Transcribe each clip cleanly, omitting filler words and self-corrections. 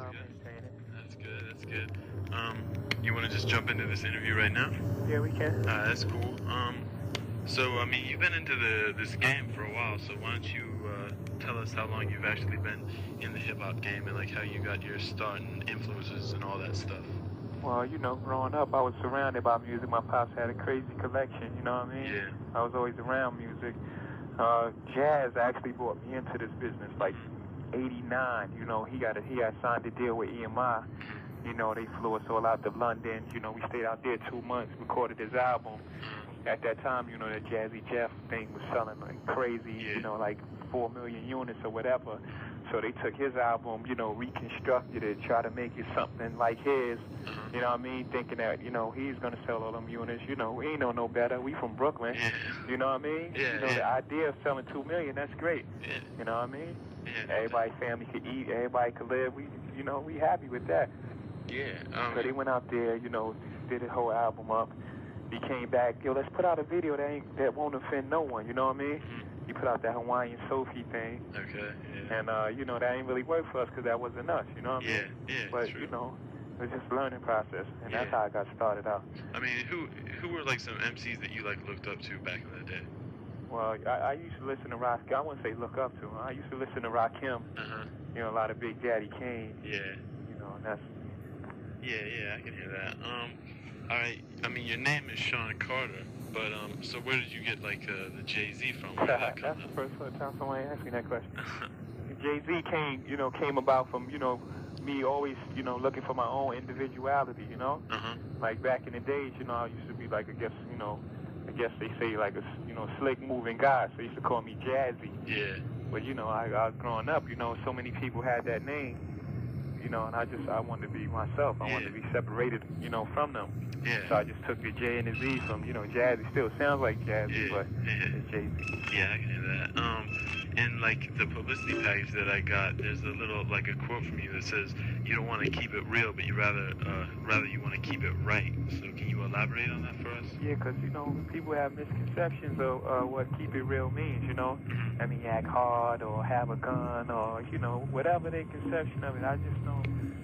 I'll maintain it. That's good. That's good. You want to just jump into this interview right now? Yeah, we can. That's cool. So I mean, you've been into this game for a while. So why don't you tell us how long you've actually been in the hip hop game and like how you got your start and influences and all that stuff? Well, growing up, I was surrounded by music. My pops had a crazy collection, you know what I mean? Yeah. I was always around music. Jazz actually brought me into this business, like '89. He had signed a deal with EMI. They flew us all out to London. We stayed out there 2 months, recorded his album. At that time, that Jazzy Jeff thing was selling like crazy, like 4 million units or whatever. So they took his album, reconstructed it, tried to make it something like his, you know what I mean? Thinking that, he's going to sell all them units. We ain't know no better. We from Brooklyn, you know what I mean? The idea of selling 2 million, that's great. You know what I mean? Everybody's family could eat, everybody could live. We happy with that. So they went out there, did the whole album up. He came back, let's put out a video that won't offend no one, you know what I mean? He put out that Hawaiian Sophie thing. Okay. And, that ain't really work for us because that wasn't us, you know what I mean? But, true. it was just a learning process, and that's how I got started out. I mean, who were like some MCs that you like looked up to back in the day? Well, I used to listen to Rock. I wouldn't say look up to him. I used to listen to Rakim. A lot of Big Daddy Kane. And that's. I can hear that. All right. I mean, your name is Sean Carter, but so where did you get like the Jay-Z from? Where did that come That's the first time somebody asked me that question. Jay-Z came about from me always looking for my own individuality. Like back in the days, I used to be like I guess they say like a slick moving guy, so they used to call me Jazzy. But I was growing up, so many people had that name. And I wanted to be myself. I wanted to be separated, from them. So I just took the J and the Z from, Jazzy. Still sounds like Jazzy, but it's Jay-Z. Yeah, I can hear that. And like the publicity package that I got, there's a little like a quote from you that says, "You don't want to keep it real, but you rather you want to keep it right." So can you elaborate on that for us? Yeah, because people have misconceptions of what keep it real means. I mean, act hard or have a gun or whatever their conception of it.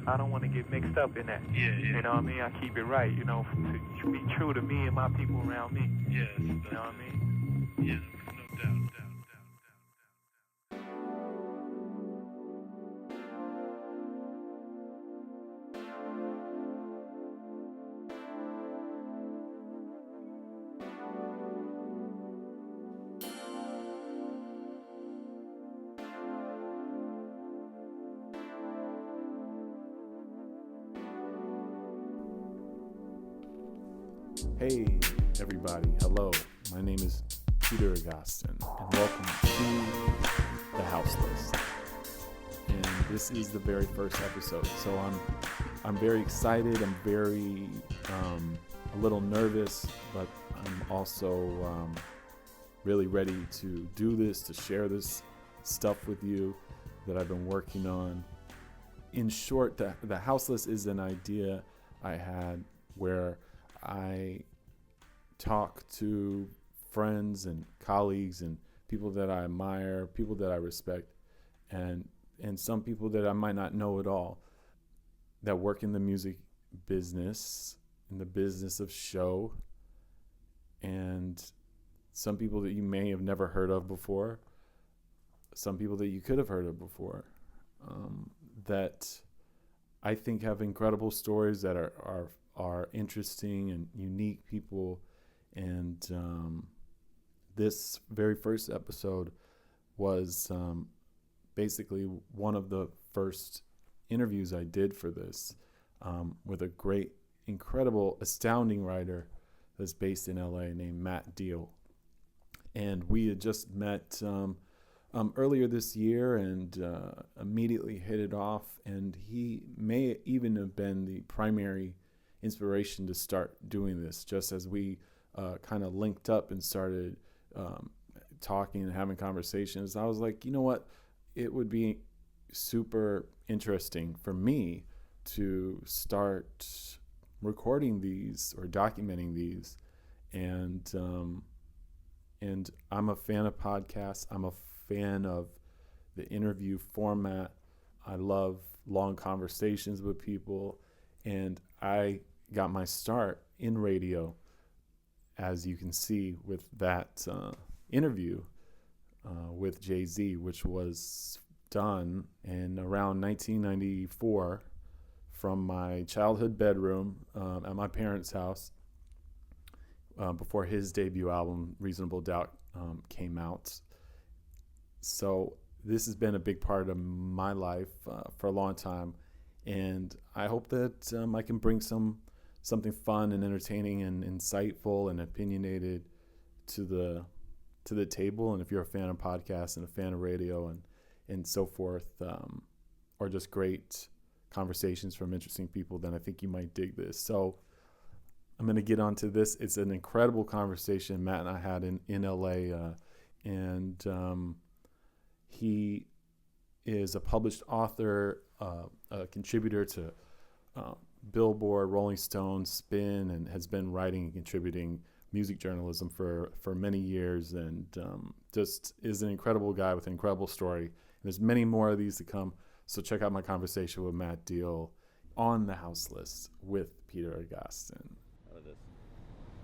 I don't want to get mixed up in that. You know what I mean? I keep it right. To be true to me and my people around me. Yes. You know what I mean? Yeah, no doubt. Hey everybody, hello. My name is Peter Agoston, and welcome to The House List. And this is the very first episode, so I'm very excited. I'm very a little nervous, but I'm also really ready to do this, to share this stuff with you that I've been working on. In short, the House List is an idea I had where I talk to friends and colleagues and people that I admire, people that I respect, and some people that I might not know at all that work in the music business, in the business of show, and some people that you may have never heard of before, some people that you could have heard of before, that I think have incredible stories that are interesting and unique people. And this very first episode was basically one of the first interviews I did for this with a great, incredible, astounding writer that's based in LA named Matt Diehl. And we had just met earlier this year and immediately hit it off. And he may even have been the primary inspiration to start doing this, just as we kind of linked up and started talking and having conversations. I was like, you know what? It would be super interesting for me to start recording these or documenting these. And I'm a fan of podcasts. I'm a fan of the interview format. I love long conversations with people, and I got my start in radio, as you can see with that interview with Jay-Z, which was done in around 1994 from my childhood bedroom at my parents' house before his debut album, Reasonable Doubt, came out. So this has been a big part of my life for a long time, and I hope that I can bring something fun and entertaining and insightful and opinionated to the table. And if you're a fan of podcasts and a fan of radio and so forth, or just great conversations from interesting people, then I think you might dig this. So I'm going to get onto this. It's an incredible conversation Matt and I had in LA, and he is a published author, a contributor to Billboard, Rolling Stone, Spin, and has been writing and contributing music journalism for many years, and just is an incredible guy with an incredible story. And there's many more of these to come. So check out my conversation with Matt Diehl on The House List with Peter Agoston.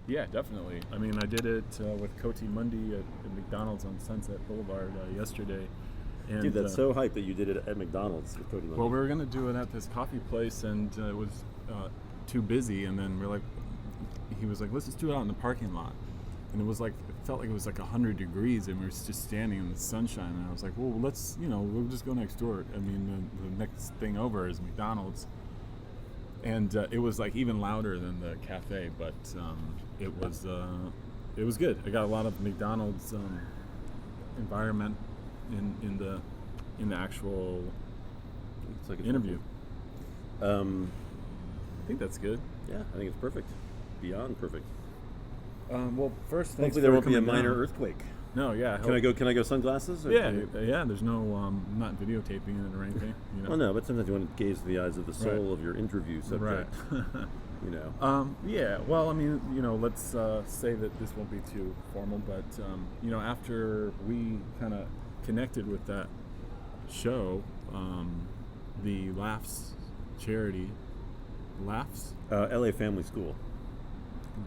Yeah, definitely. I mean, I did it with Koti Mundi at McDonald's on Sunset Boulevard yesterday. And, dude, that's so hype that you did it at McDonald's with Koti Mundi. Well, we were going to do it at this coffee place, and it was too busy. And then he was like, let's just do it out in the parking lot. And it felt like it was like 100 degrees, and we were just standing in the sunshine. And I was like, well, we'll just go next door. I mean, the next thing over is McDonald's. And it was like even louder than the cafe, but it was good. I got a lot of McDonald's environment in the actual interview. I think that's good. Yeah, I think it's perfect. Beyond perfect. Well, first, thanks. Hopefully there won't be a minor earthquake. No, yeah. Can I go sunglasses? Or yeah. There's no, not videotaping it or anything. You know? Well, no, but sometimes you want to gaze in the eyes of the soul Right. of your interview subject. Right. You know. Yeah. Well, I mean, let's say that this won't be too formal, but after we kind of connected with that show, the Laughs charity, Laughs. LA Family School.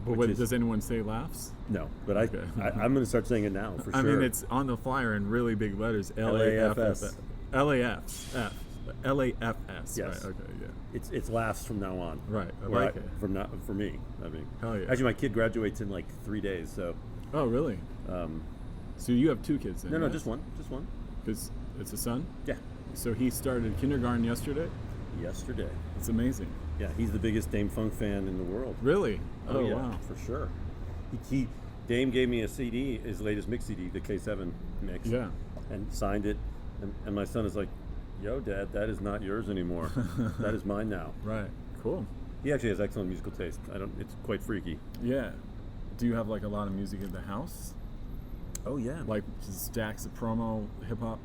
But does anyone say Laughs? No, but Okay. I'm going to start saying it now for sure. I mean, it's on the flyer in really big letters. LAFS. LAFS. Yes. Right. Okay. Yeah. It's laughs from now on. Right. I Or like it. for me. I mean, Hell yeah. actually, my kid graduates in like 3 days. So. Oh, really? So you have two kids then? No, right? just one. Because it's a son? Yeah. So he started kindergarten yesterday? Yesterday. It's amazing. Yeah, he's the biggest Dame Funk fan in the world. Really? Oh yeah, wow. for sure. Dame gave me a CD, his latest mix CD, the K7 mix. Yeah. And signed it, and my son is like, "Yo, Dad, that is not yours anymore. That is mine now." Right. Cool. He actually has excellent musical taste. It's quite freaky. Yeah. Do you have like a lot of music in the house? Oh yeah. Like stacks of promo hip hop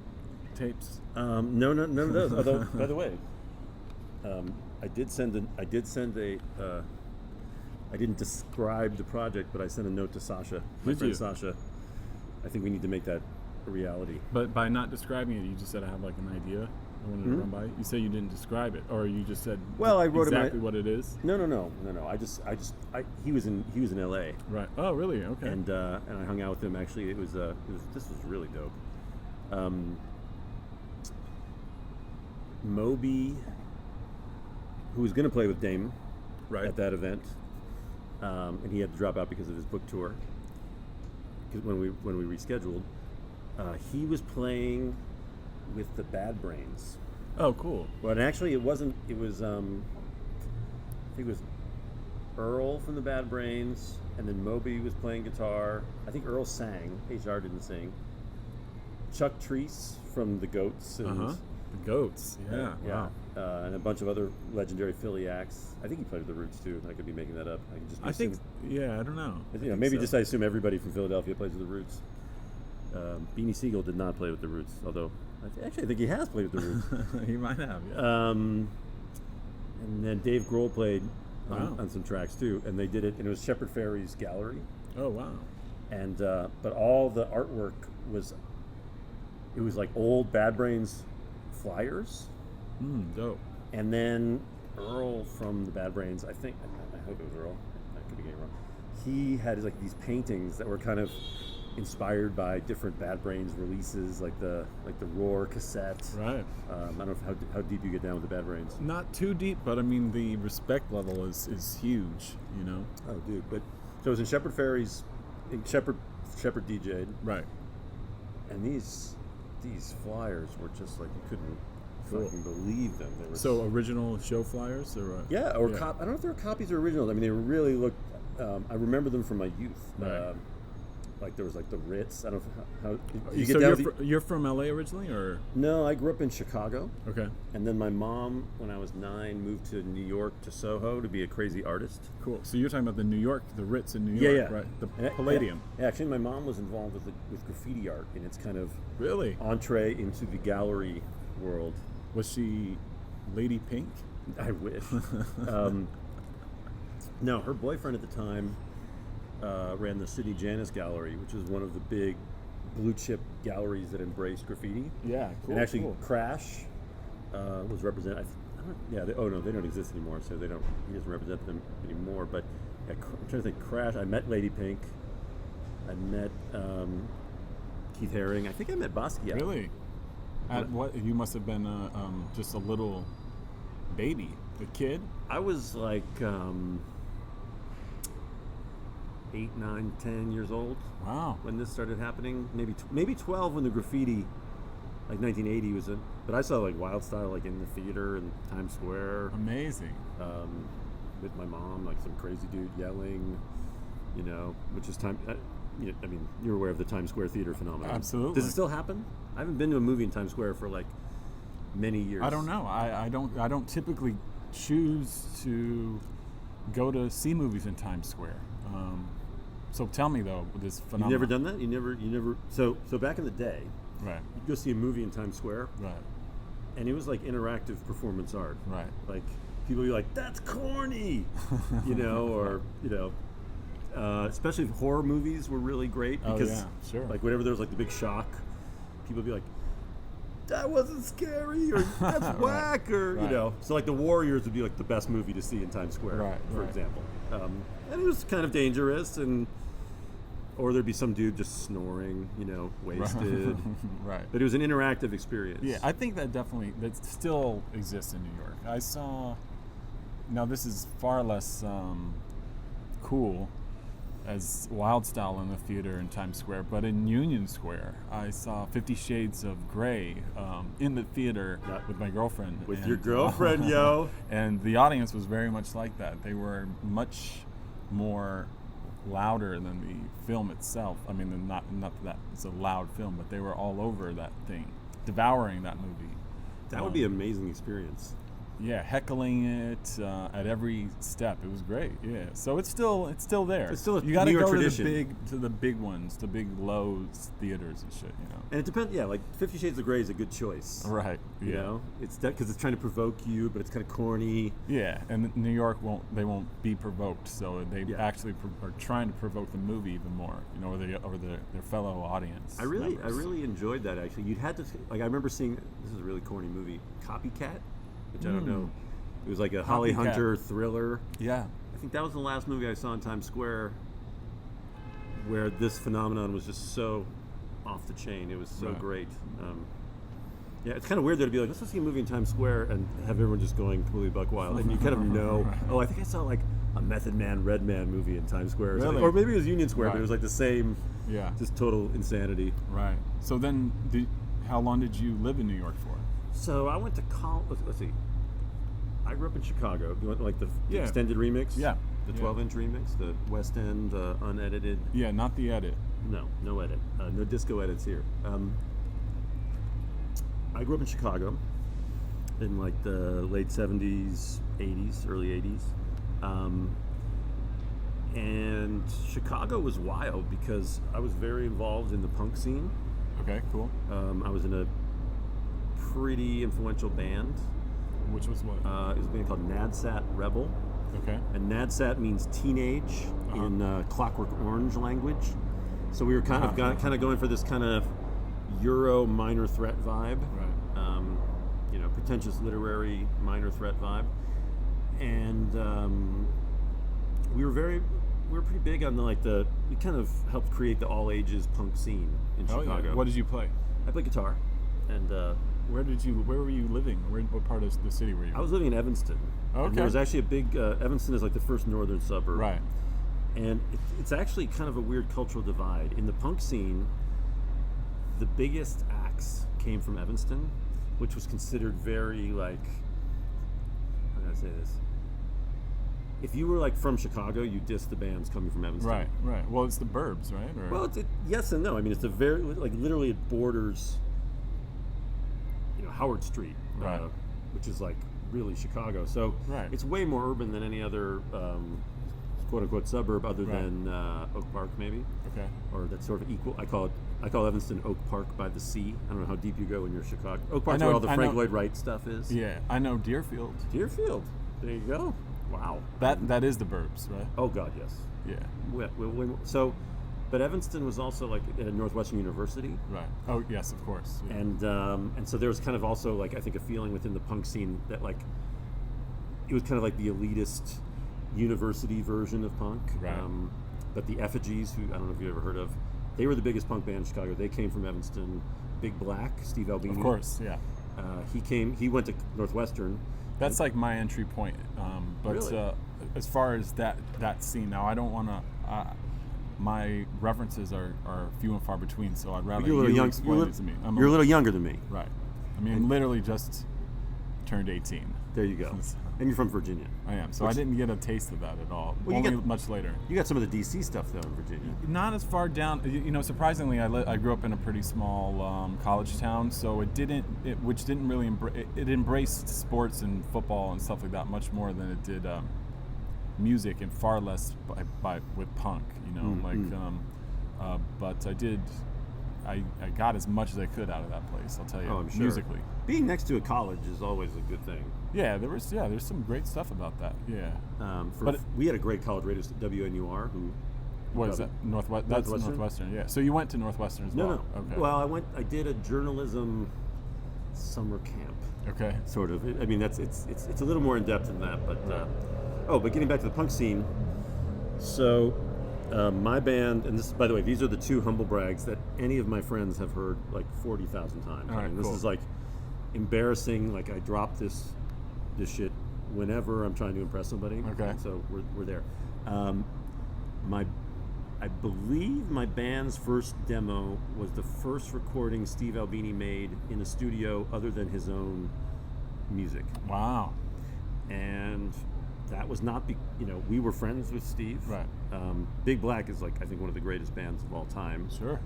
tapes? No, none of those. Although, by the way, I didn't describe the project, but I sent a note to Sasha, my Did friend you? Sasha. I think we need to make that a reality. But by not describing it, you just said I have like an idea I wanted to run by. You say you didn't describe it, or you just said Well, I wrote exactly what it is? No. He was in L.A. Right. Oh, really? Okay. and I hung out with him. Actually, this was really dope. Moby, who was going to play with Dame, right. at that event, and he had to drop out because of his book tour. Because when we rescheduled, he was playing with the Bad Brains. Oh, cool. But actually, it wasn't. It was I think it was Earl from the Bad Brains, and then Moby was playing guitar. I think Earl sang. HR didn't sing. Chuck Treese from the Goats. And, The Goats. Yeah. Yeah. Wow. And a bunch of other legendary Philly acts. I think he played with the Roots too. I could be making that up. I think. Yeah. I don't know. Maybe I assume everybody from Philadelphia plays with the Roots. Beanie Siegel did not play with the Roots, although I think he has played with the Roots. He might have. Yeah. And then Dave Grohl played on some tracks too, and they did it, and it was Shepard Fairey's gallery. Oh wow. And but all the artwork was like old Bad Brains flyers, Dope. And then Earl from the Bad Brains, I hope it was Earl. I could be getting wrong. He had like these paintings that were kind of inspired by different Bad Brains releases, like the Roar cassette. Right. I don't know how deep you get down with the Bad Brains. Not too deep, but I mean the respect level is huge. You know. Oh, dude. But so it was in Shepard Fairey's. Shepard DJ'd. Right. And these flyers were just like you couldn't fucking believe them. They were so original show flyers, or yeah, or I don't know if they were copies or originals. I mean, they really looked. I remember them from my youth. Right. Like there was like the Ritz. I don't know how you so get down. You're from LA originally, or no? I grew up in Chicago. Okay. And then my mom, when I was 9, moved to New York to Soho to be a crazy artist. Cool. So you're talking about the Ritz in New York, yeah. right? The Palladium. Yeah, actually, my mom was involved with graffiti art, and it's kind of Really? entree into the gallery world. Was she Lady Pink? I wish. No, her boyfriend at the time ran the City Janus Gallery, which is one of the big blue chip galleries that embrace graffiti. Yeah, cool. And actually, cool. Crash was represented. They don't exist anymore, so he doesn't represent them anymore. But yeah, I'm trying to think. Crash. I met Lady Pink. I met Keith Haring. I think I met Basquiat. Really? At what? You must have been just a little baby, a kid. I was like 8, 9, 10 years old. Wow. When this started happening, maybe 12 when the graffiti, like 1980 was it. But I saw like Wild Style like in the theater in Times Square. Amazing. With my mom, like some crazy dude yelling, which is time. I mean, you're aware of the Times Square theater phenomenon. Absolutely. Does it still happen? I haven't been to a movie in Times Square for like many years. I don't know. I don't typically choose to go to see movies in Times Square. So tell me though, this phenomenon. You've never done that? You never. So back in the day, right? You'd go see a movie in Times Square, right? And it was like interactive performance art, right? Like people would be like, "That's corny," or especially if horror movies were really great because, like whenever there was like the big shock, people would be like, "That wasn't scary," or "That's whack," or So like The Warriors would be like the best movie to see in Times Square, for example. And it was kind of dangerous, or there'd be some dude just snoring, wasted. Right. But it was an interactive experience. Yeah, I think that still exists in New York. I saw. Now this is far less cool as Wild Style in the theater in Times Square, but in Union Square, I saw 50 Shades of Grey in the theater with my girlfriend. With your girlfriend, yo! And the audience was very much like that. They were much more louder than the film itself. I mean, not that it's a loud film, but they were all over that thing, devouring that movie. That would be an amazing experience. Yeah, heckling it at every step. It was great. Yeah, so it's still there. It's still a you got to New York go tradition. to the big ones, the big Lowe's theaters and shit. And it depends. Yeah, like 50 Shades of Grey is a good choice. Right. You it's because it's trying to provoke you, but it's kind of corny. Yeah, and New York won't be provoked, so they actually are trying to provoke the movie even more. Or their fellow audience. I really enjoyed that actually. You'd had to I remember seeing this is a really corny movie, Copycat. Which I don't know. It was like a Holly Hunter thriller. Yeah. I think that was the last movie I saw in Times Square where this phenomenon was just so off the chain. It was so great. It's kind of weird though to be like, let's go see a movie in Times Square and have everyone just going completely buck wild. And you kind of know, I think I saw like a Method Man, Red Man movie in Times Square. Or, or maybe it was Union Square, but it was like the same, just total insanity. Right. So then, how long did you live in New York for? So I went to college. Let's see. I grew up in Chicago. You went like the extended remix? Yeah. The 12-inch remix, the West End unedited. Yeah, not the edit. No edit. No disco edits here. I grew up in Chicago in like the late 70s, 80s, early 80s. And Chicago was wild because I was very involved in the punk scene. Okay, cool. I was in a pretty influential band. Which was what? It was a band called Nadsat Rebel. Okay. And Nadsat means teenage in Clockwork Orange language. So we were kind of going for this kind of Euro Minor Threat vibe. Right. pretentious literary minor threat vibe. And we were pretty big on we kind of helped create the all ages punk scene in Chicago. Yeah. What did you play? I played guitar, and Where were you living? What part of the city were you? I was living in Evanston. Okay. And there was actually a big Evanston is like the first northern suburb. Right. And it's actually kind of a weird cultural divide. In the punk scene, the biggest acts came from Evanston, which was considered very how can I say this? If you were from Chicago, you dissed the bands coming from Evanston. Right. Well, it's the burbs, right? Or? Well, yes and no. I mean, it's a very literally it borders, Howard Street, right, which is really Chicago. So it's way more urban than any other quote unquote suburb other than Oak Park, maybe. Okay. Or that's sort of equal. I call Evanston Oak Park by the sea. I don't know how deep you go when you're Chicago. Oak Park's where all the Frank Lloyd Wright stuff is. Yeah, I know Deerfield. Deerfield. There you go. Wow. That is the burbs, right? Oh God, yes. Yeah. But Evanston was also at Northwestern University. Right. Oh yes, of course. Yeah. And so there was kind of also I think a feeling within the punk scene that it was kind of the elitist university version of punk. Right. But the Effigies, who I don't know if you ever heard of, they were the biggest punk band in Chicago. They came from Evanston. Big Black, Steve Albini. Of course, yeah. He went to Northwestern. That's my entry point. But really? As far as that scene, now I don't want to. My references are few and far between, so I'd rather you explain it to me. You're a little younger than me. Right. I mean, literally just turned 18. There you go. And you're from Virginia. I am. So I didn't get a taste of that at all. Well, Only much later. You got some of the DC stuff though in Virginia. Not as far down. Surprisingly, I grew up in a pretty small college town, so it embraced sports and football and stuff like that much more than it did music, and far less with punk. But I got as much as I could out of that place. I'll tell you. Oh, I'm sure. Musically. Being next to a college is always a good thing. Yeah, there's some great stuff about that. Yeah. But we had a great college radio station, WNUR, who. What is that? Northwest. That's Northwestern. Yeah. So you went to Northwestern as well. No. Okay. Well, I did a journalism summer camp. Okay. Sort of. I mean, it's a little more in depth than that, but. But getting back to the punk scene. So, my band, and this, by the way, these are the two humble brags that any of my friends have heard 40,000 times. All right, this is embarrassing. I drop this shit whenever I'm trying to impress somebody. Okay. And so we're there. I believe my band's first demo was the first recording Steve Albini made in a studio other than his own music. Wow. And that was not, we were friends with Steve. Right. Big Black is I think one of the greatest bands of all time. Sure.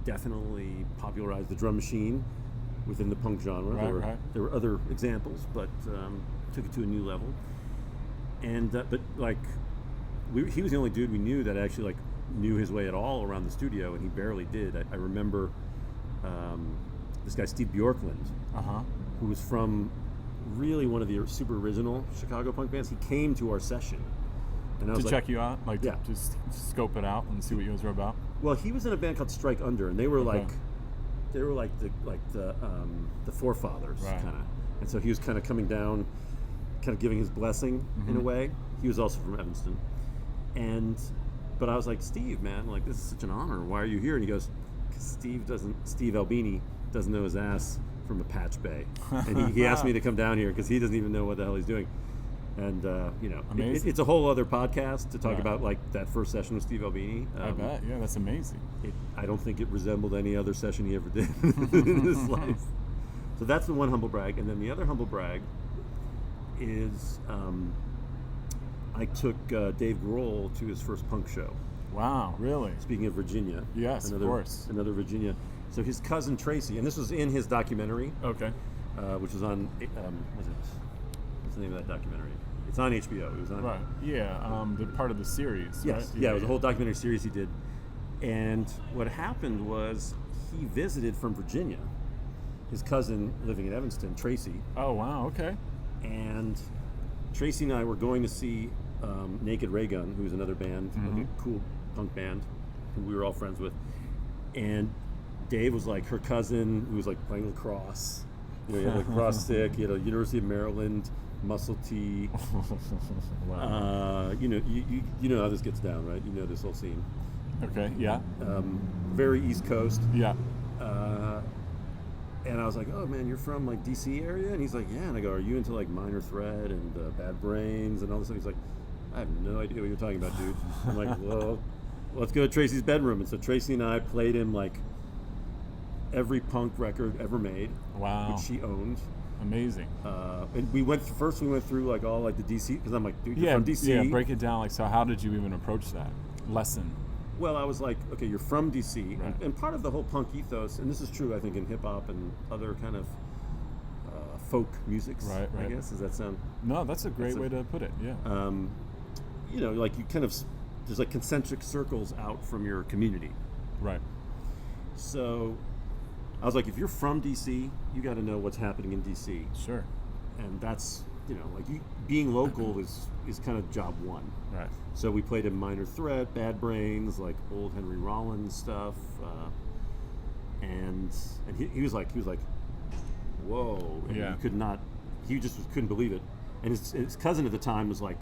Definitely popularized the drum machine within the punk genre. Right. There were other examples, but took it to a new level. And he was the only dude we knew that actually knew his way at all around the studio, and he barely did. I remember this guy Steve Bjorklund, who was from really one of the super original Chicago punk bands. He came to our session, and I was check you out, just scope it out and see what you guys were about. Well, he was in a band called Strike Under, and they were the forefathers, right, kind of. And so he was kind of coming down, kind of giving his blessing in a way. He was also from Evanston, but I was like, Steve, man, this is such an honor. Why are you here? And he goes, because Steve Albini doesn't know his ass from a patch bay, and he asked me to come down here because he doesn't even know what the hell he's doing. And it's a whole other podcast to talk about that first session with Steve Albini. I bet, yeah, that's amazing. I don't think it resembled any other session he ever did in his life. So that's the one humble brag, and then the other humble brag is I took Dave Grohl to his first punk show. Wow, really? Speaking of Virginia, yes, of course, another Virginia. So his cousin Tracy, and this was in his documentary. Okay. Which was on, what's the name of that documentary? It's on HBO. It was on. Right. Yeah. The part of the series. Yes. Right? Yeah. It was a whole documentary series he did, and what happened was he visited from Virginia. His cousin living in Evanston, Tracy. Oh wow. Okay. And Tracy and I were going to see Naked Ray Gun, who was another band, a cool punk band, who we were all friends with, and Dave was her cousin who was playing lacrosse, You know, you had like Cross Stick, you had a University of Maryland Muscle Tee. Wow. You know how this gets down, right? You know this whole scene. Okay. Yeah. Very East Coast. Yeah. And I was like, oh man, you're from like DC area? And he's like, yeah. And I go, are you into like Minor Threat and Bad Brains and all this stuff? He's like, I have no idea what you're talking about, dude. I'm like, well, let's go to Tracy's bedroom. And so Tracy and I played him like every punk record ever made. Wow. Which she owned. Amazing. And we went through like all like the DC, because I'm like, dude, you're from DC. Yeah, break it down. Like, so how did you even approach that lesson? Well, I was like, okay, you're from DC, Right. and part of the whole punk ethos, and this is true, I think, in hip hop and other kind of folk musics. Right. I guess. Does that sound? No, that's a great way to put it. Yeah. You know, like you kind of, there's like concentric circles out from your community. Right. So, I was like, if you're from DC, you got to know what's happening in DC, Sure. and that's, you know, like being local is kind of job one. Right. So we played in Minor Threat, Bad Brains, like old Henry Rollins stuff, and he was like, whoa! And Yeah. he could not, he just couldn't believe it. And his cousin at the time was like,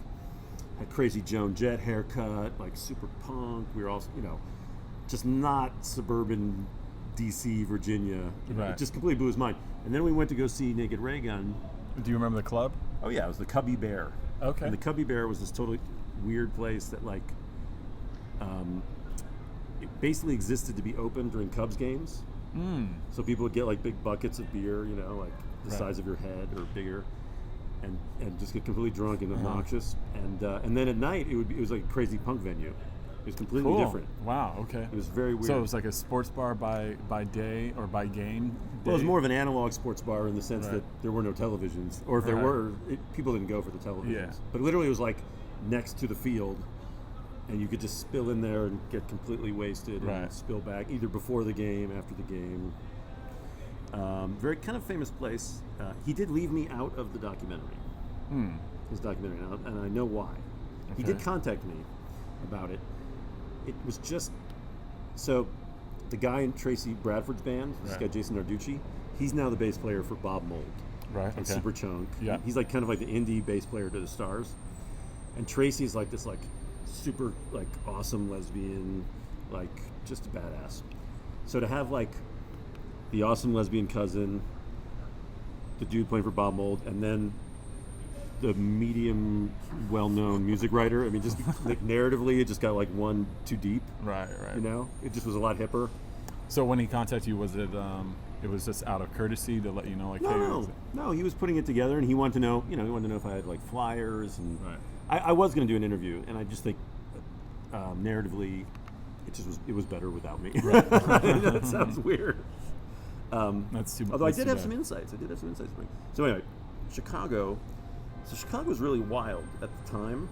had crazy Joan Jett haircut, like super punk. We were all, you know, just not suburban DC, Virginia. Right. It just completely blew his mind. And then we went to go see Naked Ray Gun. Do you remember the club? Oh yeah, it was the Cubby Bear. Okay. And the Cubby Bear was this totally weird place that like, it basically existed to be open during Cubs games. So people would get like big buckets of beer, you know, like the Right. size of your head or bigger, and just get completely drunk and obnoxious. And then at night it was like a crazy punk venue. It was completely Cool. different. Wow. Okay. It was very weird. So it was like a sports bar by day or by game day? Well, it was more of an analog sports bar in the sense Right. that there were no televisions, or if there Right. were, people didn't go for the televisions. Yeah. But literally, it was like next to the field, and you could just spill in there and get completely wasted Right. and spill back either before the game, after the game. Very kind of famous place. He did leave me out of the documentary. His documentary, and I know why. He Okay. did contact me about it. It was just so the guy in Tracy Bradford's band, this Right. guy Jason Narducci, he's now the bass player for Bob Mould Right. and Okay. Superchunk. Yeah. He's like kind of like the indie bass player to the Stars. And Tracy's like this like super like awesome lesbian, like just a badass. So to have like the awesome lesbian cousin, the dude playing for Bob Mould, and then the medium well-known music writer. I mean, just like narratively, it just got like one too deep. Right. Right. You know, it just was a lot hipper. So when he contacted you, was it it was just out of courtesy to let you know, like, hey, No, he was putting it together, and he wanted to know, if I had like flyers, and Right. I was going to do an interview, and I just think narratively, it was better without me. Right. That sounds weird. That's too. Although I that's did too have bad. some insights. So anyway, Chicago. So Chicago was really wild at the time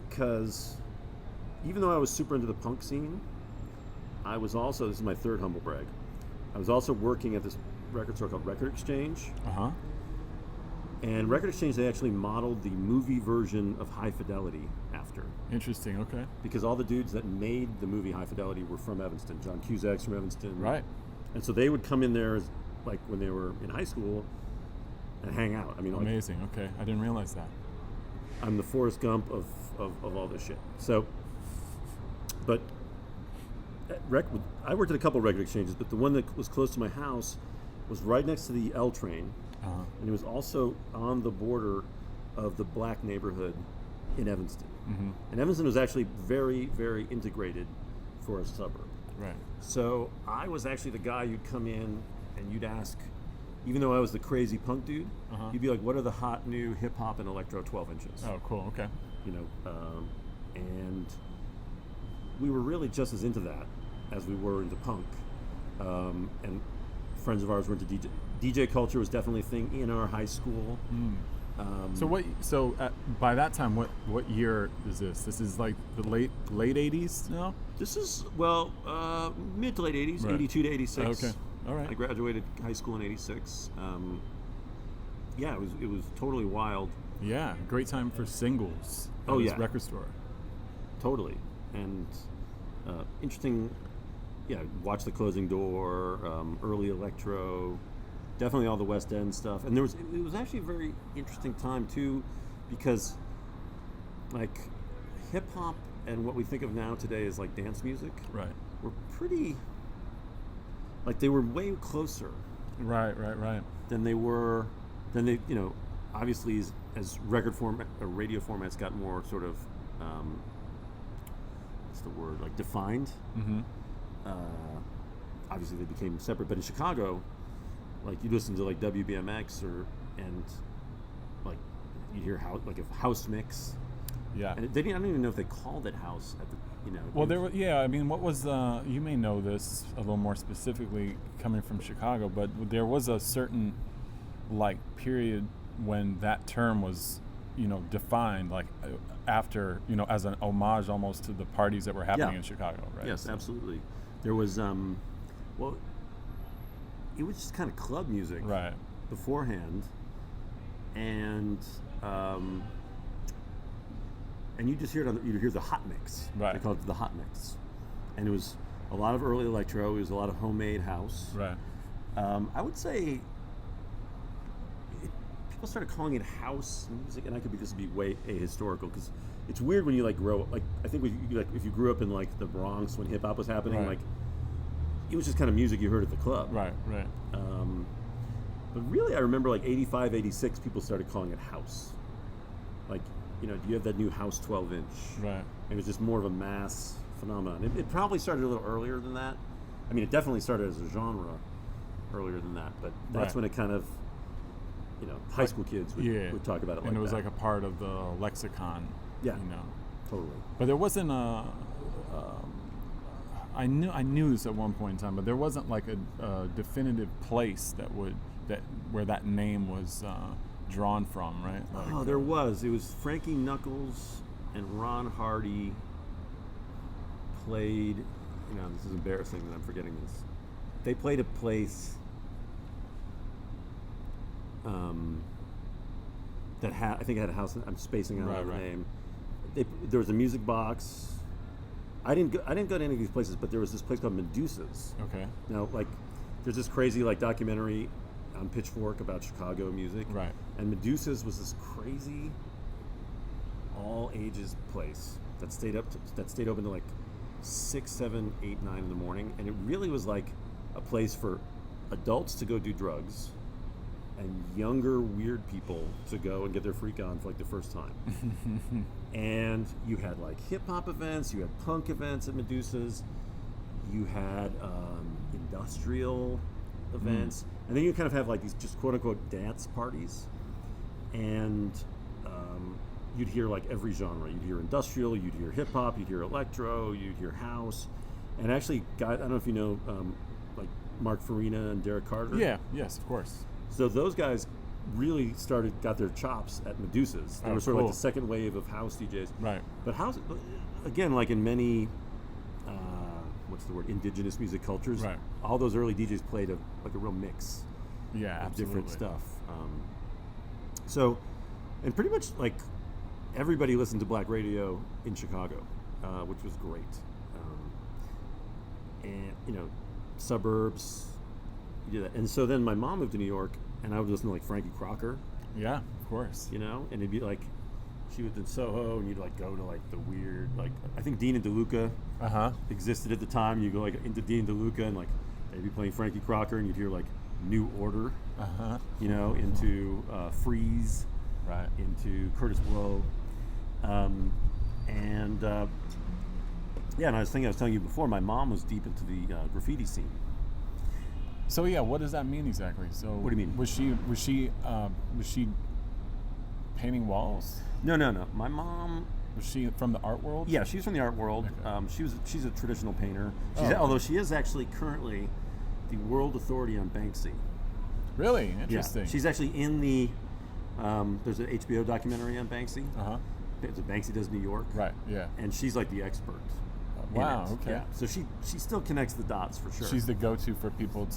because even though I was super into the punk scene, I was also, this is my third humble brag, I was also working at this record store called Record Exchange. Uh-huh. And Record Exchange, they actually modeled the movie version of High Fidelity after. Interesting. Okay. Because all the dudes that made the movie High Fidelity were from Evanston. John Cusack's from Evanston. Right. And so they would come in there as, like when they were in high school and hang out. I mean, like, Amazing. Okay. I didn't realize that. I'm the Forrest Gump of all this shit. So, but I worked at a couple of record exchanges, but the one that was close to my house was right next to the L train, Uh-huh. and it was also on the border of the black neighborhood in Evanston. Mm-hmm. And Evanston was actually very, very integrated for a suburb. Right. So I was actually the guy you'd come in and you'd ask, even though I was the crazy punk dude, Uh-huh. you'd be like, what are the hot new hip hop and electro 12 inches? Oh, cool. Okay. And we were really just as into that as we were into punk. And friends of ours were into DJ. DJ culture was definitely a thing in our high school. By that time, what year is this? This is like the late 80s now? This is, mid to late 80s, Right. 82 to 86. Okay. All right. I graduated high school in 86. It was totally wild. Yeah, great time for singles. At Oh, this yeah. record store. Totally. And interesting, watch The Closing Door, early electro, definitely all the West End stuff. And it was actually a very interesting time too, because like hip hop and what we think of now today as like dance music, Right. were pretty, like they were way closer Right. than they, obviously as record format or radio formats got more sort of, what's the word, like defined. Mm-hmm. Obviously they became separate, but in Chicago, like you listen to like WBMX and like you hear a house mix. Yeah. And I don't even know if they called it house at the, Well, what was, you may know this a little more specifically coming from Chicago, but there was a certain, like, period when that term was, defined, like, after, as an homage almost to the parties that were happening in Chicago, right? Yes, absolutely. There was, it was just kind of club music Right. beforehand, and you just hear it you'd hear the hot mix. Right. They called it the hot mix, and it was a lot of early electro. It was a lot of homemade house. Right. I would say people started calling it house music, and I could be this would be way ahistorical because it's weird when you like grow up. Like I think if you grew up in like the Bronx when hip hop was happening, Right. like it was just kind of music you heard at the club. Right. But really, I remember like 85, 86, people started calling it house. Like, do you have that new House 12-inch? Right. It was just more of a mass phenomenon. It probably started a little earlier than that. I mean, it definitely started as a genre earlier than that, but that's Right. when it kind of, high school kids would talk about it like that. And it was like a part of the lexicon. Yeah. Totally. But there wasn't I knew this at one point in time, but there wasn't like a definitive place where that name was drawn from, right? Like, There was. It was Frankie Knuckles and Ron Hardy played, this is embarrassing that I'm forgetting this. They played a place that I think it had a house. I'm spacing out the name. There was a music box. I didn't go to any of these places, but there was this place called Medusa's. Okay. Now, like, there's this crazy like documentary on Pitchfork about Chicago music. Right. And Medusa's was this crazy, all ages place that stayed open to like 6, 7, 8, 9 in the morning, and it really was like a place for adults to go do drugs and younger weird people to go and get their freak on for like the first time. And you had like hip hop events, you had punk events at Medusa's, you had industrial events, and then you kind of have like these just quote unquote dance parties, and you'd hear like every genre. You'd hear industrial, you'd hear hip hop, you'd hear electro, you'd hear house, and actually, I don't know if you know, like Mark Farina and Derek Carter. Yeah. Yes, of course. So those guys really got their chops at Medusa's. They were sort of like the second wave of house DJs. Right. But house, again, like in many, indigenous music cultures, right. all those early DJs played a real mix Yeah, of absolutely. different stuff. And pretty much like everybody listened to black radio in Chicago, which was great. And, suburbs, you do that. And so then my mom moved to New York, and I would listen to like Frankie Crocker. Yeah, of course. And it'd be like, she lived in Soho, and you'd like go to like the weird, like, I think Dean and DeLuca existed at the time. You go like into Dean and DeLuca, and like they'd be playing Frankie Crocker, and you'd hear like New Order, into Freeze, right, into Curtis Blow, and I was telling you before, my mom was deep into the graffiti scene. So yeah, what does that mean exactly? So what do you mean? Was she painting walls? No. My mom. Was she from the art world? Yeah, she's from the art world. Okay. She's a traditional painter. Although she is actually currently the world authority on Banksy. Really? Interesting. Yeah. She's actually in the. There's an HBO documentary on Banksy. It's Banksy Does New York. Right. Yeah. And she's like the expert. Wow. Okay. Yeah. So she still connects the dots for sure. She's the go-to for people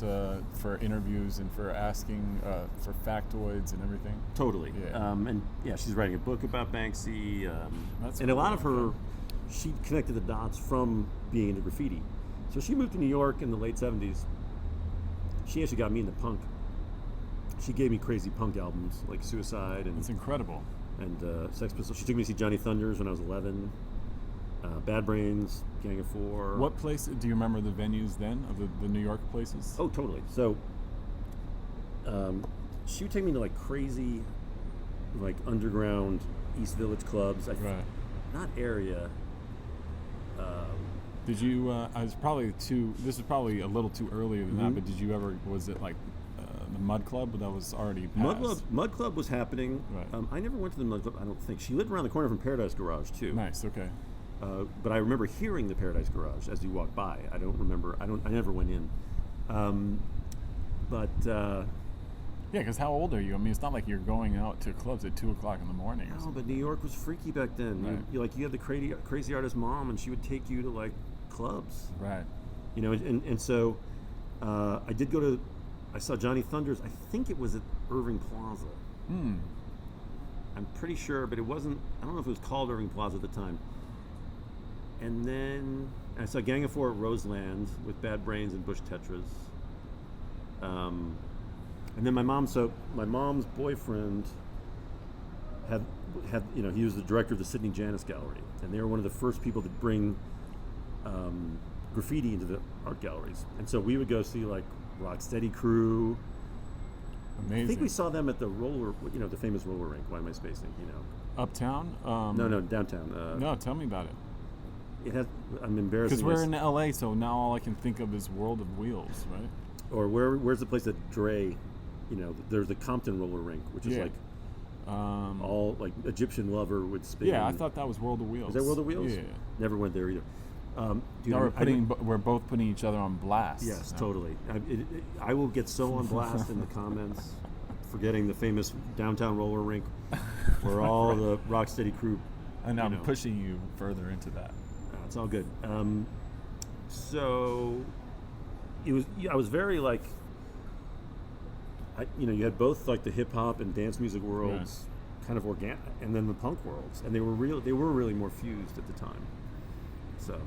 for interviews and for asking for factoids and everything. Totally. Yeah. And she's writing a book about Banksy. That's and cool. A lot of her, she connected the dots from being into graffiti. So she moved to New York in the late 70s. She actually got me into punk she gave me crazy punk albums like Suicide and It's incredible. Sex Pistols. She took me to see Johnny Thunders when I was 11. Bad Brains, Gang of Four. What place do you remember the venues then of the New York places? Oh, totally. So, she would take me to like crazy, like underground East Village clubs. Right. Not area. Did you? I was probably too. This is probably a little too earlier than that. But did you ever? Was it like the Mud Club? That was already passed. Mud Club was happening. Right. I never went to the Mud Club. I don't think. She lived around the corner from Paradise Garage too. Nice. Okay. But I remember hearing the Paradise Garage as you walk by. I don't remember. I never went in. Yeah, because how old are you? I mean, it's not like you're going out to clubs at 2 o'clock in the morning. Or No, something. but New York was freaky back then. Right. You had the crazy artist mom, and she would take you to like clubs. Right. You know, and so I did go to. I saw Johnny Thunders. I think it was at Irving Plaza. I'm pretty sure, but it wasn't. I don't know if it was called Irving Plaza at the time. And then I saw Gang of Four at Roseland with Bad Brains and Bush Tetras. And then my mom's boyfriend had he was the director of the Sidney Janis Gallery, and they were one of the first people to bring graffiti into the art galleries. And so we would go see like Rocksteady Crew. Amazing. I think we saw them at the the famous roller rink. Why am I spacing? Uptown? No, downtown. No, tell me about it. It has. I'm embarrassed. Because we're in LA, so now all I can think of is World of Wheels, right? Or where's the place that Dre? There's the Compton roller rink, which is like all like Egyptian Lover would spin. Yeah, I thought that was World of Wheels. Is that World of Wheels? Yeah. Never went there either. Dude, Now we're both putting each other on blast. Yes, now. totally. I will get so on blast in the comments, forgetting the famous downtown roller rink, where all the Rocksteady Crew. And I'm pushing you further into that. It's all good. So it was. I was very like. You had both like the hip hop and dance music worlds, kind of organic, and then the punk worlds, and they were really more fused at the time. So.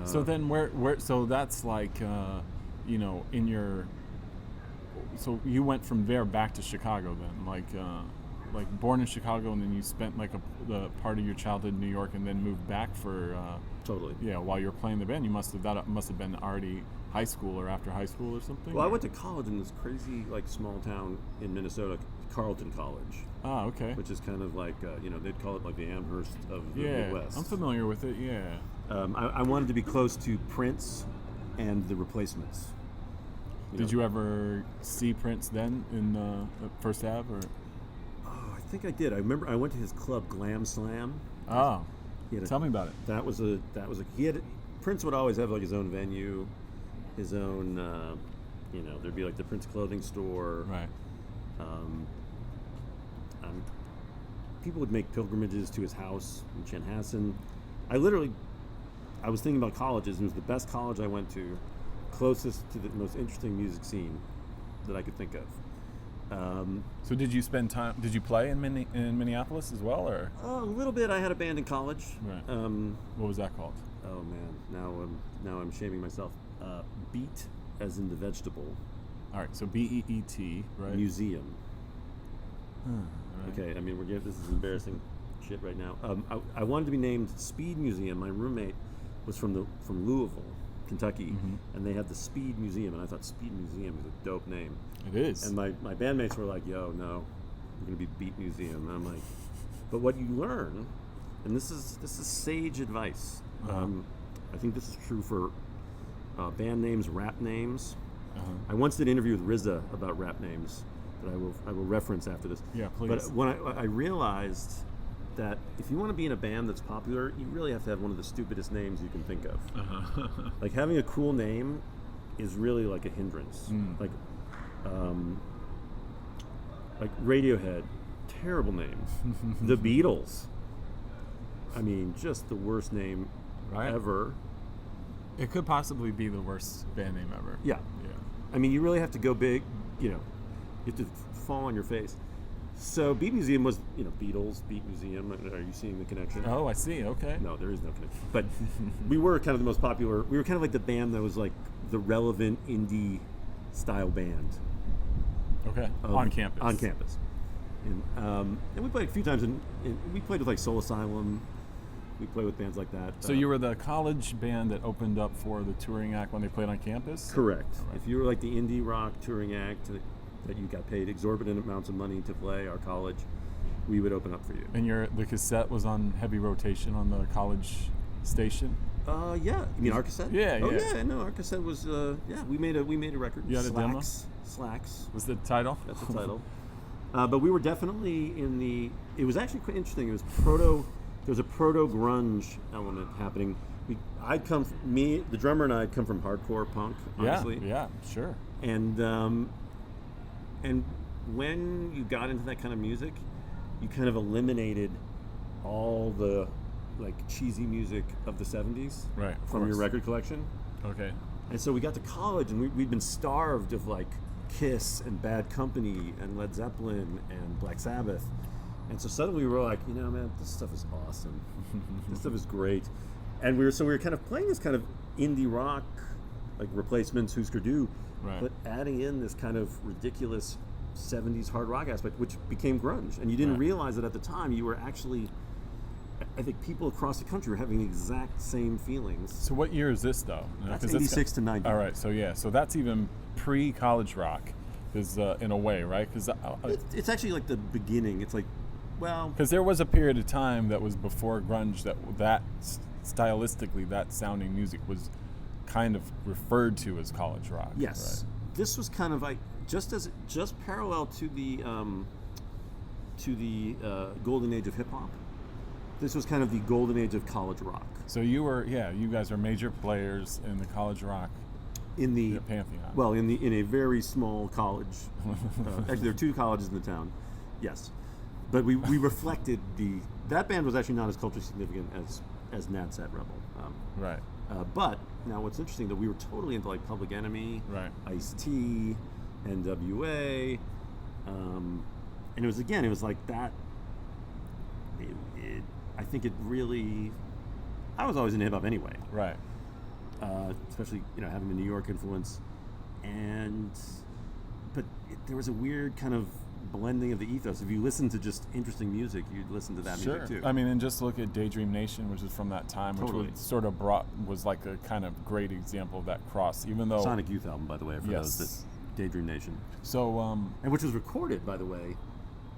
So then so that's like, in your. So you went from there back to Chicago then, like born in Chicago, and then you spent like the part of your childhood in New York, and then moved back for. Totally. Yeah, while you were playing the band, that must have been already high school or after high school or something. Well, I went to college in this crazy like small town in Minnesota, Carleton College. Ah, okay. Which is kind of like they'd call it like the Amherst of the Midwest. I'm familiar with it. Yeah. I wanted to be close to Prince and the Replacements. Did you ever see Prince then in First Ave or? Oh, I think I did. I remember I went to his club, Glam Slam. Oh. Tell me about it. That was Prince would always have like his own venue, his own there'd be like the Prince clothing store. Right. People would make pilgrimages to his house in Chanhassen. I was thinking about colleges, and it was the best college I went to, closest to the most interesting music scene that I could think of. So did you spend time? Did you play in Minneapolis as well, or? A little bit. I had a band in college. Right. What was that called? Oh man, now I'm shaming myself. Beet, as in the vegetable. All right. So BEET, right? Museum. Right. Okay. I mean, this is embarrassing shit right now. I wanted to be named Speed Museum. My roommate was from Louisville, Kentucky, and they had the Speed Museum, and I thought Speed Museum is a dope name. It is. And my bandmates were like, "Yo, no, we're gonna be Beat Museum." And I'm like, "But what you learn, and this is sage advice. I think this is true for band names, rap names. I once did an interview with RZA about rap names that I will reference after this. Yeah, please. But when I realized that if you want to be in a band that's popular, you really have to have one of the stupidest names you can think of. Like having a cool name is really like a hindrance. Like Radiohead, terrible name. The Beatles. I mean, just the worst name ever. It could possibly be the worst band name ever. Yeah. I mean, you really have to go big. You have to fall on your face. So Beat Museum was, Beatles, Beat Museum. Are you seeing the connection? Oh, I see. Okay. No, there is no connection. But we were kind of the most popular. We were kind of like the band that was like the relevant indie style band. Okay. On campus. On campus. And we played a few times, we played with like Soul Asylum. We played with bands like that. So you were the college band that opened up for the touring act when they played on campus? Correct. Right. If you were like the indie rock touring act that you got paid exorbitant amounts of money to play our college, we would open up for you. And the cassette was on heavy rotation on the college station? Yeah. You mean our cassette? Yeah, Oh yeah. yeah, no, our cassette was we made a record. You had a demo? Slacks. Was the title? That's the title. But we were definitely it was actually quite interesting. It was there was a proto grunge element happening. The drummer and I had come from hardcore punk, honestly. Yeah, sure. And when you got into that kind of music, you kind of eliminated all the like cheesy music of the 70s from your record collection. Okay. And so we got to college and we'd been starved of like Kiss and Bad Company and Led Zeppelin and Black Sabbath. And so suddenly we were like, man, this stuff is awesome. This stuff is great. And we were kind of playing this kind of indie rock, like Replacements, Husker Du, but adding in this kind of ridiculous 70s hard rock aspect, which became grunge. And you didn't realize that at the time you were actually, I think people across the country were having the exact same feelings. So what year is this though? That's 86 to 90. All right, so that's even pre-college rock, because in a way, right? Because it's actually like the beginning. It's like, because there was a period of time that was before grunge that stylistically that sounding music was kind of referred to as college rock. Yes, right? This was kind of like just parallel to the golden age of hip hop. This was kind of the golden age of college rock. So you guys are major players in the college rock in the pantheon. Well, in a very small college. Actually, there are 2 colleges in the town. Yes. But we reflected that band was actually not as culturally significant as Nadsat Rebel. But now what's interesting that we were totally into like Public Enemy, Ice-T, NWA, and it was like that. I think it really. I was always into hip hop anyway. Right. Especially having the New York influence, but there was a weird kind of blending of the ethos. If you listen to just interesting music, you'd listen to that music too. I mean, and just look at Daydream Nation, which is from that time, which was like a kind of great example of that cross, even though Sonic Youth album, by the way, for those that Daydream Nation. So and which was recorded, by the way,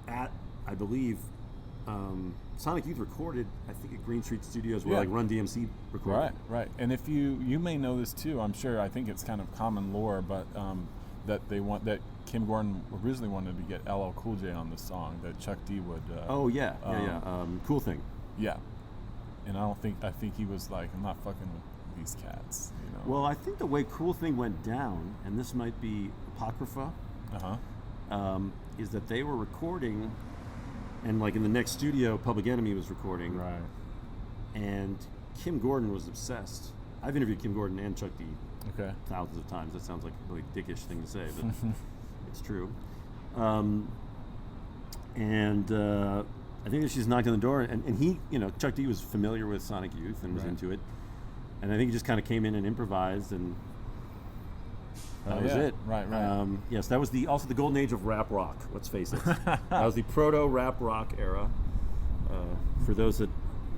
at I believe Sonic Youth recorded, I think, at Green Street Studios, where like Run DMC recorded. Right. And if you may know this too, I'm sure. I think it's kind of common lore, but that Kim Gordon originally wanted to get LL Cool J on the song, that Chuck D would. Cool Thing. Yeah, and I think he was like, I'm not fucking with these cats. Well, I think the way Cool Thing went down, and this might be apocrypha, is that they were recording, and like in the next studio, Public Enemy was recording, and Kim Gordon was obsessed. I've interviewed Kim Gordon and Chuck D. Thousands of times. That sounds like a really dickish thing to say, but it's true. I think that she's knocked on the door, and he, Chuck D was familiar with Sonic Youth and was into it, and I think he just kind of came in and improvised, and that was it. Right. Yes, that was also the golden age of rap rock. Let's face it, that was the proto rap rock era. For those that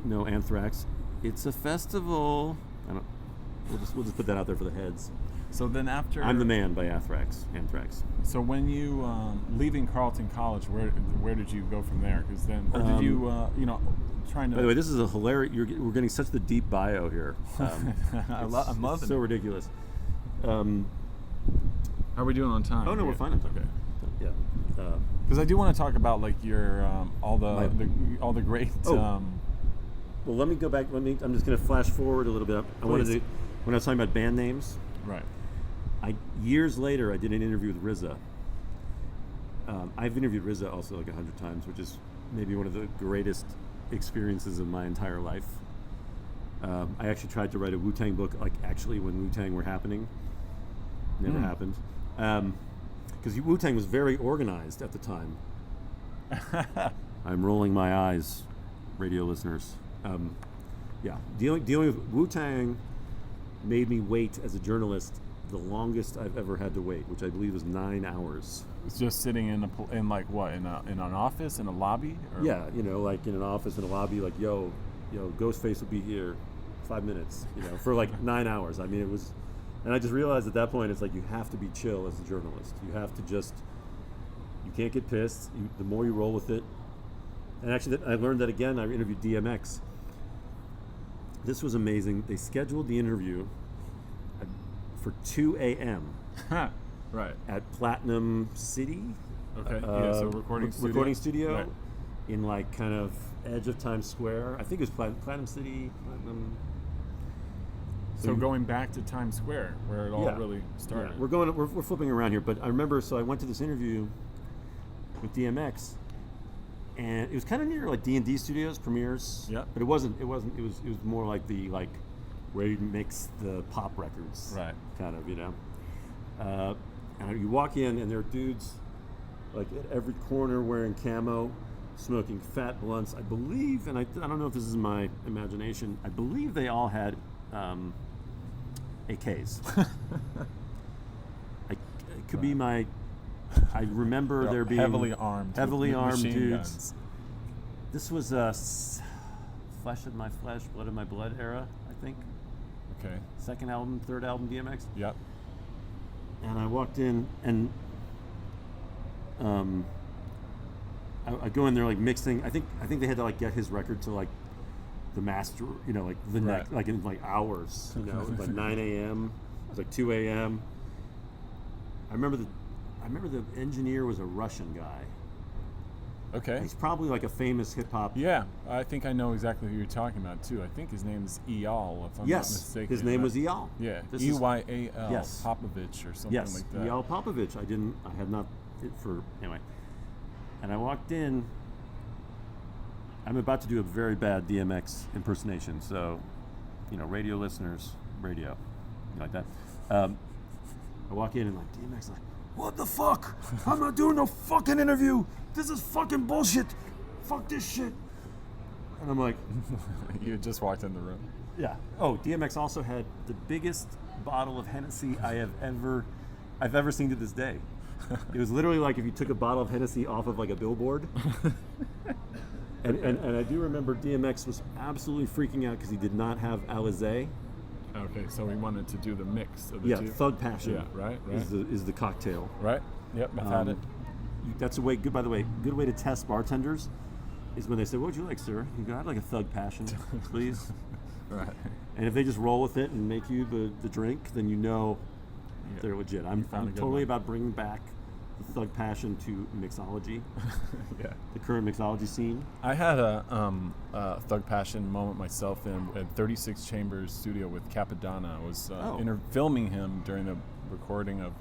know Anthrax, it's a festival. We'll just put that out there for the heads. So then after... I'm the Man by Anthrax. So when you, leaving Carleton College, where did you go from there? Because then, or did you, trying to... By the way, this is a hilarious... We're getting such the deep bio here. I'm loving it. So ridiculous. How are we doing on time? Oh, no, we're fine on time. Okay. Yeah. Because I do want to talk about, like, your, all the great... Well, let me go back. I'm just going to flash forward a little bit. When I was talking about band names... Right. Years later, I did an interview with RZA. I've interviewed RZA also like 100 times, which is maybe one of the greatest experiences of my entire life. I actually tried to write a Wu-Tang book, like actually when Wu-Tang were happening. Never happened. Because Wu-Tang was very organized at the time. I'm rolling my eyes, radio listeners. Dealing with Wu-Tang made me wait as a journalist the longest I've ever had to wait, which I believe was 9 hours. It's just sitting in like what, in an office, in a lobby? Or? Yeah, like in an office, in a lobby, like, yo, Ghostface will be here 5 minutes, for like 9 hours. I mean, it was, and I just realized at that point, it's like you have to be chill as a journalist. You have to just, you can't get pissed. The more you roll with it. And actually, I learned that again. I interviewed DMX. This was amazing. They scheduled the interview for 2 a.m. Right. At Platinum City. Okay. So recording studio. Right. In like kind of edge of Times Square. I think it was Platinum City. So going back to Times Square, where it all really started. Yeah. We're flipping around here, but I remember. So I went to this interview with DMX, and it was kind of near like D&D Studios, Premieres. Yeah. But it wasn't. It was more like the where you mix the pop records. Right. Kind of, and you walk in, and there are dudes like at every corner wearing camo, smoking fat blunts. I believe, and I don't know if this is my imagination, I believe they all had AKs. It could be my. I remember there being heavily armed dudes. Guns. This was Flesh of My Flesh, Blood of My Blood era, I think. Okay. Second album, third album, DMX. Yep. And I walked in, and I go in there like mixing. I think they had to like get his record to like the master, like the next, like in like hours, like 9 a.m. It was like 2 a.m. I remember the engineer was a Russian guy. Okay. He's probably like a famous hip hop. Yeah, I think I know exactly who you're talking about too. I think his name is Eyal, if I'm not mistaken. His name was Eyal. Yeah, Eyal. Yes. Popovich or something like that. Eyal Popovich. I had not anyway. And I walked in. I'm about to do a very bad DMX impersonation, so radio listeners, like that. I walk in and like DMX like, what the fuck? I'm not doing no fucking interview. This is fucking bullshit. Fuck this shit. And I'm like, you had just walked in the room. Yeah. Oh, DMX also had the biggest bottle of Hennessy I've ever seen to this day. It was literally like if you took a bottle of Hennessy off of like a billboard. And I do remember DMX was absolutely freaking out because he did not have Alizé. Okay, so he wanted to do the mix of the two. Thug Passion. Yeah, right. Is the cocktail. Right. Yep, I've had it. That's a way. Good, by the way. Good way to test bartenders is when they say, "What would you like, sir?" You go, "I'd like a Thug Passion, please." Right. And if they just roll with it and make you the drink, then they're legit. I'm totally about bringing back the Thug Passion to mixology. Yeah. The current mixology scene. I had a Thug Passion moment myself in 36 Chambers studio with Capadonna. I was filming him during the recording of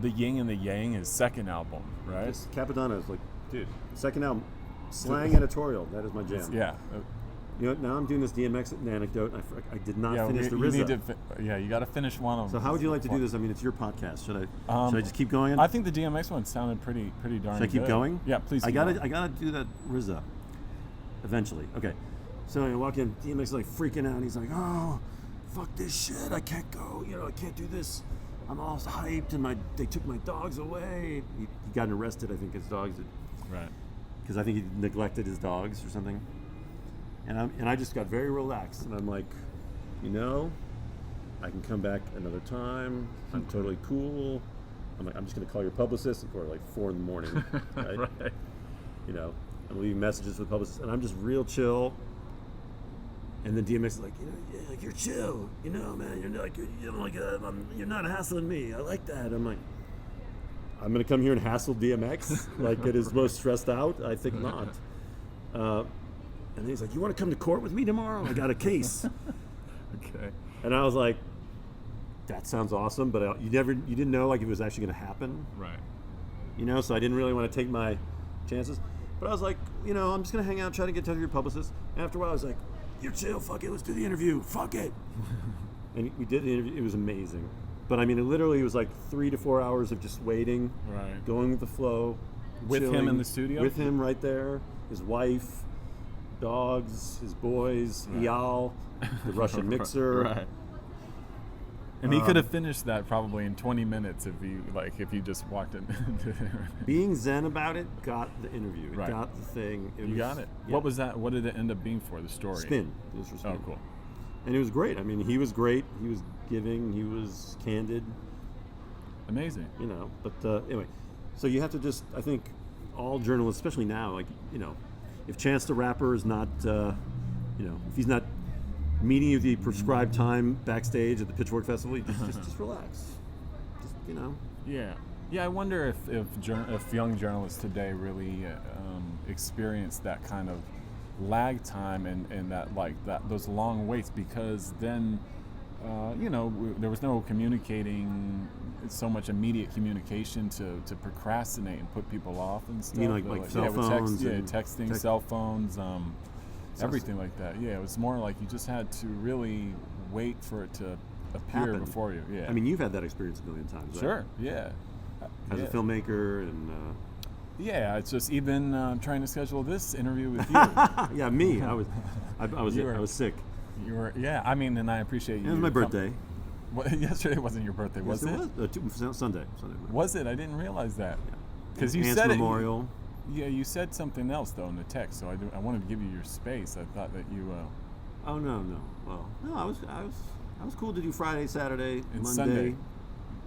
The Yin and the Yang, his second album, right? Yes, Capadonna is like, dude, second album, slang editorial. That is my jam. Yeah. Now I'm doing this DMX anecdote. I did not finish the RZA. You got to finish one of them. So how would you like to do this? I mean, it's your podcast. Should I just keep going? I think the DMX one sounded pretty darn good. Should I keep going? Yeah, please. I gotta do that RZA eventually. Okay. So I walk in. DMX is like freaking out. He's like, "Oh, fuck this shit. I can't go. I can't do this. I'm all hyped, and they took my dogs away." He got arrested. I think his dogs did. Right. Because I think he neglected his dogs or something. And I just got very relaxed, and I'm like, I can come back another time. I'm totally cool. I'm like, I'm just gonna call your publicist for like 4 a.m. Right? Right. I'm leaving messages for the publicist, and I'm just real chill. And then DMX is like, like you're chill, man. You're not hassling me. I like that. I'm like, I'm gonna come here and hassle DMX like at his most stressed out. I think not. And then he's like, "You want to come to court with me tomorrow? I got a case." Okay. And I was like, "That sounds awesome," but you didn't know like if it was actually going to happen, right? So I didn't really want to take my chances. But I was like, I'm just going to hang out, try to get in touch with your publicist. And after a while, I was like, "You're chill, fuck it, let's do the interview, fuck it." And we did the interview. It was amazing. But I mean, it literally was like 3 to 4 hours of just waiting, right, going with the flow, with chilling, him in the studio, with him right there, his wife. Dogs, his boys, Eyal, the Russian mixer. Right. And he could have finished that probably in 20 minutes if you just walked in. Being zen about it got the interview. It Right. got the thing. You got it. Yeah. What was that? What did it end up being for, the story? Spin. It was for Spin. Oh, cool. And it was great. I mean, he was great. He was giving. He was candid. Amazing. But anyway, so you have to just, I think, all journalists, especially now, if Chance the Rapper is not, if he's not meeting you at the prescribed time backstage at the Pitchfork Festival, you just relax. Yeah. Yeah, I wonder if young journalists today really experience that kind of lag time and those long waits, because then there was no communicating, so much immediate communication to procrastinate and put people off and stuff. Like cell phones, texting, cell phones, everything like that. Yeah, it was more like you just had to really wait for it to appear happen before you. Yeah. I mean, you've had that experience a million times, right? Sure. Yeah. As a filmmaker and. Yeah, it's just even trying to schedule this interview with you. Yeah, me. I was sick. You were, yeah. I mean, and I appreciate you. It was my birthday. Yesterday wasn't your birthday, was it? Sunday. Was it? I didn't realize that. Because you Ants said Memorial. Yeah, you said something else though in the text, so I wanted to give you your space. I thought that you. Oh no. Well, no, I was cool to do Friday, Saturday, and Monday. Sunday.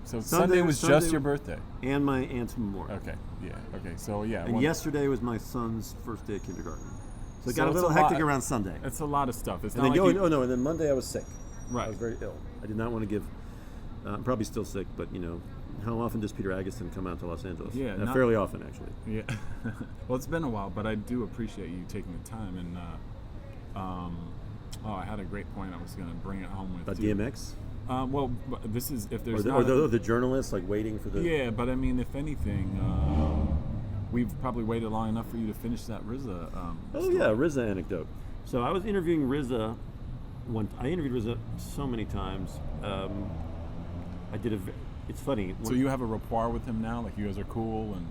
So Sunday was just your birthday. And my aunt's memorial. Okay. Yeah. Okay. So yeah. And yesterday was my son's first day of kindergarten. So it So got a it's little a hectic lot. around Sunday. It's a lot of stuff. It's And not then like you, and then Monday I was sick. Right. I was very ill. I did not want to give. I'm probably still sick, but how often does Peter Agoston come out to Los Angeles? Yeah, fairly often actually. Yeah. Well, it's been a while, but I do appreciate you taking the time. And I had a great point I was going to bring it home with. About you. DMX? Well, but this is if there's Or the journalists waiting for the. Yeah, but I mean, if anything, we've probably waited long enough for you to finish that RZA. Oh yeah, RZA anecdote. So I was interviewing RZA. I interviewed RZA so many times. It's funny. So you have a rapport with him now? Like you guys are cool and.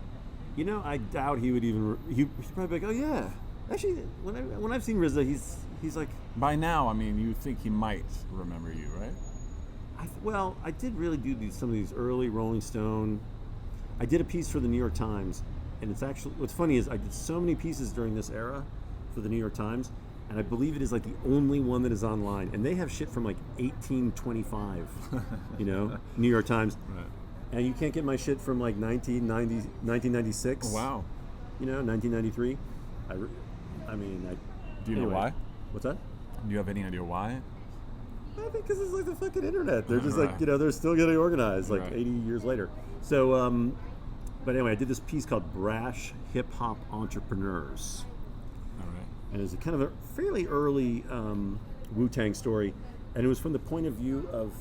I doubt he would even. He'd probably be like, oh yeah. Actually, when I've seen RZA, he's like. By now, I mean, you think he might remember you, right? I did really do some of these early Rolling Stone. I did a piece for the New York Times, and it's actually what's funny is I did so many pieces during this era for the New York Times, and I believe it is like the only one that is online, and they have shit from like 1825, New York Times, Right. and you can't get my shit from like 1996. Wow. 1993. Do you know why? What's that? Do you have any idea why? I think because it's like the fucking internet. They're just like, Right. they're still getting organized like Right. 80 years later. So, but anyway, I did this piece called Brash Hip Hop Entrepreneurs. All right. And it was a kind of a fairly early Wu-Tang story. And it was from the point of view of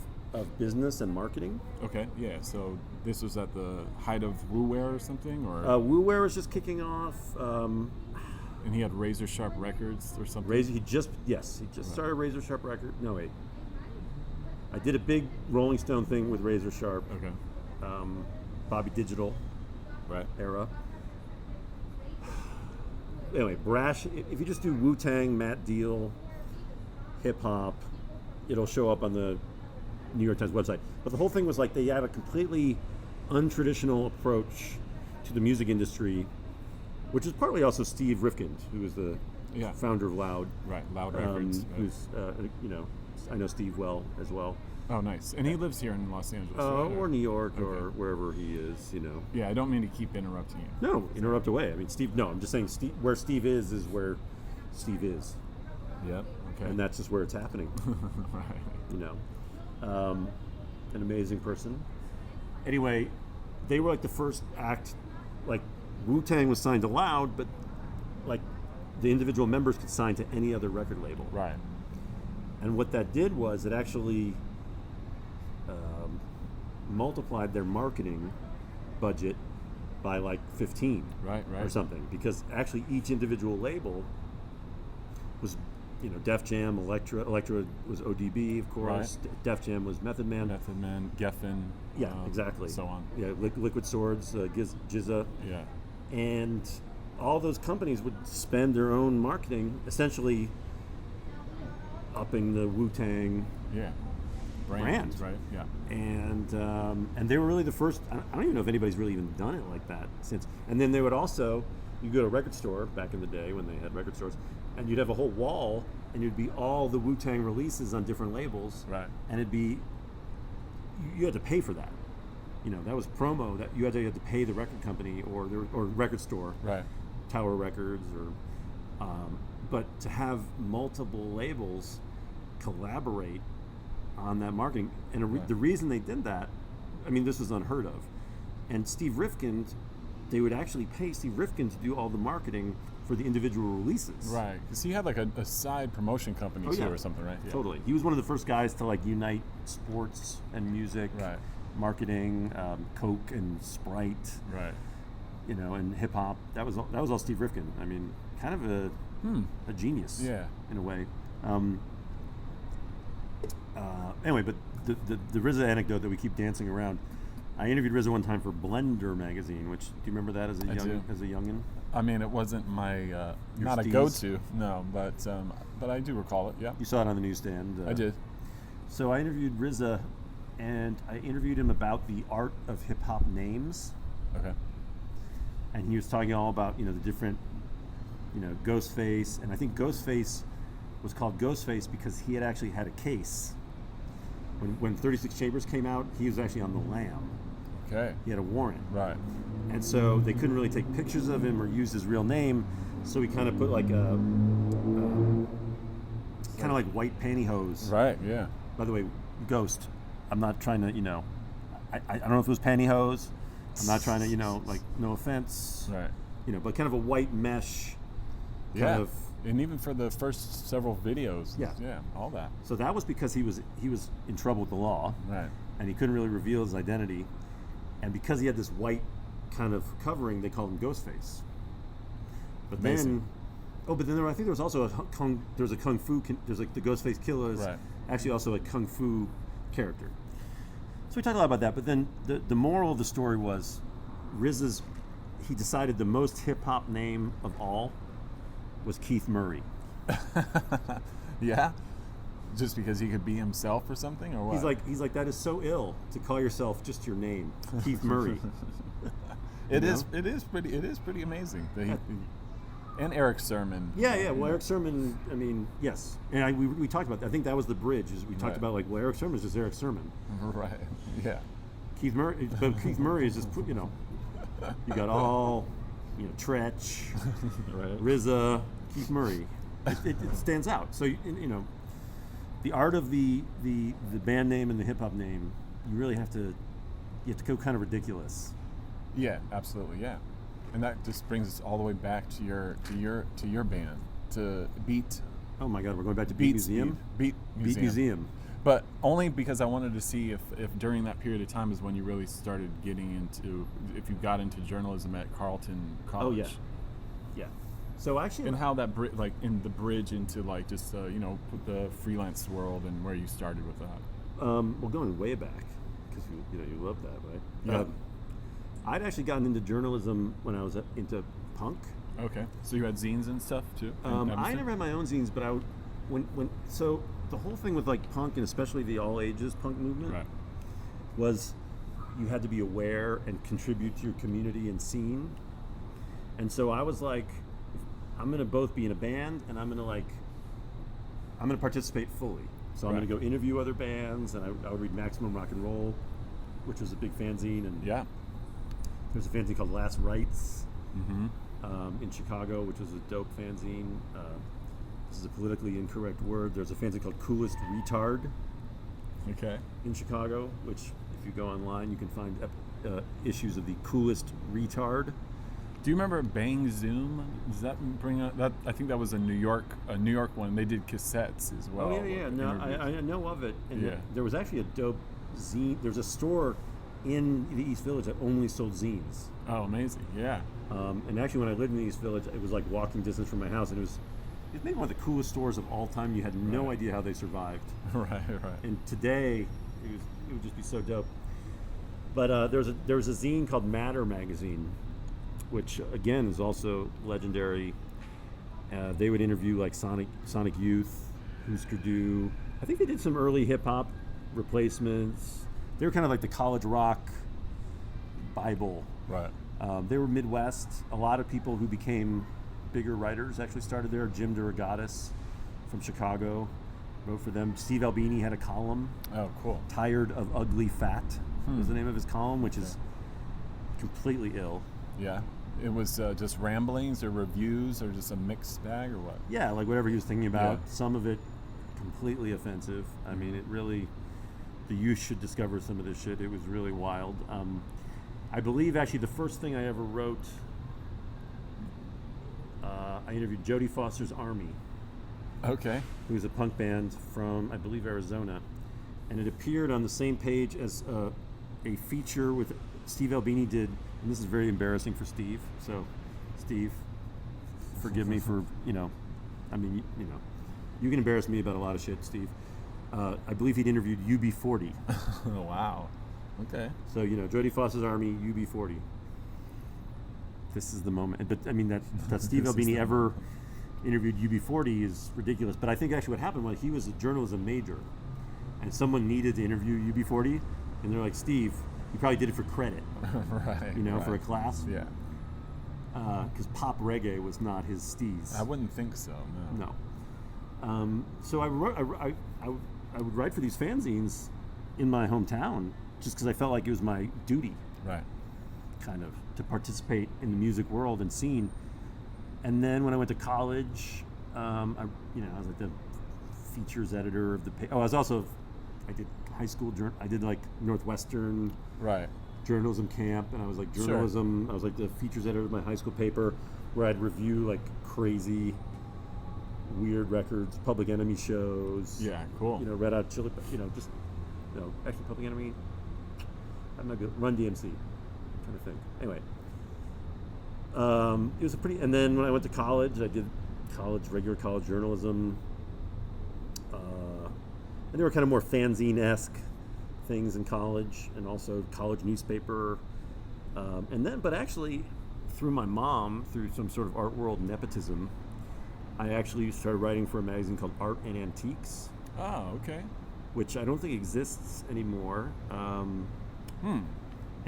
business and marketing. Okay, yeah. So this was at the height of WuWare or something? Or WuWare was just kicking off. and he had Razor Sharp Records or something? He just started Razor Sharp Record. No, wait. I did a big Rolling Stone thing with Razor Sharp. Okay. Bobby Digital Right. era. Anyway, Brash, if you just do Wu-Tang, Matt Diehl, hip-hop, it'll show up on the New York Times website. But the whole thing was like they had a completely untraditional approach to the music industry, which is partly also Steve Rifkind, who is the founder of Loud. Right, Loud Records. Right. Who's, I know Steve well as well. Oh, nice. And he lives here in Los Angeles. Or New York, or wherever he is, Yeah, I don't mean to keep interrupting you. No, interrupt away. I mean, Steve. No, I'm just saying, where Steve is where Steve is. Yep. Okay. And that's just where it's happening. Right. An amazing person. Anyway, they were like the first act. Like Wu-Tang was signed to Loud, but like the individual members could sign to any other record label. Right. And what that did was it actually multiplied their marketing budget by like 15 or something, because actually each individual label was, Def Jam, Elektra was ODB, of course. Right. Def Jam was Method Man, Geffen. Yeah, exactly. So on. Yeah, Liquid Swords, GZA. Yeah. And all those companies would spend their own marketing, essentially upping the Wu-Tang. Yeah. brand, right? Yeah. And they were really the first. I don't even know if anybody's really even done it like that since. And then they would also, you go to a record store back in the day when they had record stores, and you'd have a whole wall, and it'd be all the Wu-Tang releases on different labels, Right. and it'd be, you had to pay for that. You know, that was promo that you had to pay the record company or record store, Right. Tower Records, but to have multiple labels collaborate on that marketing, and Right. the reason they did that, I mean, this was unheard of. And Steve Rifkin, they would actually pay Steve Rifkin to do all the marketing for the individual releases. Right. Because he had like a side promotion company too, or something, right? Yeah. Totally. He was one of the first guys to like unite sports and music, Right. marketing, Coke and Sprite, Right. you know, and hip hop. That was all Steve Rifkin. I mean, kind of a genius. Yeah. In a way. Anyway, but the RZA anecdote that we keep dancing around. I interviewed RZA one time for Blender magazine, which, do you remember that as a youngin? I mean, it wasn't my not steez? a go-to, no, but I do recall it. Yeah. You saw it on the newsstand. I did. So I interviewed RZA, and I interviewed him about the art of hip hop names. Okay. And he was talking all about, you know, the different, you know, Ghostface, and I think Ghostface was called Ghostface because he had actually had a case. When 36 Chambers came out, he was actually on the lam. Okay. He had a warrant. Right. And so they couldn't really take pictures of him or use his real name, so he kind of put like a kind of like white pantyhose. Right. Yeah. By the way, Ghost, I'm not trying to, you know, I don't know if it was pantyhose. I'm not trying to, you know, like, no offense. Right. You know, but kind of a white mesh. Kind of. And even for the first several videos. Yeah. Yeah. All that. So that was because he was in trouble with the law. Right. And he couldn't really reveal his identity. And because he had this white kind of covering, they called him Ghostface. But Amazing. then I think there was also there's like the Ghostface Killer is Right. actually also a kung fu character. So we talked a lot about that. But then the moral of the story was RZA's, he decided the most hip hop name of all was Keith Murray. Yeah. Just because he could be himself or something, or what? He's like that is so ill to call yourself just your name, Keith Murray. It is pretty amazing. That he, and Eric Sermon. Yeah. Well, Eric Sermon, I mean, yes. And we talked about that. I think that was the bridge. Is we talked Right. about like, well, Eric Sermon is just Eric Sermon. Right. Yeah. Keith Murray is just, you know, you got all, you know, Tretch, Right. RZA, Keith Murray. It stands out. So you know, the art of the band name and the hip hop name, you really have to go kind of ridiculous. Yeah, absolutely, yeah. And that just brings us all the way back to your band, to Beat. Oh my God, we're going back to Beat Museum. Beat Beat Museum. But only because I wanted to see if during that period of time is when you really started getting into, if you got into journalism at Carleton College. Oh yeah. So actually, And how that in the bridge into like just you know, the freelance world and where you started with that. well, going way back, because you love that, right? Yeah. I'd actually gotten into journalism when I was into punk. Okay, so you had zines and stuff too. I never had my own zines, but so the whole thing with like punk and especially the all ages punk movement Right. was you had to be aware and contribute to your community and scene. And so I was like, I'm gonna both be in a band and I'm gonna participate fully. So I'm Right. gonna go interview other bands, and I would read Maximum Rock and Roll, which was a big fanzine, and Yeah. there's a fanzine called Last Rites Mm-hmm. in Chicago, which was a dope fanzine. This is a politically incorrect word. There's a fanzine called Coolest Retard Okay. in Chicago, which if you go online, you can find issues of the Coolest Retard. Do you remember Bang Zoom? Does that bring up that? I think that was a New York one. They did cassettes as well. Oh yeah. No, interviews. I know of it. And Yeah. there was actually a dope zine. There's a store in the East Village that only sold zines. Oh, amazing! Yeah. And actually, when I lived in the East Village, it was like walking distance from my house, and it was maybe one of the coolest stores of all time. You had no Right. idea how they survived. Right. And today, it would just be so dope. But there was a zine called Matter magazine, which again is also legendary. They would interview like Sonic Youth, Husker Du. I think they did some early hip hop Replacements. They were kind of like the college rock Bible. Right. They were Midwest. A lot of people who became bigger writers actually started there. Jim DeRogatis from Chicago wrote for them. Steve Albini had a column. Oh, cool. Tired of Ugly Fat was the name of his column, which is completely ill. Yeah. It was just ramblings or reviews or just a mixed bag or what? Yeah, like whatever he was thinking about. Yeah. Some of it completely offensive. I mean, it really, the youth should discover some of this shit. It was really wild. I believe actually the first thing I ever wrote, I interviewed Jodie Foster's Army, Okay. who was a punk band from, I believe, Arizona. And it appeared on the same page as a feature with Steve Albini did, and this is very embarrassing for Steve. So, Steve, forgive me for, I mean, you can embarrass me about a lot of shit, Steve. I believe he'd interviewed UB40. Wow. Okay. So, Jodie Foster's Army, UB40. This is the moment. But, I mean, that Steve This is Albini the ever interviewed UB40 is ridiculous. But I think actually what happened was he was a journalism major, and someone needed to interview UB40, and they're like, Steve, you probably did it for credit, Right. for a class. Yeah. Because pop reggae was not his steez. I wouldn't think so. No. No. So I would write for these fanzines in my hometown just because I felt like it was my duty, Right. kind of, to participate in the music world and scene. And then when I went to college, I was like the features editor of the. I did high school. I did like Northwestern Right. journalism camp, and I was like journalism. Sure. I was like the features editor of my high school paper, where I'd review like crazy, weird records, Public Enemy shows. Yeah. Cool. Red Hot Chili, actually Public Enemy. I'm not good. Run DMC, I'm trying to think. Anyway, it was a pretty. And then when I went to college, I did regular college journalism. And there were kind of more fanzine-esque things in college, and also college newspaper. But actually, through my mom, through some sort of art world nepotism, I actually started writing for a magazine called Art and Antiques. Oh, okay. Which I don't think exists anymore. And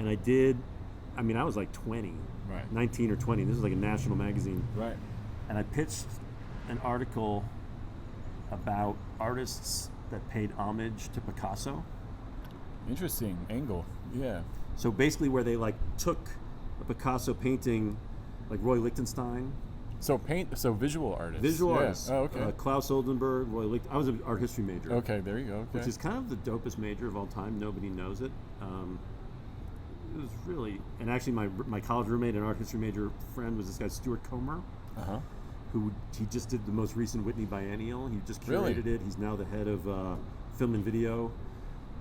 I was like 20, Right. 19 or 20. This was like a national magazine. Right. And I pitched an article about artists that paid homage to Picasso. Interesting angle. Yeah. So basically where they like took a Picasso painting, like Roy Lichtenstein. So visual artists. Visual Yeah. artists. Oh, okay. Klaus Oldenburg, Roy Lichtenstein. I was an art history major. Okay, there you go. Okay. Which is kind of the dopest major of all time. Nobody knows it. It was really, and actually my college roommate and art history major friend was this guy Stuart Comer, Uh-huh. who he just did the most recent Whitney Biennial. He just Really? curated it. He's now the head of film and video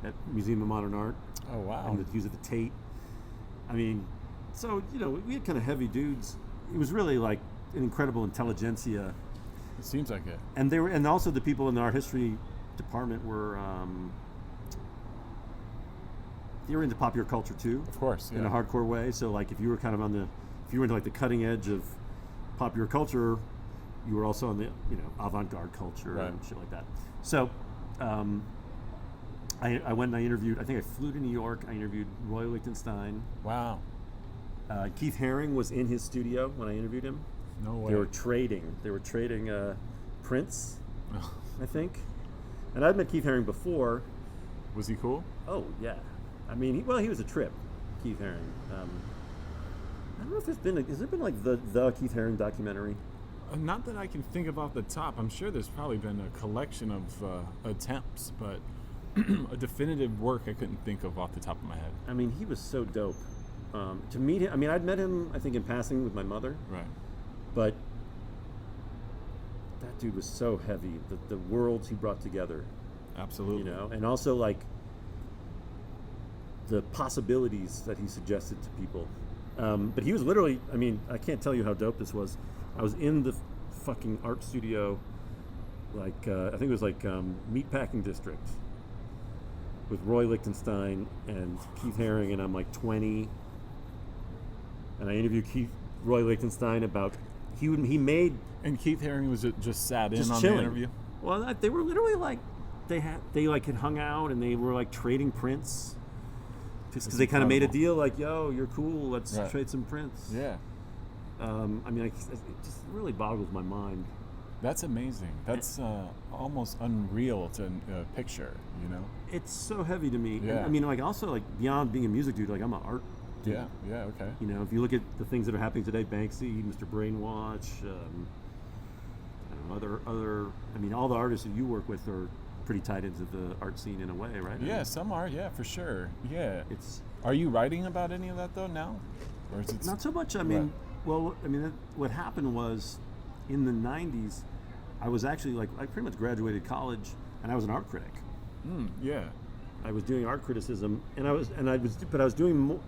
at Museum of Modern Art. Oh, wow. And he was at the Tate. I mean, so, we had kind of heavy dudes. It was really like an incredible intelligentsia. It seems like it. And also the people in the art history department were, they were into popular culture too. Of course, yeah. In a hardcore way. So like if you were kind of if you were into like the cutting edge of popular culture, you were also on the, avant-garde culture Right. and shit like that. So, I went and I interviewed, I think I flew to New York, I interviewed Roy Lichtenstein. Wow. Keith Haring was in his studio when I interviewed him. No way. They were trading prints, I think. And I'd met Keith Haring before. Was he cool? Oh, yeah. I mean, he was a trip, Keith Haring. I don't know if has there been like the Keith Haring documentary? Not that I can think of off the top. I'm sure there's probably been a collection of attempts, but a definitive work I couldn't think of off the top of my head. I mean, he was so dope. To meet him, I mean, I'd met him, I think, in passing with my mother. Right. But that dude was so heavy. The worlds he brought together. Absolutely. And also like the possibilities that he suggested to people. But he was literally, I mean, I can't tell you how dope this was. I was in the fucking art studio, like, I think it was like Meatpacking District with Roy Lichtenstein and Keith Haring, and I'm like 20. And I interviewed Roy Lichtenstein about, he made... And Keith Haring was just sat in on chilling. the interview? Well, they were literally like they like had hung out and they were like trading prints, just because they kind of made a deal like, yo, you're cool, let's trade some prints. Yeah. I mean, it just really boggles my mind. That's amazing. That's almost unreal to picture, you know? It's so heavy to me. Yeah. I mean, like, also, like, beyond being a music dude, like, I'm an art dude. Yeah, okay. You know, if you look at the things that are happening today, Banksy, Mr. Brainwatch, I don't know, I mean, all the artists that you work with are pretty tied into the art scene in a way, right? Yeah, some are, yeah, for sure. Yeah. It's. Are you writing about any of that, though, now? Or is it not so much. I mean, what happened was, in the 90s, I was actually, like, I pretty much graduated college, and I was an art critic. Yeah. I was doing art criticism, but I was doing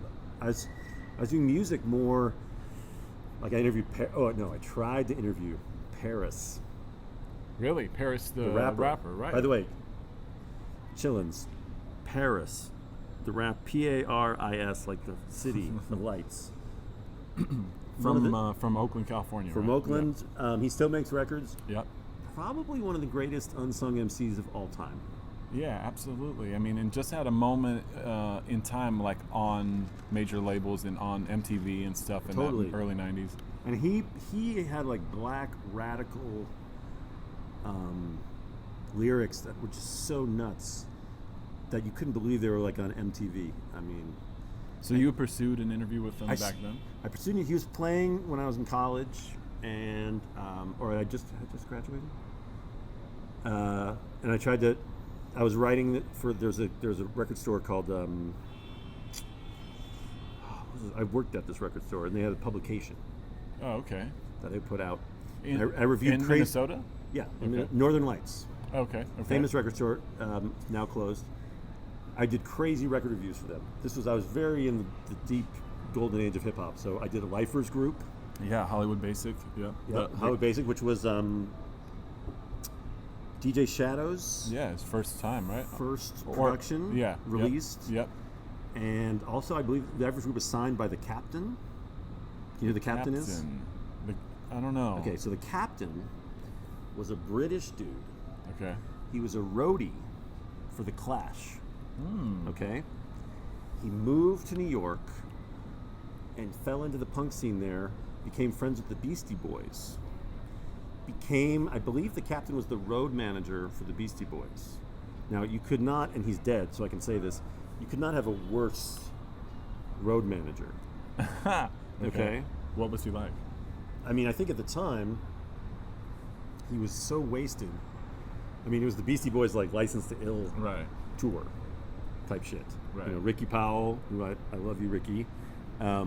music more. Like, I interviewed. I tried to interview Paris. Really, Paris the rapper, right? By the way, Chillins, Paris, the rap, Paris, like the city, the lights. From Oakland, California. From Oakland, Yep. He still makes records. Yep. Probably one of the greatest unsung MCs of all time. Yeah, absolutely. I mean, and just had a moment in time, like on major labels and on MTV and stuff in the early 90s. And he had like black radical lyrics that were just so nuts that you couldn't believe they were like on MTV. I mean, so you pursued an interview with him back then? I pursued it. He was playing when I was in college, and or I just graduated. And I tried to. I was writing for there's a record store called. I worked at this record store, and they had a publication. Oh, okay. That they put out. I reviewed in Minnesota? Yeah, okay. Northern Lights. Okay. Famous record store, now closed. I did crazy record reviews for them. I was very in the deep golden age of hip hop. So I did a Lifers group. Yeah, Hollywood Basic. Yeah. Hollywood Basic, which was DJ Shadow's. Yeah, his first time, right? First production. Released. Yep. And also, I believe the Lifers group was signed by the Captain. You know who the Captain is? I don't know. Okay, so the Captain was a British dude. Okay. He was a roadie for the Clash. Mm. Okay. He moved to New York and fell into the punk scene there. Became friends with the Beastie Boys. I believe the Captain was the road manager for the Beastie Boys. Now you could not, and he's dead, so I can say this. You could not have a worse road manager. Okay. What was he like? I mean, I think at the time, he was so wasted. I mean, it was the Beastie Boys, like, License to Ill tour type shit. Right. You know, Ricky Powell, who I love you, Ricky. I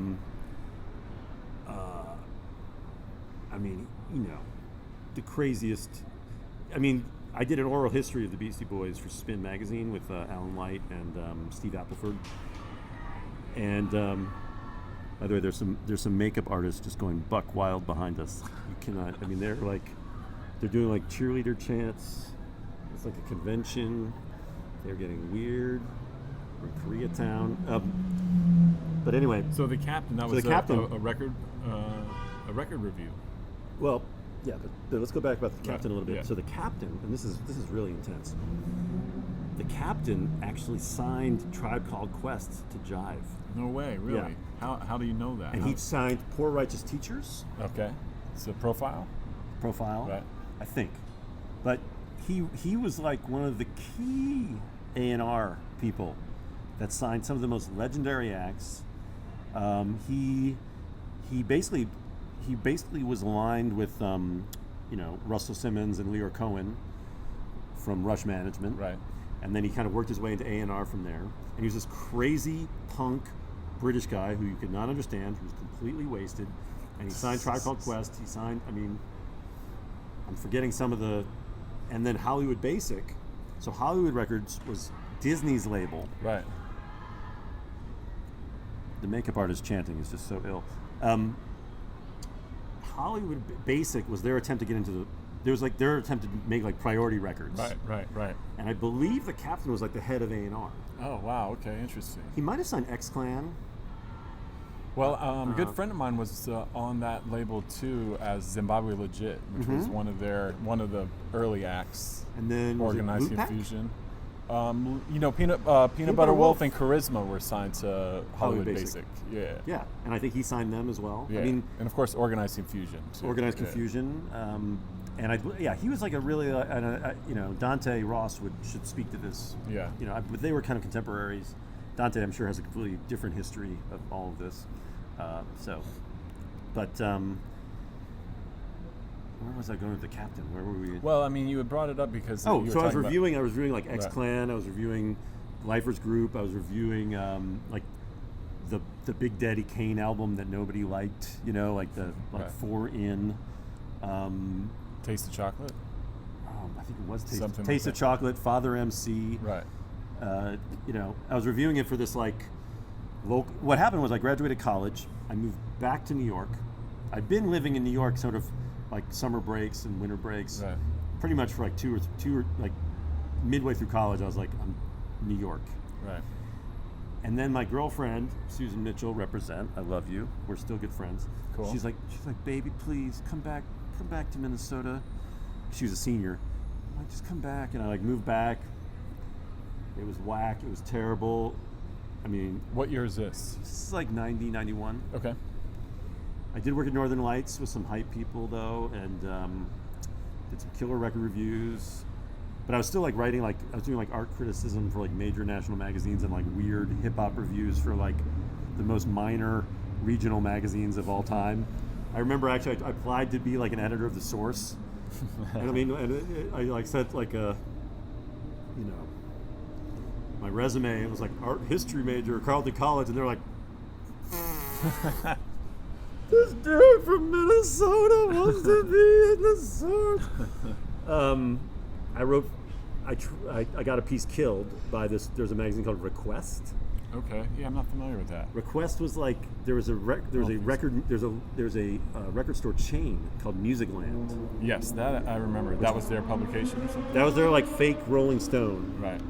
mean, you know, the craziest. I mean, I did an oral history of the Beastie Boys for Spin magazine with Alan Light and Steve Appleford. And by the way, there's some makeup artists just going buck wild behind us. You cannot. I mean, they're doing like cheerleader chants. It's like a convention. They're getting weird. We're in Koreatown. But anyway. So the Captain. That was a record review. Well, yeah, but let's go back about the Captain a little bit. Yeah. So the Captain, and this is really intense. The Captain actually signed Tribe Called Quest to Jive. No way, really? Yeah. How do you know that? And he signed Poor Righteous Teachers. Okay. It's a profile? Right. I think. But he was like one of the key A&R people that signed some of the most legendary acts. He basically was aligned with Russell Simmons and Leor Cohen from Rush Management. Right. And then he kind of worked his way into A&R from there. And he was this crazy punk British guy who you could not understand, who was completely wasted. And he signed Tribe Called Quest. He signed, I'm forgetting some of the, and then Hollywood Basic. So Hollywood Records was Disney's label. Right. The makeup artist chanting is just so ill. Hollywood Basic was their attempt to get into their attempt to make like Priority Records. Right. And I believe the Captain was like the head of A&R. Oh wow, okay, interesting. He might have signed X-Clan. Well, a good friend of mine was on that label too as Zimbabwe Legit, which was one of the early acts. And then Organizing Pack? Fusion. Peanut Butter Wolf and Charisma were signed to Hollywood Basic. Yeah. Yeah, and I think he signed them as well. Yeah. I mean, and of course, Organizing Fusion too. Organized Confusion. And he was like a really, Dante Ross should speak to this. Yeah. But they were kind of contemporaries. Dante, I'm sure, has a completely different history of all of this. Where was I going with the captain? Where were we? Well, I mean, you had brought it up because I was reviewing like X-Clan. Right. I was reviewing Lifers Group. I was reviewing like the Big Daddy Kane album that nobody liked. Like the Right. 4 In. Taste of Chocolate. I think it was Something Taste like of that. Chocolate. Father MC. Right. I was reviewing it for this like. What happened was I graduated college. I moved back to New York. I'd been living in New York sort of like summer breaks and winter breaks, Right. pretty much for like two or like midway through college. I was like, I'm New York. Right. And then my girlfriend, Susan Mitchell, represent. I love you. We're still good friends. Cool. She's like, baby, please come back to Minnesota. She was a senior. I'm like, just come back. And I like moved back. It was whack. It was terrible. I mean, What year is this? this is like 90, 91. Okay. I did work at Northern Lights with some hype people though, and did some killer record reviews. But I was still like writing, like I was doing like art criticism for like major national magazines and like weird hip hop reviews for like the most minor regional magazines of all time. I remember actually I applied to be like an editor of The Source, and I mean, I like said like my resume. It was like art history major at Carleton College, and they're like. This dude from Minnesota wants to be in The Source. I got a piece killed by this. There's a magazine called Request. Okay. Yeah, I'm not familiar with that. Request was like there's a record store chain called Musicland. Yes, that I remember. That was their publication or something? That was their like fake Rolling Stone. Right.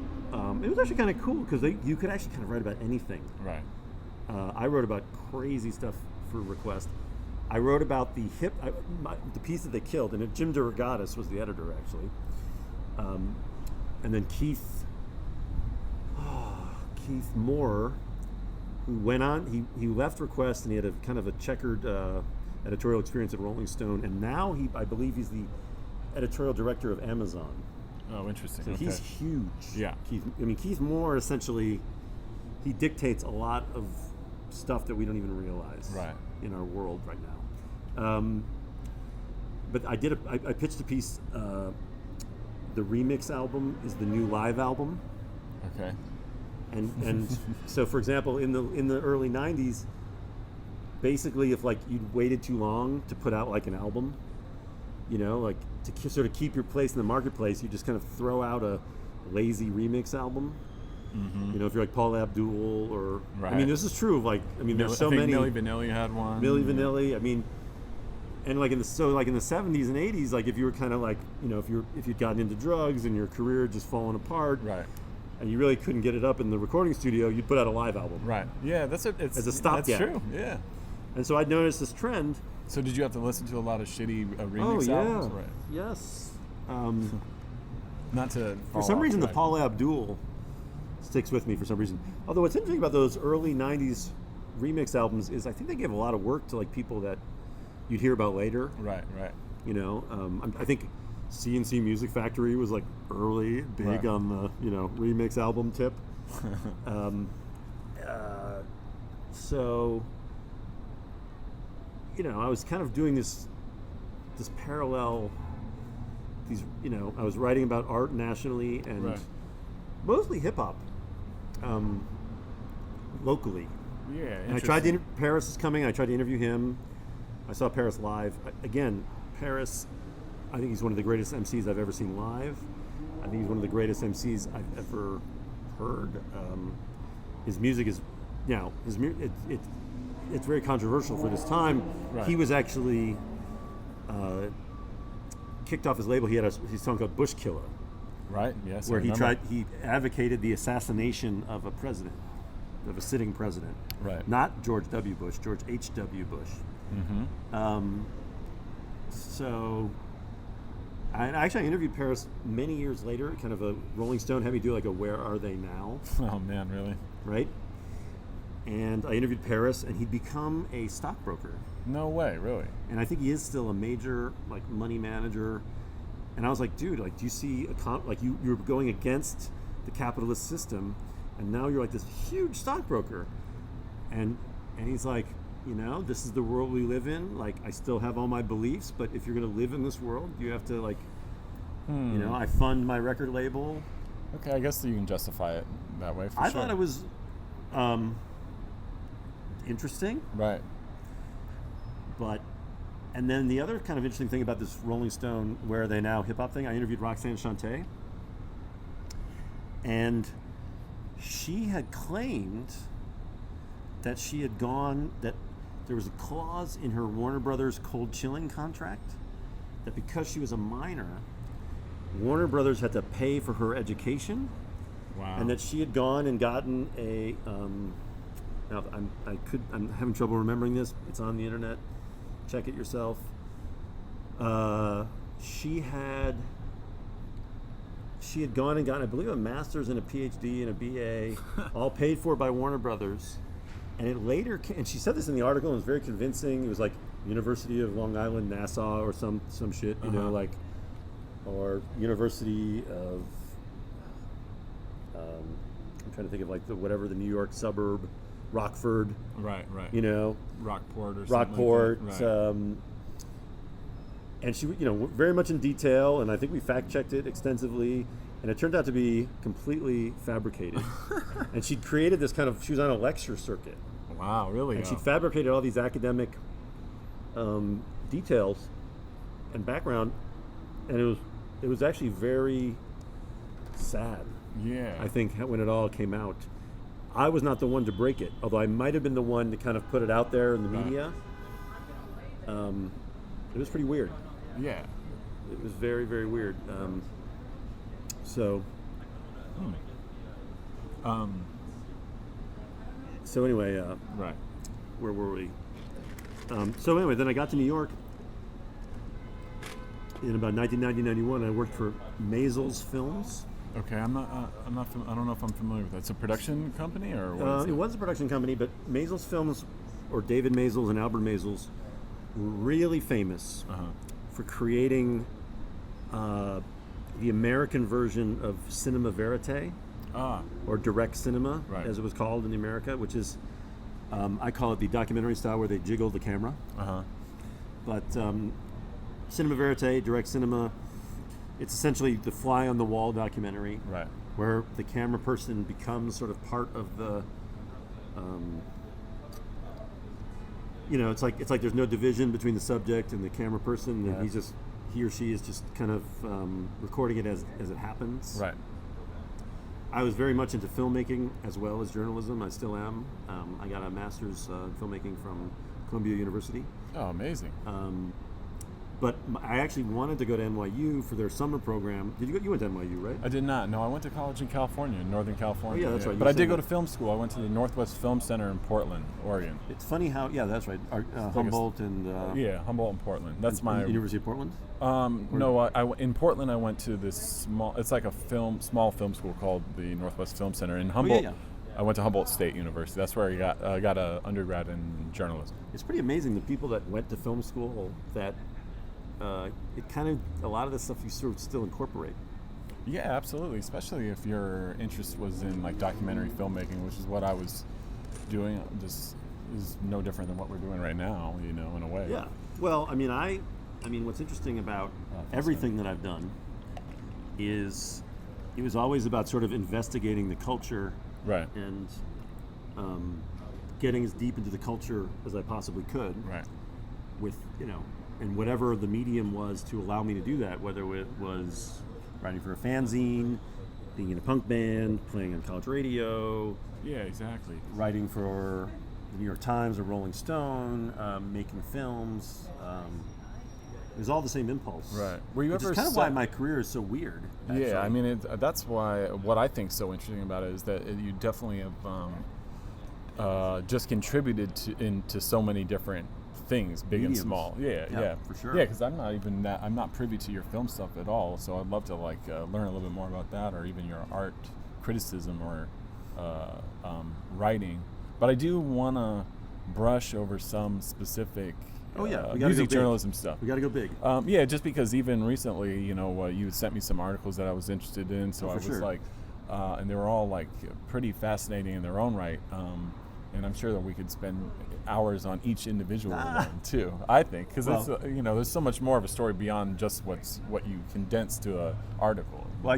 It was actually kind of cool because you could actually kind of write about anything. Right. I wrote about crazy stuff for Request. I wrote about the piece that they killed, and Jim DeRogatis was the editor actually. And then Keith Moore, who went on, he left Request, and he had a kind of a checkered editorial experience at Rolling Stone, and now I believe he's the editorial director of Amazon. Oh, interesting. So Okay. he's huge. Yeah. Keith Moore essentially, he dictates a lot of stuff that we don't even realize in our world right now. But I pitched a piece. The remix album is the new live album. Okay. And so, for example, in the early '90s, basically, if like you'd waited too long to put out like an album, like to sort of keep your place in the marketplace, you just kind of throw out a lazy remix album. Mm-hmm. If you're like Paul Abdul or Right. I mean, this is true of like there's so many. Milli Vanilli had one. Milli Vanilli. I mean, and like in the 70s and 80s, like if you were kind of like if you'd gotten into drugs and your career just fallen apart, Right. and you really couldn't get it up in the recording studio, you'd put out a live album. Right. Yeah, that's it. As a stopgap. That's true. Yeah. And so I'd noticed this trend. So did you have to listen to a lot of shitty remix Oh yeah. albums? Right. Yes. Not to. For some reason, the Paul Abdul sticks with me for some reason. Although what's interesting about those early '90s remix albums is I think they gave a lot of work to like people that you'd hear about later. Right. Right. I think CNC Music Factory was like early, big Right. on the remix album tip. So I was kind of doing this parallel. I was writing about art nationally and Right. mostly hip hop, locally. Yeah. And I tried to. Paris is coming. I tried to interview him. I saw Paris live. Again, Paris. I think he's one of the greatest MCs I've ever seen live. I think he's one of the greatest MCs I've ever heard. His music is, it's very controversial for this time. Right. He was actually kicked off his label. He had his song called Bush Killer. Right. Yes. Where I remember. he advocated the assassination of a president. of a sitting president. Right. Not George W. Bush, George H.W. Bush. Mm-hmm. So I interviewed Paris many years later, kind of a Rolling Stone, had me do like a Where Are They Now? Oh, man, really? Right? And I interviewed Paris, and he'd become a stockbroker. No way, really? And I think he is still a major like money manager. And I was like, dude, like, do you see you're going against the capitalist system, and now you're like this huge stockbroker. And he's like, you know, this is the world we live in. Like, I still have all my beliefs, but if you're going to live in this world, you have to like, you know, I fund my record label. Okay, I guess you can justify it that way. I thought it was interesting. Right. But, and then the other kind of interesting thing about this Rolling Stone Where Are They Now hip hop thing, I interviewed Roxanne Shante, and she had claimed that she had gone, that there was a clause in her Warner Brothers cold chilling contract that because she was a minor, Warner Brothers had to pay for her education. Wow. And that she had gone and gotten a, now I'm having trouble remembering this. It's on the internet. Check it yourself. She had gone and gotten, I believe, a master's and a PhD and a BA, all paid for by Warner Brothers. And it later came, and she said this in the article, and it was very convincing. It was like University of Long Island, Nassau, or some shit, you know, like, or University of, I'm trying to think of like whatever the New York suburb, Rockford. Right. You know, Rockport or something. Rockport. Like that. Right. And she, you know, very much in detail, and I think we fact-checked it extensively, and it turned out to be completely fabricated. And she'd created this kind of, she was on a lecture circuit. Wow, really? And she'd fabricated all these academic details and background, and it was actually very sad. Yeah. I think when it all came out. I was not the one to break it, although I might have been the one to kind of put it out there in the media. It was pretty weird. Yeah. It was very, very weird. So anyway, right. Where were we? So anyway, then I got to New York in about 1990-91. I worked for Maisels Films. Okay, I don't know if I'm familiar with that. It's a production company, or what is it was a production company, but Maisels Films, or David Maisels and Albert Maisels, were really famous for creating the American version of cinema verite, or direct cinema, right, as it was called in America, which is, I call it the documentary style where they jiggle the camera. But cinema verite, direct cinema, it's essentially the fly-on-the-wall documentary, right, where the camera person becomes sort of part of the, you know, it's like there's no division between the subject and the camera person, and he or she is just kind of recording it as it happens. Right. I was very much into filmmaking as well as journalism. I still am. I got a master's in filmmaking from Columbia University. Oh, amazing. But I actually wanted to go to NYU for their summer program. You went to NYU, right? I did not. No, I went to college in California, in Northern California. Oh, yeah, that's right. But I did go to film school. I went to the Northwest Film Center in Portland, Oregon. It's funny how, yeah, that's right. Humboldt and... Humboldt and Portland. That's my... University of Portland? No, in Portland I went to this small... It's like a small film school called the Northwest Film Center. In Humboldt, I went to Humboldt State University. That's where I got an undergrad in journalism. It's pretty amazing the people that went to film school that... it kind of, a lot of the stuff you sort of still incorporate. Yeah, absolutely. Especially if your interest was in like documentary filmmaking, which is what I was doing. This is no different than what we're doing right now, you know, in a way. Yeah. Well, I mean, what's interesting about everything that I've done is it was always about sort of investigating the culture, right, and getting as deep into the culture as I possibly could, right, with, you know, and whatever the medium was to allow me to do that, whether it was writing for a fanzine, being in a punk band, playing on college radio. Yeah, exactly. Writing for the New York Times or Rolling Stone, making films. It was all the same impulse. Right. Were you which ever is kind of why my career is so weird. Actually. Yeah, I mean, that's why what I think is so interesting about it is that you definitely have just contributed into so many different things, big Mediums. and small. Yeah, for sure. Yeah, because I'm not privy to your film stuff at all. So I'd love to learn a little bit more about that, or even your art criticism or writing. But I do want to brush over some specific music journalism stuff. We got to go big. Yeah, just because even recently, you had sent me some articles that I was interested in, so I was sure. And they were all pretty fascinating in their own right. And I'm sure that we could spend hours on each individual one too. I think because there's so much more of a story beyond just what you condense to an article. Well, I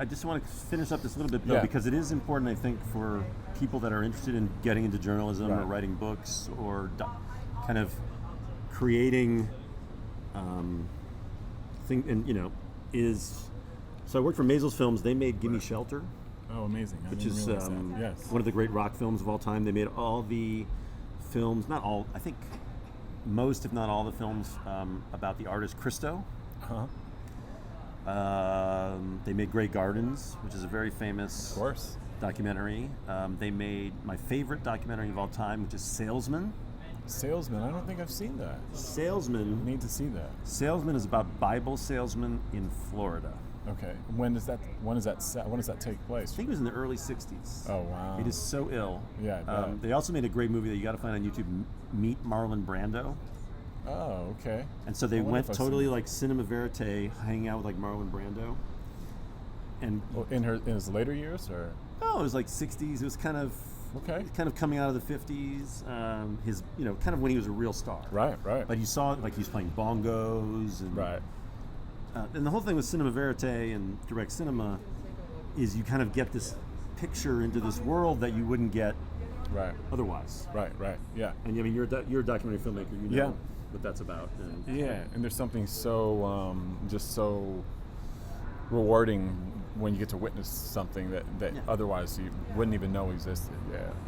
just want to finish up this a little bit though, because it is important, I think, for people that are interested in getting into journalism or writing books or kind of creating So I worked for Maisels Films. They made Gimme Shelter. Oh, amazing. Which is one of the great rock films of all time. They made all the films, not all, I think most, if not all, the films about the artist Christo. They made Grey Gardens, which is a very famous documentary. They made my favorite documentary of all time, which is Salesman. Salesman? I don't think I've seen that. Salesman. I need to see that. Salesman is about Bible salesmen in Florida. Okay. When does that take place? I think it was in the early 60s. Oh, wow. It is so ill. Yeah. They also made a great movie that you got to find on YouTube, Meet Marlon Brando. Oh, okay. And so they went totally like cinema verite, hanging out with like Marlon Brando. And in his later years, or? Oh, it was like 60s. It was kind of coming out of the 50s. His, kind of when he was a real star. Right. But you saw like he was playing bongos and and the whole thing with cinema verite and direct cinema is you kind of get this picture into this world that you wouldn't get otherwise. Right. Yeah. And I mean, you're a documentary filmmaker. You know what that's about. And there's something so just so rewarding when you get to witness something that otherwise you wouldn't even know existed.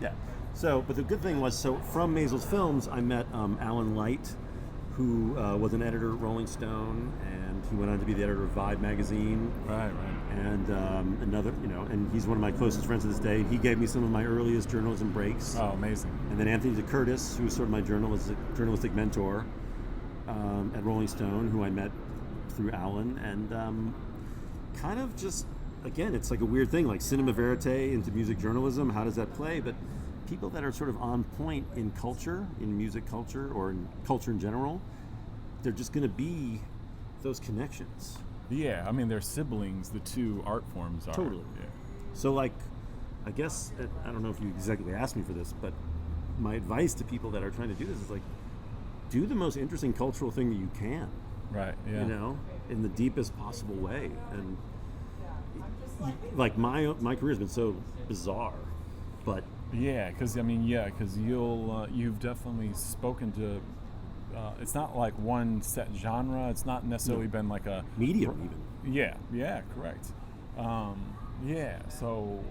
Yeah. So, but the good thing was, from Maisels Films, I met Alan Light, who was an editor at Rolling Stone, and he went on to be the editor of Vibe magazine. Right. And and he's one of my closest friends to this day. He gave me some of my earliest journalism breaks. Oh, amazing. And then Anthony DeCurtis, who was sort of my journalistic mentor at Rolling Stone, who I met through Alan, and kind of just, again, it's like a weird thing, like cinema verite into music journalism. How does that play? But people that are sort of on point in culture, in music culture, or in culture in general, they're just going to be those connections. Yeah, I mean, they're siblings, the two art forms are. Totally. Yeah. So, I guess, I don't know if you exactly asked me for this, but my advice to people that are trying to do this is, do the most interesting cultural thing that you can. Right, yeah. In the deepest possible way. And, my career has been so bizarre, but... Yeah, because you've definitely spoken to. It's not like one set genre. It's not necessarily been like a medium even. Yeah, correct. So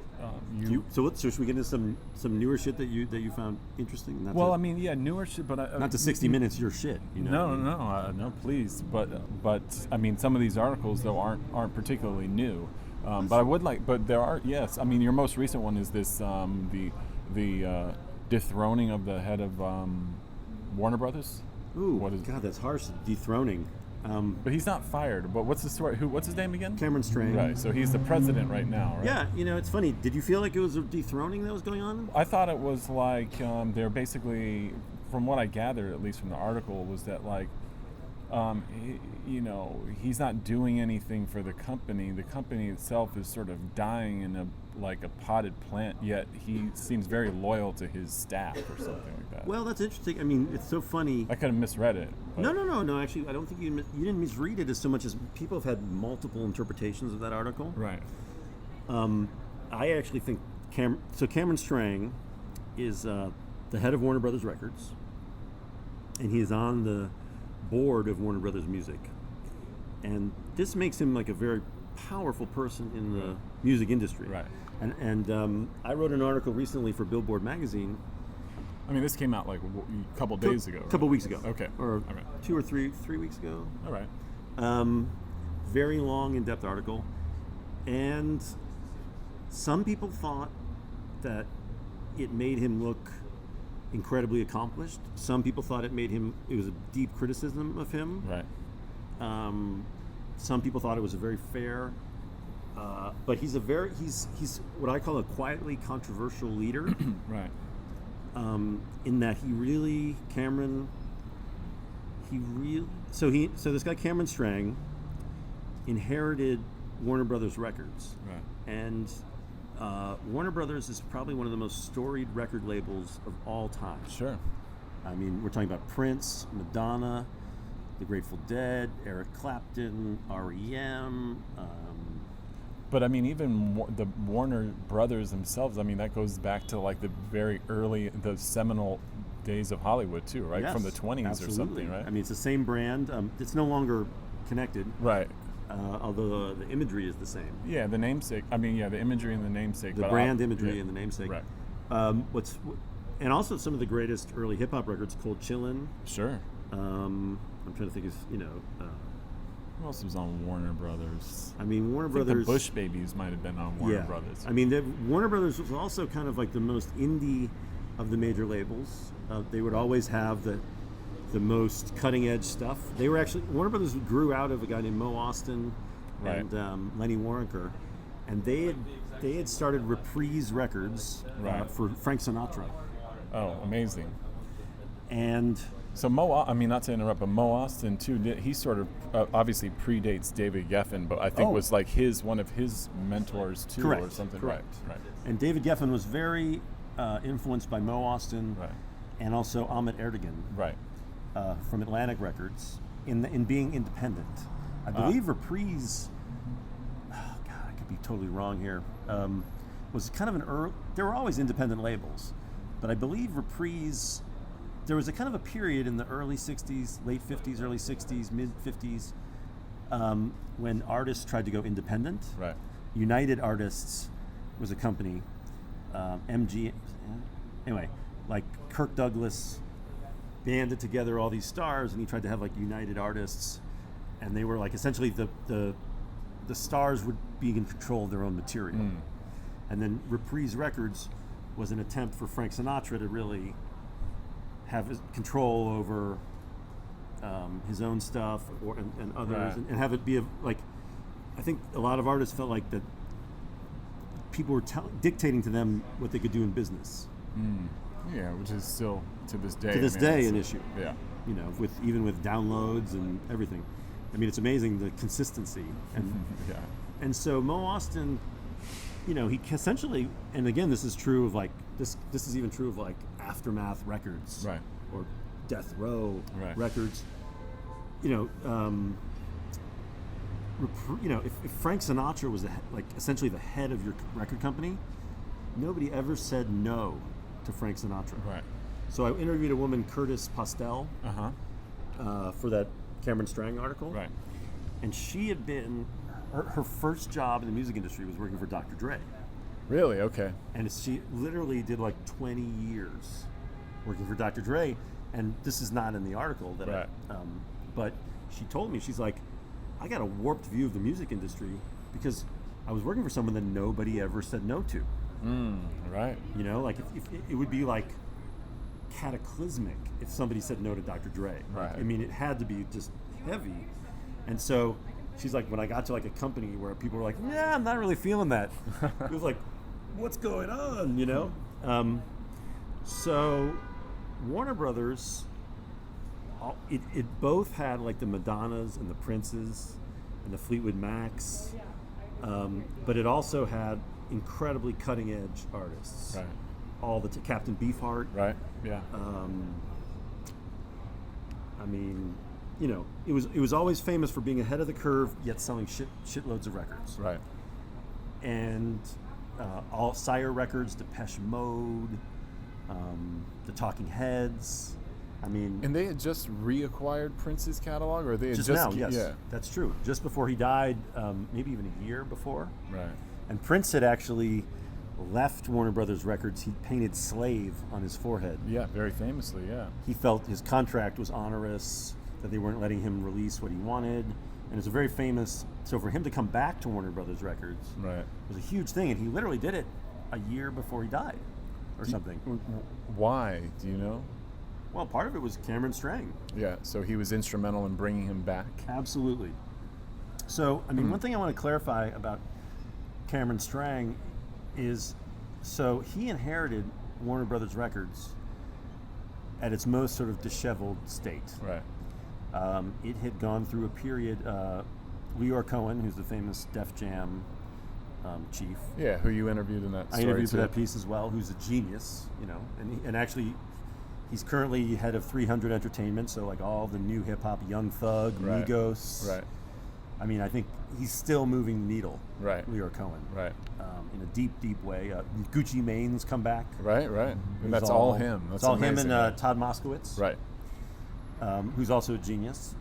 should we get into some newer shit that you found interesting? Newer shit, but not the 60 Minutes your shit. No, please. But I mean, some of these articles though aren't particularly new. But I would but there are, yes. I mean, your most recent one is this, the dethroning of the head of Warner Brothers. Ooh, God, that's harsh. Dethroning. But he's not fired. But what's the story? What's his name again? Cameron Strang. Right. So he's the president right now, right? Yeah. It's funny. Did you feel like it was a dethroning that was going on? I thought it was like they're basically, from what I gathered, at least from the article, was that he's not doing anything for the company. The company itself is sort of dying in a potted plant, yet he seems very loyal to his staff or something like that. Well, that's interesting. I mean, it's so funny. I kind of misread it. No. Actually, I don't think you didn't misread it as so much as people have had multiple interpretations of that article. Right. I actually think Cameron Strang is the head of Warner Brothers Records, and he is on the board of Warner Brothers Music, and this makes him like a very powerful person in the music industry. Right. And I wrote an article recently for Billboard magazine. I mean, this came out like a couple days ago. A couple weeks ago. Okay. Or all right. 2 or 3 weeks ago. All right. Very long, in-depth article, and some people thought that it made him look incredibly accomplished. Some people thought it was a deep criticism of him. Right. Some people thought it was a very fair, but he's what I call a quietly controversial leader. Right. In that so this guy Cameron Strang inherited Warner Brothers Records. Right. And Warner Brothers is probably one of the most storied record labels of all time. Sure. I mean, we're talking about Prince, Madonna, The Grateful Dead, Eric Clapton, R.E.M. But I mean, even the Warner Brothers themselves, I mean, that goes back to like the very early, the seminal days of Hollywood too, right? Yes, From the 20s absolutely. or something, right? I mean, it's the same brand. It's no longer connected. Right. Although the imagery is the same. Yeah, the namesake. I mean, yeah, the imagery and the namesake. The brand imagery and the namesake. Right. And also some of the greatest early hip hop records, Cold Chillin'. Sure. I'm trying to think of, Who else was on Warner Brothers? I mean, Warner I think Brothers. the Bush Babies might have been on Warner Brothers. I mean, Warner Brothers was also kind of like the most indie of the major labels. They would always have the most cutting edge stuff. They were actually, Warner Brothers grew out of a guy named Mo Austin and Lenny Waronker, and they had started Reprise Records for Frank Sinatra. Oh, amazing. And so not to interrupt, but Mo Austin too, he sort of obviously predates David Geffen, but I think was like one of his mentors too, correct, or something. Correct. Right. And David Geffen was very influenced by Mo Austin and also Ahmet Ertegun. Right. From Atlantic Records in being independent. I believe Reprise, oh God, I could be totally wrong here, was kind of there were always independent labels, but I believe Reprise, there was a kind of a period in the early 60s, late 50s, early 60s, mid 50s, when artists tried to go independent. Right. United Artists was a company, MG, anyway, like Kirk Douglas banded together all these stars, and he tried to have like United Artists, and they were like essentially the stars would be in control of their own material. And then Reprise Records was an attempt for Frank Sinatra to really have control over his own stuff and others, and have it be like, I think a lot of artists felt like that people were dictating to them what they could do in business. Yeah, which is still to this day. An issue. Yeah. Even with downloads and everything. I mean, it's amazing the consistency. And and so Mo Austin, he essentially, and again, this is true of like this is even true of like Aftermath Records, right, or Death Row Records. If Frank Sinatra was essentially the head of your record company, nobody ever said no to Frank Sinatra. Right. So I interviewed a woman, Curtis Postel, for that Cameron Strang article. Right. And she had been, her first job in the music industry was working for Dr. Dre. Really? Okay. And she literally did like 20 years working for Dr. Dre. And this is not in the article that but she told me, she's like, I got a warped view of the music industry because I was working for someone that nobody ever said no to. Right. Like if it would be like cataclysmic if somebody said no to Dr. Dre. Right. I mean, it had to be just heavy. And so she's like, when I got to like a company where people were like, yeah, I'm not really feeling that. It was like, what's going on, So Warner Brothers, it both had like the Madonnas and the Princes and the Fleetwood Macs, but it also had incredibly cutting edge artists. Right. All the Captain Beefheart. Right. Yeah. I mean, it was always famous for being ahead of the curve, yet selling shitloads of records. Right. And all Sire Records, Depeche Mode, the Talking Heads. I mean, and they had just reacquired Prince's catalog, or they had just now. Yes, that's true. Just before he died, maybe even a year before. Right. And Prince had actually left Warner Brothers Records. He painted "Slave" on his forehead. Yeah, very famously. Yeah. He felt his contract was onerous, that they weren't letting him release what he wanted, and it's a very famous. So for him to come back to Warner Brothers Records, right, was a huge thing, and he literally did it a year before he died. or something. Why? Do you know? Well, part of it was Cameron Strang. Yeah, so he was instrumental in bringing him back. Absolutely. So, I mean, one thing I want to clarify about Cameron Strang is, so he inherited Warner Brothers Records at its most sort of disheveled state. Right. It had gone through a period. Leor Cohen, who's the famous Def Jam chief. Yeah, who you interviewed in that story. I interviewed for too. that piece as well. Who's a genius, and actually, he's currently head of 300 Entertainment. So like all the new hip hop, Young Thug, Right. Migos. Right. I mean, I think he's still moving the needle. Right. Leor Cohen. Right. In a deep, deep way. Gucci Mane's come back. Right. Right. Who's And that's all him. That's it's all amazing, him and right? Todd Moskowitz. Right. Who's also a genius.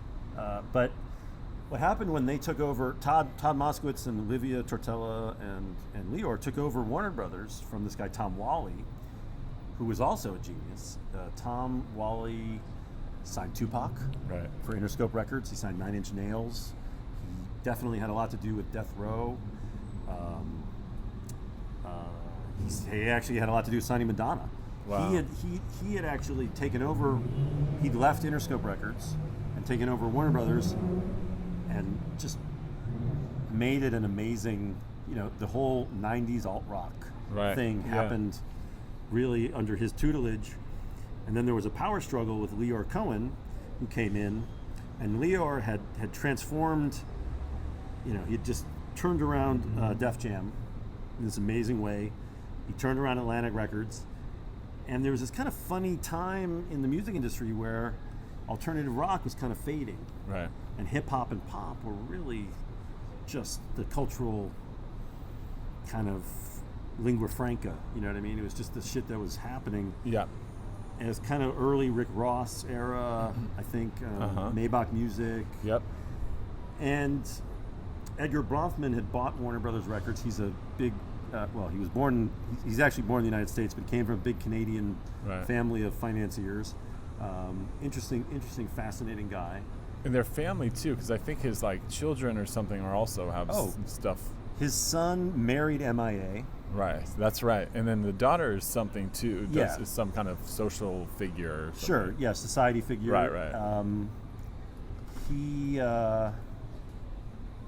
But what happened when they took over, Todd Moskowitz and Olivia Tortella and Leor took over Warner Brothers from this guy Tom Wally, who was also a genius. Tom Wally signed Tupac Right. for Interscope Records. He signed 9 Inch Nails. He definitely had a lot to do with Death Row. He actually had a lot to do with signing Madonna. Wow. He had actually taken over. He'd left Interscope Records and taken over Warner Brothers, and just made it an amazing. The whole '90s alt rock Right. thing Yeah. happened really under his tutelage. And then there was a power struggle with Leor Cohen, who came in, and Leor had transformed. He had just turned around Def Jam in this amazing way. He turned around Atlantic Records, and there was this kind of funny time in the music industry where alternative rock was kind of fading, Right. and hip hop and pop were really just the cultural kind of lingua franca. You know what I mean? It was just the shit that was happening. Yeah. And it was kind of early Rick Ross era, I think, Maybach Music. Yep. And Edgar Bronfman had bought Warner Brothers Records. He's a big, he's actually born in the United States, but came from a big Canadian Right. family of financiers. Interesting, fascinating guy. And their family too, because I think his children or something are also have stuff. His son married MIA. Right. That's right. And then the daughter is something too. Yeah. Is some kind of social figure. Or something. Sure, yeah, society figure. Right.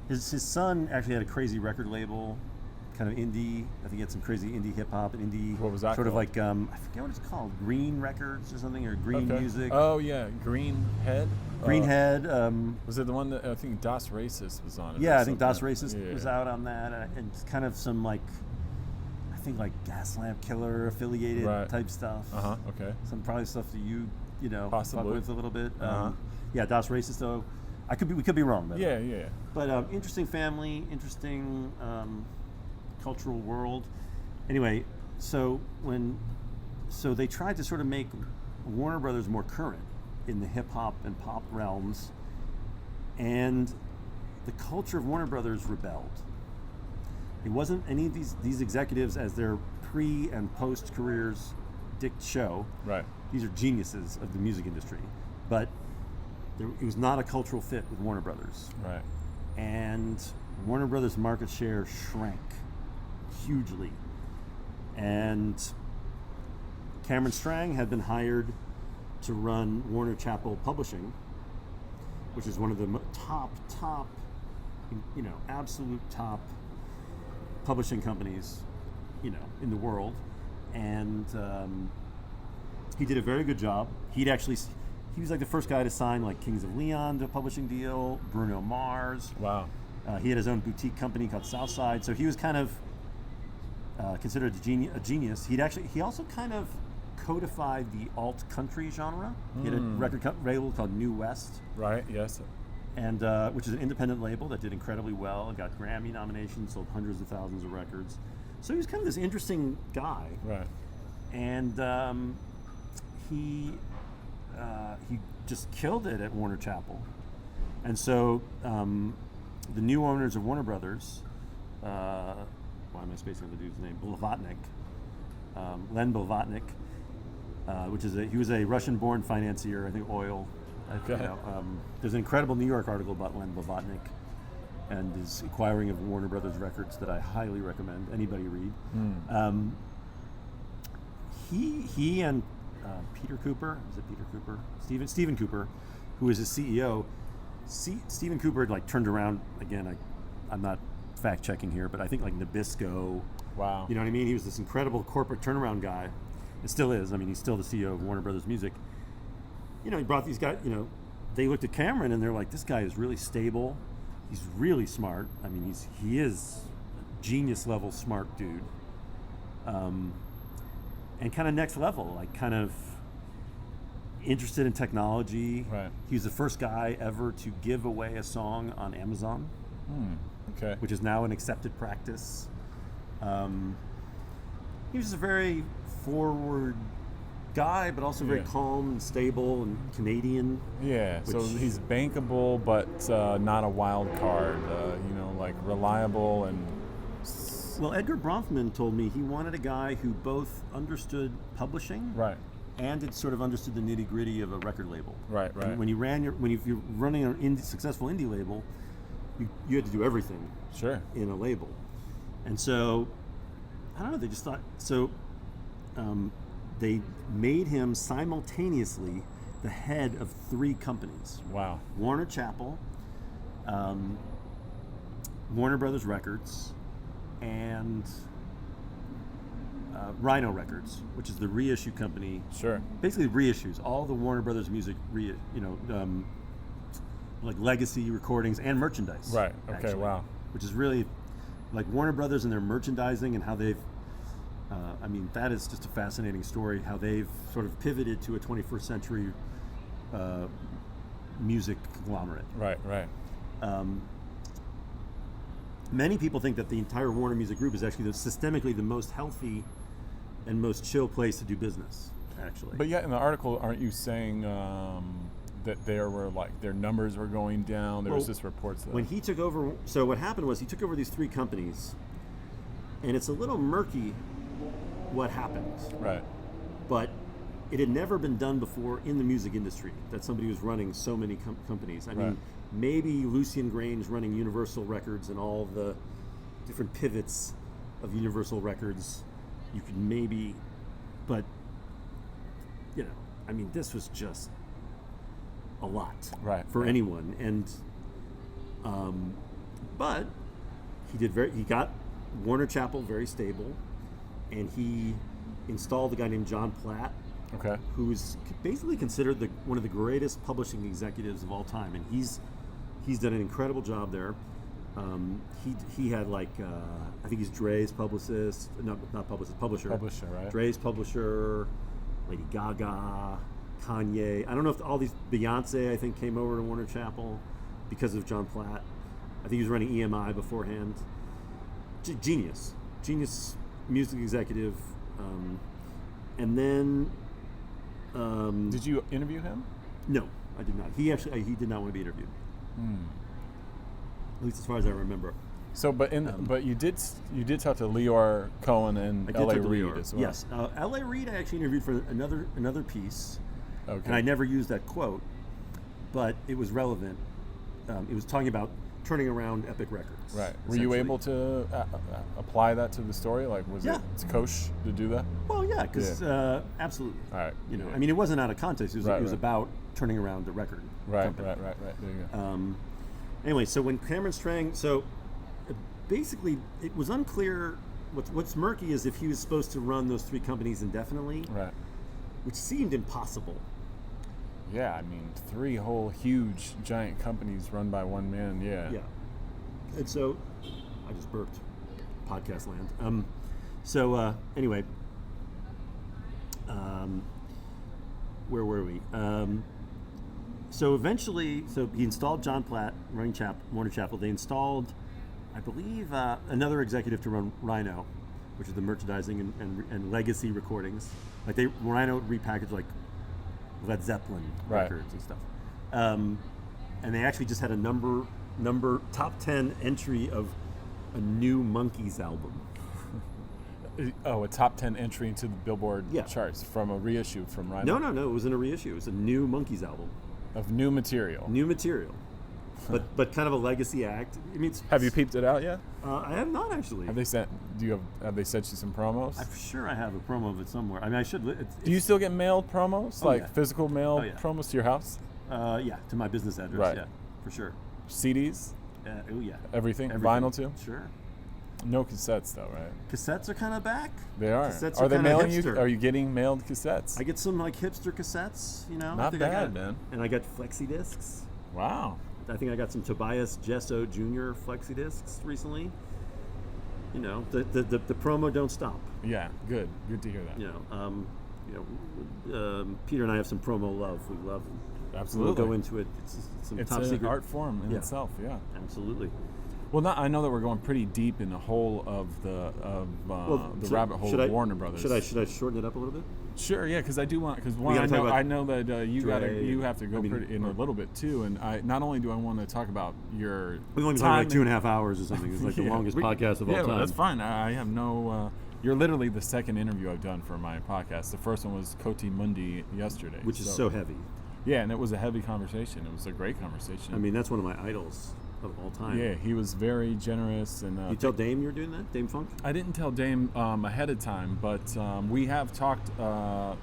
His son actually had a crazy record label, kind of indie. I think he had some crazy indie hip hop and indie. What was that Sort of called? like I forget what it's called, Green Records or something, or Green Okay. Music. Oh yeah, Green Head. Greenhead. Was it the one that I think Das Racist was on it? Yeah, or I think Das something? Racist was out on that, and kind of some I think Gaslamp Killer affiliated Right. type stuff. Okay. Some probably stuff that you fuck Possibly. with a little bit. Uh-huh. Yeah, Das Racist though. We could be wrong. By the way. Yeah. But interesting family, interesting cultural world. Anyway, so they tried to sort of make Warner Brothers more current in the hip hop and pop realms, and the culture of Warner Brothers rebelled. It wasn't any of these executives as their pre and post careers show. Right. These are geniuses of the music industry, but it was not a cultural fit with Warner Brothers. Right. And Warner Brothers' market share shrank hugely. And Cameron Strang had been hired to run Warner Chappell Publishing, which is one of the top, absolute top publishing companies, in the world. And he did a very good job. He was like the first guy to sign Kings of Leon to a publishing deal, Bruno Mars. Wow. He had his own boutique company called Southside, so he was kind of considered a genius. He also kind of codified the alt country genre. He had a record label called New West. Right. Yes. And which is an independent label that did incredibly well and got Grammy nominations, sold hundreds of thousands of records. So he was kind of this interesting guy. Right. And he just killed it at Warner Chappell. And so the new owners of Warner Brothers, why am I spacing on the dude's name? Blavatnik, Len Blavatnik, he was a Russian-born financier, I think oil. Okay. There's an incredible New York article about Len Blavatnik and his acquiring of Warner Brothers records that I highly recommend anybody read. he and Peter Cooper, is it Peter Cooper? Stephen Cooper, who is his CEO. Stephen Cooper had like turned around again. I'm not fact checking here, but I think like Nabisco. Wow. You know what I mean? He was this incredible corporate turnaround guy. It still is. I mean, he's still the CEO of Warner Brothers Music. You know, he brought these guys. You know, they looked at Cameron and they're like, this guy is really stable. He's really smart. I mean, he is a genius level smart dude. And kind of next level, like kind of interested in technology. Right. He was the first guy ever to give away a song on Amazon, Okay. which is now an accepted practice. He was just a very forward guy, but also very calm and stable and Canadian. Yeah, so he's bankable, but not a wild card. You know, like reliable and. Well, Edgar Bronfman told me he wanted a guy who both understood publishing, Right. and had sort of understood the nitty gritty of a record label. Right. And when you're running an successful indie label, you had to do everything. Sure. In a label, and so I don't know. They just thought so. They made him simultaneously the head of 3 companies. Wow. Warner Chappell, Warner Brothers Records, and Rhino Records, which is the reissue company. Sure. Basically reissues all the Warner Brothers music, like legacy recordings and merchandise. Right. Okay. Actually, Wow. which is really like Warner Brothers and their merchandising and how they've. I mean, that is just a fascinating story. How they've sort of pivoted to a 21st century music conglomerate. Right. Many people think that the entire Warner Music Group is actually systemically the most healthy and most chill place to do business, actually. But yet in the article, aren't you saying that there were like their numbers were going down? There was this reports that when he took over. So what happened was he took over these 3 companies, and it's a little murky what happened. Right. But it had never been done before in the music industry that somebody was running so many companies. I mean, maybe Lucian Grange running Universal Records and all the different pivots of Universal Records. You could maybe, but you know, I mean, this was just a lot for anyone. And but he got Warner Chappell very stable, and he installed a guy named John Platt, who's basically considered one of the greatest publishing executives of all time, and he's done an incredible job there. He had like I think he's Dre's publicist, not publicist, publisher. Publisher, right? Dre's publisher, Lady Gaga, Kanye. I don't know if all these Beyonce I think came over to Warner Chappell because of John Platt. I think he was running EMI beforehand. Genius music executive, and then. Did you interview him? No, I did not. He did not want to be interviewed. At least as far as I remember. So, but you did talk to Leor Cohen and L.A. Reid as well. Yes, L.A. Reid I actually interviewed for another piece, and I never used that quote, but it was relevant. It was talking about turning around Epic Records. Right. Were you able to apply that to the story? Like, was it kosher to do that? Well, yeah, because absolutely. All right. You know, I mean, it wasn't out of context. It was about turning around the record. company. Right. There you go. Anyway, so when Cameron Strang, basically it was unclear. What's murky is if he was supposed to run those 3 companies indefinitely, right? Which seemed impossible. Yeah, I mean, 3 whole huge giant companies run by one man. Yeah. Yeah. And so, I just burped. Podcast land. Anyway, where were we? So eventually, he installed John Platt running Warner Chappell. They installed, I believe, another executive to run Rhino, which is the merchandising and legacy recordings. Like Rhino repackaged like Led Zeppelin records and stuff. And they actually just had a number top 10 entry of a new Monkees album. Oh, a top 10 entry into the Billboard charts from a reissue from Rhino? No, it wasn't a reissue. It was a new Monkees album. Of new material. New material. but kind of a legacy act. I mean, Have you peeped it out yet? I have not actually. Have they sent? Have they sent you some promos? I'm sure I have a promo of it somewhere. I mean, I should. Do you still get mailed promos, yeah. physical mail promos to your house? Yeah, to my business address. Right. Yeah, for sure. CDs? Oh yeah. Everything? Vinyl too? Sure. No cassettes though, right? Cassettes are kind of back. They are. Cassettes Are they kinda mailing hipster. you? Are you getting mailed cassettes? I get some like hipster cassettes, you know. Not bad, man. And I got flexi discs. Wow. I think I got some Tobias Gesso Jr. flexi discs recently. You know, the promo don't stop. Yeah, good. Good to hear that. Peter and I have some promo love. We love. Absolutely. We'll go into it. It's an secret art form in itself. Yeah. Absolutely. Well, I know that we're going pretty deep in the hole of the rabbit hole of Warner Brothers. Should I shorten it up a little bit? Sure, yeah, because I do want I know that you have to go in a little bit too, and not only do I want to talk about your we've only been talking like 2.5 hours or something. It's like the longest podcast of all time. Yeah, that's fine. I have no. You're literally the second interview I've done for my podcast. The first one was Koti Mundi yesterday, which is so heavy. Yeah, and it was a heavy conversation. It was a great conversation. I mean, that's one of my idols of all time. Yeah, he was very generous. And you tell Dame you're doing that? Dame Funk? I didn't tell Dame ahead of time, but we have talked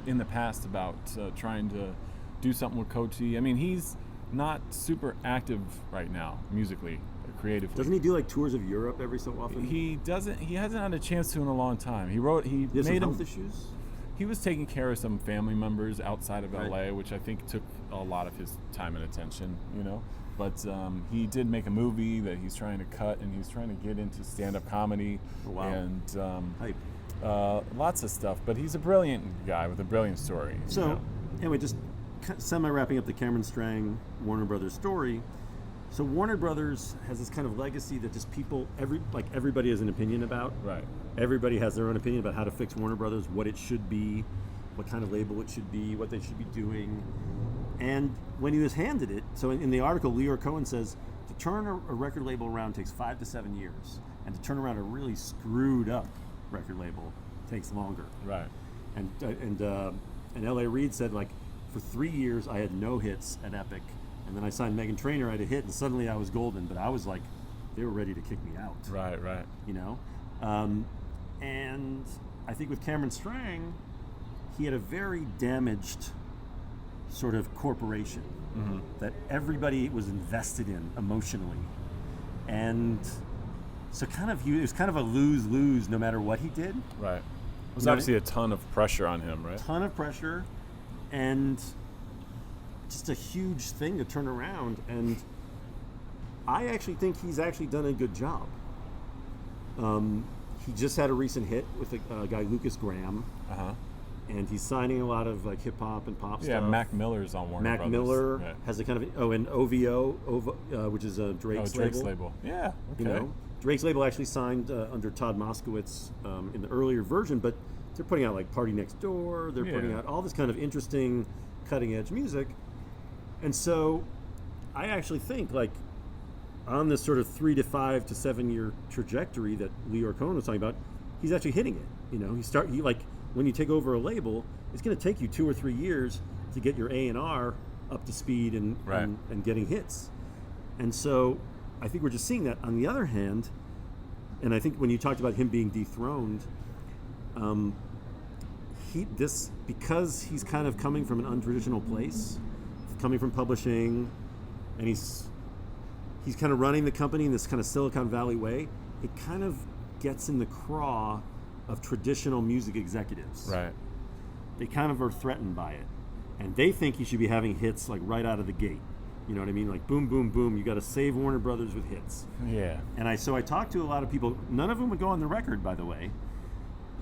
in the past about trying to do something with Koti. I mean, he's not super active right now, musically, creatively. Doesn't he do like tours of Europe every so often? He doesn't. He hasn't had a chance to in a long time. He has some health issues? He was taking care of some family members outside of LA, which I think took a lot of his time and attention, you know. But he did make a movie that he's trying to cut, and he's trying to get into stand-up comedy and lots of stuff. But he's a brilliant guy with a brilliant story. So, anyway, just semi-wrapping up the Cameron Strang Warner Brothers story. So Warner Brothers has this kind of legacy that just everybody has an opinion about. Right. Everybody has their own opinion about how to fix Warner Brothers, what it should be, what kind of label it should be, what they should be doing. And when he was handed it, so in the article, Leor Cohen says, to turn a record label around takes 5 to 7 years. And to turn around a really screwed up record label takes longer. Right. And L.A. Reid said, like, for 3 years, I had no hits at Epic. And then I signed Meghan Trainor, I had a hit, and suddenly I was golden. But I was like, they were ready to kick me out. Right. You know? And I think with Cameron Strang, he had a very damaged sort of corporation that everybody was invested in emotionally. And so it was kind of a lose-lose no matter what he did. Right. It was obviously a ton of pressure on him, right? Ton of pressure, and just a huge thing to turn around. And I actually think he's actually done a good job. He just had a recent hit with a guy, Lucas Graham. And he's signing a lot of like hip hop and pop stuff. Yeah, Mac Miller's on Warner Brothers. Mac Miller has a kind of and OVO, which is Drake's label. Yeah, okay. You know, Drake's label actually signed under Todd Moskowitz in the earlier version, but they're putting out like Party Next Door. They're putting out all this kind of interesting, cutting edge music. And so, I actually think like on this sort of 3 to 5 to 7 year trajectory that Leor Cohen was talking about, he's actually hitting it. You know, when you take over a label, it's going to take you 2 or 3 years to get your A&R up to speed and getting hits. And so I think we're just seeing that. On the other hand, and I think when you talked about him being dethroned, because he's kind of coming from an untraditional place, coming from publishing, and he's kind of running the company in this kind of Silicon Valley way, it kind of gets in the craw of traditional music executives. Right. They kind of are threatened by it. And they think he should be having hits like right out of the gate. You know what I mean? Like boom, boom, boom. You got to save Warner Brothers with hits. Yeah. And I talked to a lot of people. None of them would go on the record, by the way,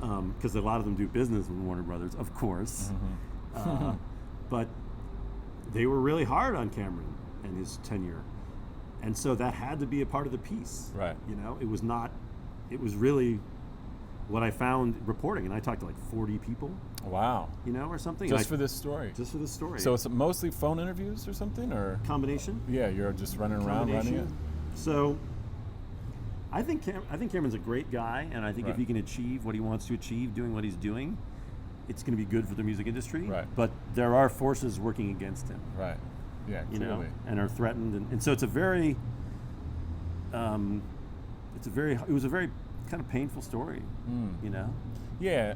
because a lot of them do business with Warner Brothers, of course. But they were really hard on Cameron and his tenure. And so that had to be a part of the piece. Right. You know, it was really what I found reporting, and I talked to like 40 people. Wow. You know, or something. Just for this story. Just for this story. So it's mostly phone interviews or something, or combination? Yeah, you're just running around running it. So I think Cameron's a great guy, and I think if he can achieve what he wants to achieve, doing what he's doing, it's going to be good for the music industry. Right. But there are forces working against him. Right. Yeah, you clearly. know, and are threatened, and so it's a very, it was a very kind of painful story, you know. Yeah,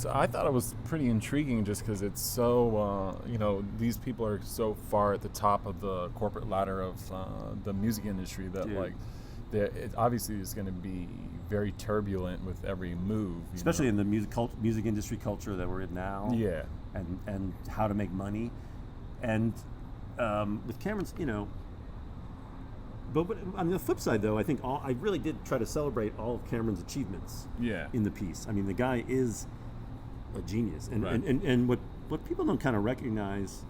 I thought it was pretty intriguing just because it's so, you know, these people are so far at the top of the corporate ladder of the music industry that, Dude. like, it obviously is going to be very turbulent with every move. Especially in the music industry culture that we're in now. Yeah. And how to make money. And with Cameron's, you know, but on the flip side, though, I think I really did try to celebrate all of Cameron's achievements in the piece. I mean, the guy is a genius. And Right. and what people don't kind of recognize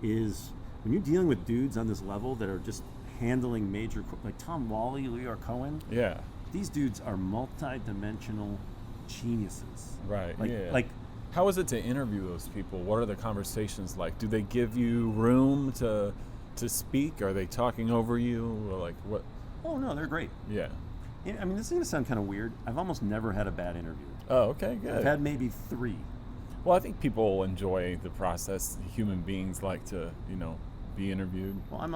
is when you're dealing with dudes on this level that are just handling major, like Tom Wally, Leor Cohen, Yeah. these dudes are multi-dimensional geniuses. Right. Like, yeah. like How is it to interview those people? What are the conversations like? Do they give you room to speak? Are they talking over you? Or like what? oh no, they're great. Yeah. I mean, this is going to sound kind of weird. I've almost never had a bad interview. Oh, okay, good. I've had maybe 3. Well, I think people enjoy the process. Human beings like to, you know, be interviewed. Well, I'm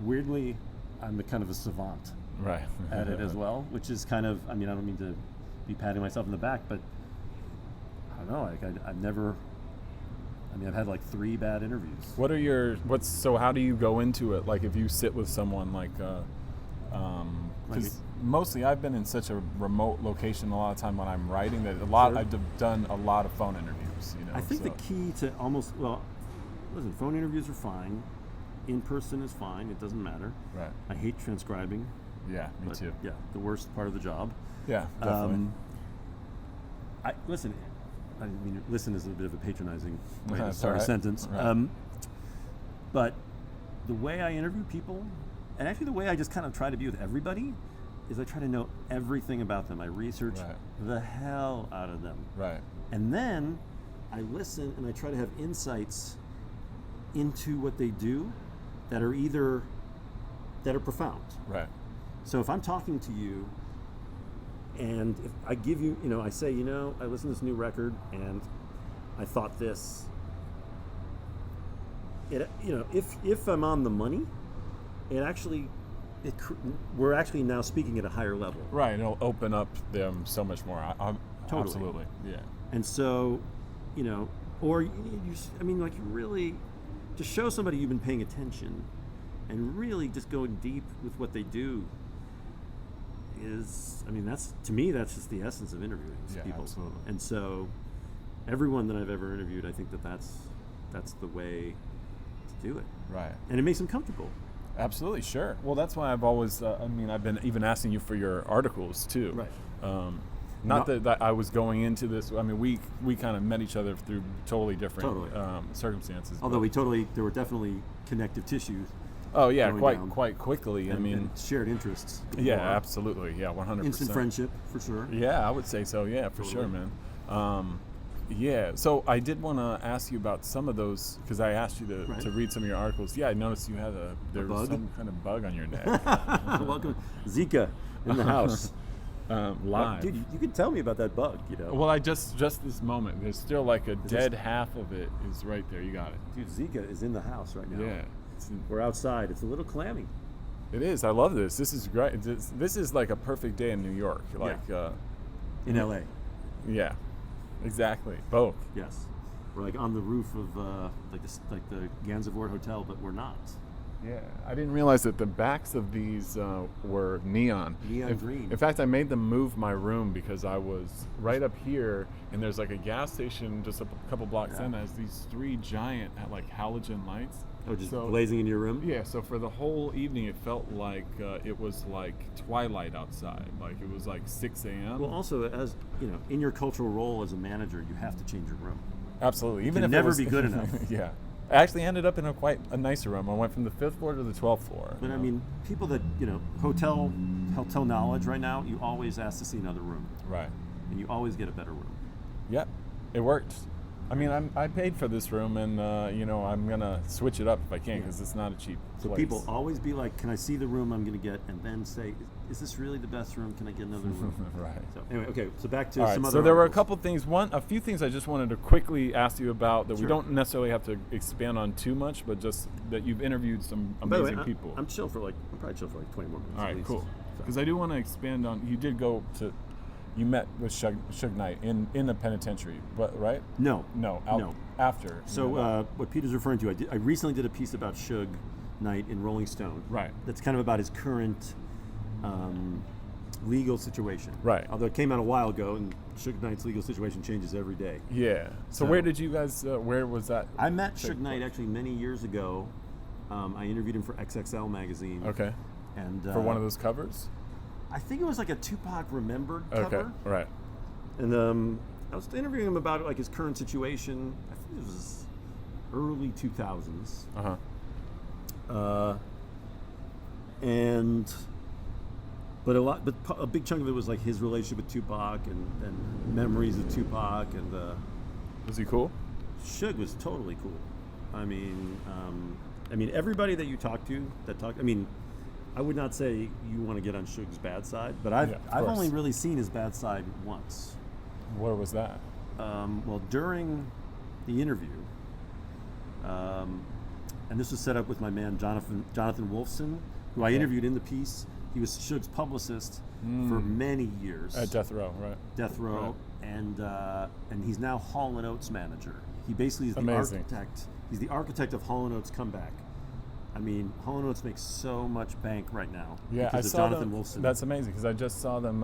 weirdly, I'm a kind of a savant Right. at it as well, which is kind of, I mean, I don't mean to be patting myself on the back, but I don't know, like I've had like 3 bad interviews. So how do you go into it? Like if you sit with someone like, because mostly I've been in such a remote location a lot of time when I'm writing that Sure. I've done a lot of phone interviews, you know. I think the key to listen, phone interviews are fine. In person is fine. It doesn't matter. Right. I hate transcribing. Yeah, me but, too. Yeah, the worst part of the job. Yeah, definitely. Listen is a bit of a patronizing way to That's start all a right. sentence. Right. But the way I interview people, and actually the way I just kind of try to be with everybody, is I try to know everything about them. I research Right. the hell out of them. Right. And then I listen and I try to have insights into what they do that are profound. Right. So if I'm talking to you and if I give you, I say, I listened to this new record and I thought this, if I'm on the money, we're actually now speaking at a higher level. Right. It'll open up them so much more. Totally. Absolutely. Yeah. And so, or you really just show somebody you've been paying attention and really just going deep with what they do that's just the essence of interviewing people. Absolutely. And so everyone that I've ever interviewed, I think that's the way to do it. Right. And it makes them comfortable. Absolutely, sure. Well, that's why I've always, I've been even asking you for your articles too. Right. That I was going into this. I mean, we kind of met each other through totally different circumstances. Although there were definitely connective tissues. Oh yeah, going quite quickly. And shared interests. Yeah, absolutely. Yeah, 100%. Instant friendship for sure. Yeah, I would say so. Yeah, for sure, man. Yeah, so I did want to ask you about some of those because I asked you to read some of your articles. Yeah, I noticed you had there was some kind of bug on your neck. Welcome, Zika in the house. Live. Dude, you can tell me about that bug, Well, I just this moment. There's still like a dead half of it is right there. You got it. Dude, Zika is in the house right now. Yeah. We're outside. It's a little clammy. It is. I love this. This is great. This is like a perfect day in New York. In LA. Yeah. Exactly. Both. Yes. We're like on the roof of like the Gansevoort Hotel, but we're not. Yeah, I didn't realize that the backs of these were neon. Green. In fact, I made them move my room because I was right up here, and there's like a gas station just a couple blocks in that has these 3 giant halogen lights. Oh, just blazing in your room? Yeah, so for the whole evening, it felt like it was like twilight outside. Like it was like 6 a.m. Well, also, as in your cultural role as a manager, you have to change your room. Absolutely. Even if it never be good enough. Yeah. I actually ended up in a nicer room. I went from the 5th floor to the 12th floor. But I mean, people that, hotel knowledge right now, you always ask to see another room. Right. And you always get a better room. Yep. It worked. I mean, I paid for this room, and I'm gonna switch it up if I can, because it's not a cheap So place. people always be like, "Can I see the room I'm going to get?" And then say, "Is this really the best room? Can I get another room?" Right. So anyway, okay. So back to All right, some other. so there were a articles. couple things. A few things I just wanted to quickly ask you about that we Sure. don't necessarily have to expand on too much, but just that you've interviewed some By the way, amazing people. I'm probably chill for like 20 more minutes. All at right, least. cool. So. Because I do want to expand on. You did go to. You met with Suge Knight in a penitentiary, but right? No. No. After. So what Peter's referring to, I recently did a piece about Suge Knight in Rolling Stone. Right. That's kind of about his current legal situation. Right. Although it came out a while ago, and Suge Knight's legal situation changes every day. Yeah. So where did you guys? Where was that? I met Suge Knight actually many years ago. I interviewed him for XXL magazine. Okay. And For one of those covers. I think it was like a Tupac Remembered cover. Okay. Right. And I was interviewing him about like his current situation. I think it was early 2000s. But a big chunk of it was like his relationship with Tupac and memories of Tupac and Was he cool? Suge was totally cool. I mean, everybody that you talk to I would not say you want to get on Suge's bad side, but I've only really seen his bad side once. Where was that? Well, during the interview, and this was set up with my man Jonathan Wolfson, who I interviewed in the piece. He was Suge's publicist for many years At Death Row, right? Death Row, right. And he's now Hall & Oates manager. He basically is the Amazing. architect. He's the architect of Hall & Oates' comeback. I mean, Hall & Oates makes so much bank right now. Yeah, I because of saw Jonathan them. Wolfson. That's amazing because I just saw them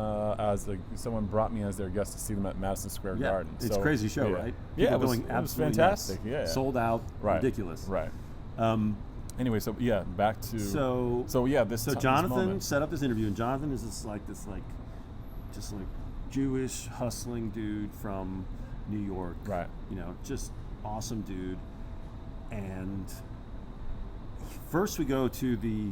someone brought me as their guest to see them at Madison Square Garden. It's So, a crazy show, yeah. right? Yeah, People it was, going it was absolutely fantastic. nuts. Yeah, Sold out, right. ridiculous. Right. Anyway, so back to So this Jonathan moment. set up this interview, and Jonathan is just like Jewish hustling dude from New York, Right. Just awesome dude. And first we go to the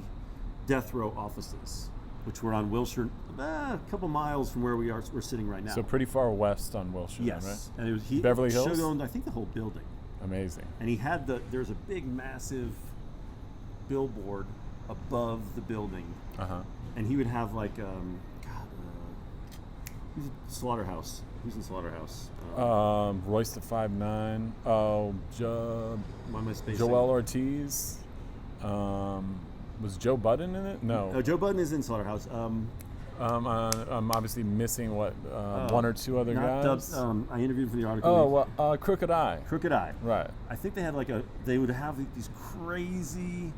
Death Row offices, which were on Wilshire, a couple miles from where we're sitting right now. So pretty far west on Wilshire, Yes, right? and it was Beverly Hills? Suge owned, I think, the whole building. Amazing. And he had there's a big, massive billboard above the building, and he would have like who's in Slaughterhouse? Who's in Slaughterhouse? Royce the 5'9". Oh, Why am I spacing? Joel Ortiz. Was Joe Budden in it? No. Joe Budden is in Slaughterhouse. I'm obviously missing one or two other guys. I interviewed for the article. Crooked Eye. Crooked Eye. Right. I think they had they would have these crazy.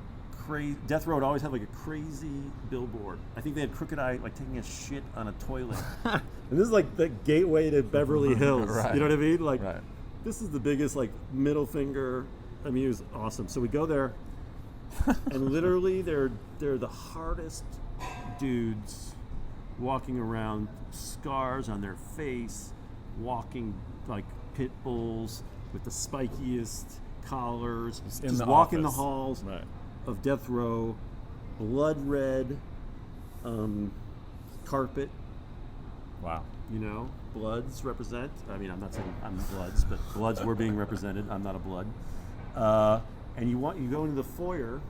Death Row would always have like a crazy billboard. I think they had Crooked Eye like taking a shit on a toilet. And this is like the gateway to Beverly Hills. Right. You know what I mean? Like, right. This is the biggest like middle finger. I mean, it was awesome. So we go there, and literally they're the hardest dudes walking around, scars on their face, walking like pit bulls with the spikiest collars, just walking the halls. Right. Of Death Row, blood red carpet. Wow. Bloods represent. I mean, I'm not saying I'm bloods, but bloods were being represented. I'm not a blood. And you go into the foyer,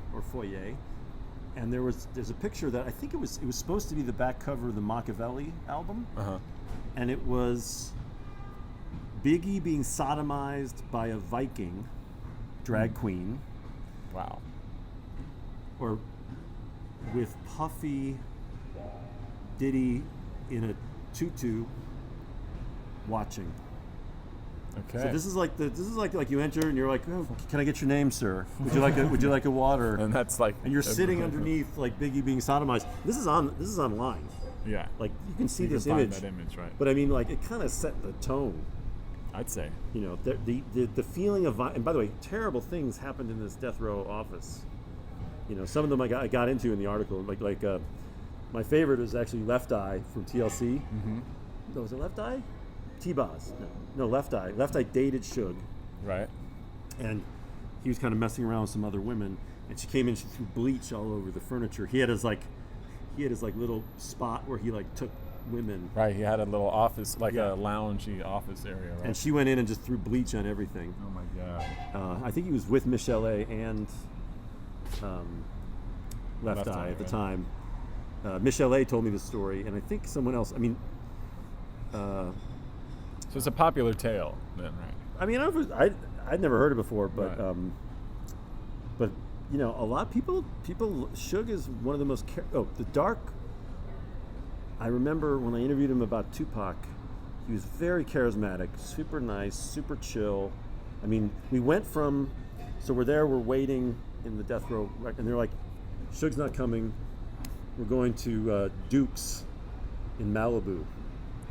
and there's a picture that I think it was supposed to be the back cover of the Machiavelli album, and it was Biggie being sodomized by a Viking drag queen. Wow. Or with Puffy Diddy in a tutu watching. Okay. So this is like you enter and you're like, oh, can I get your name, sir? Would you like a water? And that's like. And you're sitting underneath like Biggie being sodomized. This is online. Yeah. Like you can see You this can find image. that image, right? But I mean, like it kind of set the tone. I'd say. The feeling of, and by the way, terrible things happened in this Death Row office. Some of them I got into in the article. Like my favorite is actually Left Eye from TLC. Mm-hmm. No, was it Left Eye? T-Boz. No, Left Eye. Left Eye dated Suge. Right. And he was kind of messing around with some other women, and she came in, she threw bleach all over the furniture. He had his little spot where he like took women. Right, he had a little office, like Yeah. a loungy office area, right? And she went in and just threw bleach on everything. Oh my God. I think he was with Michelle A. and Left Eye at the right. time. Michelle A. told me the story, and I think someone else. I mean, So it's a popular tale, then, right? I'd never heard it before, but Right. but you know, a lot of people. Suge is one of the most. The Dark. I remember when I interviewed him about Tupac, he was very charismatic, super nice, super chill. I mean, we went from, so we're waiting in the death row, and they're like, Suge's not coming. We're going to Duke's in Malibu,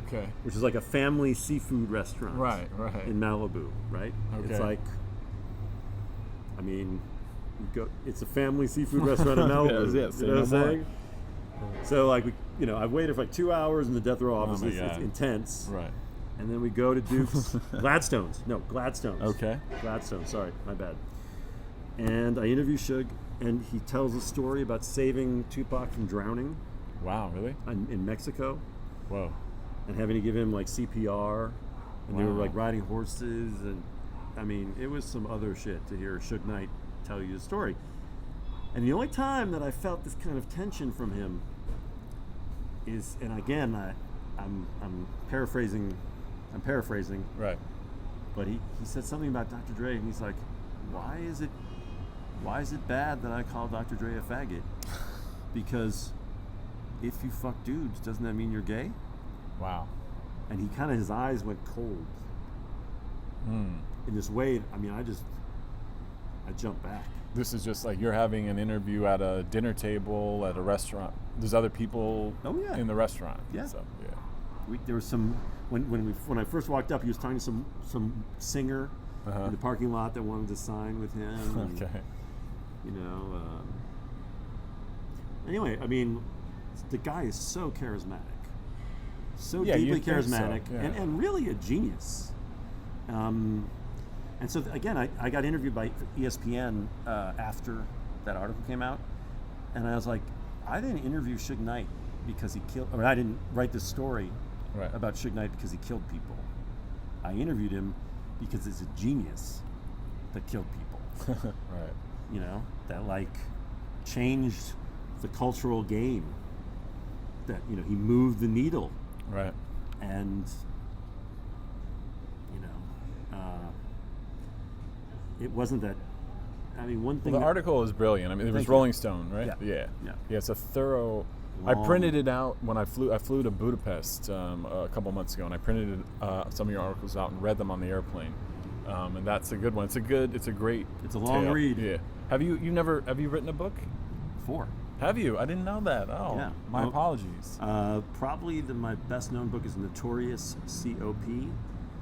Okay. which is like a family seafood restaurant. Right. In Malibu, right? Okay. It's like, I mean, it's a family seafood restaurant in Malibu. Yeah, say you know no what I'm more. saying? So like, I've waited for like 2 hours in the death row office. my It's God. intense. Right. And then we go to Duke's. Gladstone's. Okay. Gladstone, sorry, my bad. And I interview Suge, and he tells a story about saving Tupac from drowning Wow, really? in Mexico, Whoa. and having to give him like CPR, and they were Wow. like riding horses, and I mean, it was some other shit to hear Suge Knight tell you the story. And the only time that I felt this kind of tension from him is, and again, I'm paraphrasing, Right. but he said something about Dr. Dre, and he's like, why is it bad that I call Dr. Dre a faggot? Because if you fuck dudes, doesn't that mean you're gay? Wow. And he kind of, his eyes went cold in this way. I mean, I jumped back. This is just like you're having an interview at a dinner table at a restaurant. There's other people in the restaurant. Yeah. So, yeah. There was some, when I first walked up, he was talking to some singer in the parking lot that wanted to sign with him. And, Okay. Anyway, I mean, the guy is so charismatic, so Yeah, deeply you'd think so, charismatic, yeah. and really a genius. And so again, I got interviewed by ESPN after that article came out, and I was like, I didn't interview Suge Knight because he killed. I didn't write this story Right. about Suge Knight because he killed people. I interviewed him because he's a genius that killed people. Right. That like changed the cultural game. That he moved the needle, Right. and it wasn't that. I mean, one thing. Well, the article is brilliant. I mean, it was Thank you. Rolling Stone, right? Yeah. Yeah. Yeah. It's a thorough. I Long. printed it out when I flew. I flew to Budapest a couple months ago, and I printed some of your articles out and read them on the airplane. And that's a good one. It's a great. It's a long tale. read. Yeah. Have you written a book? 4. Have you? I didn't know that. Oh, Yeah. my Well, apologies. Probably my best known book is Notorious C.O.P.,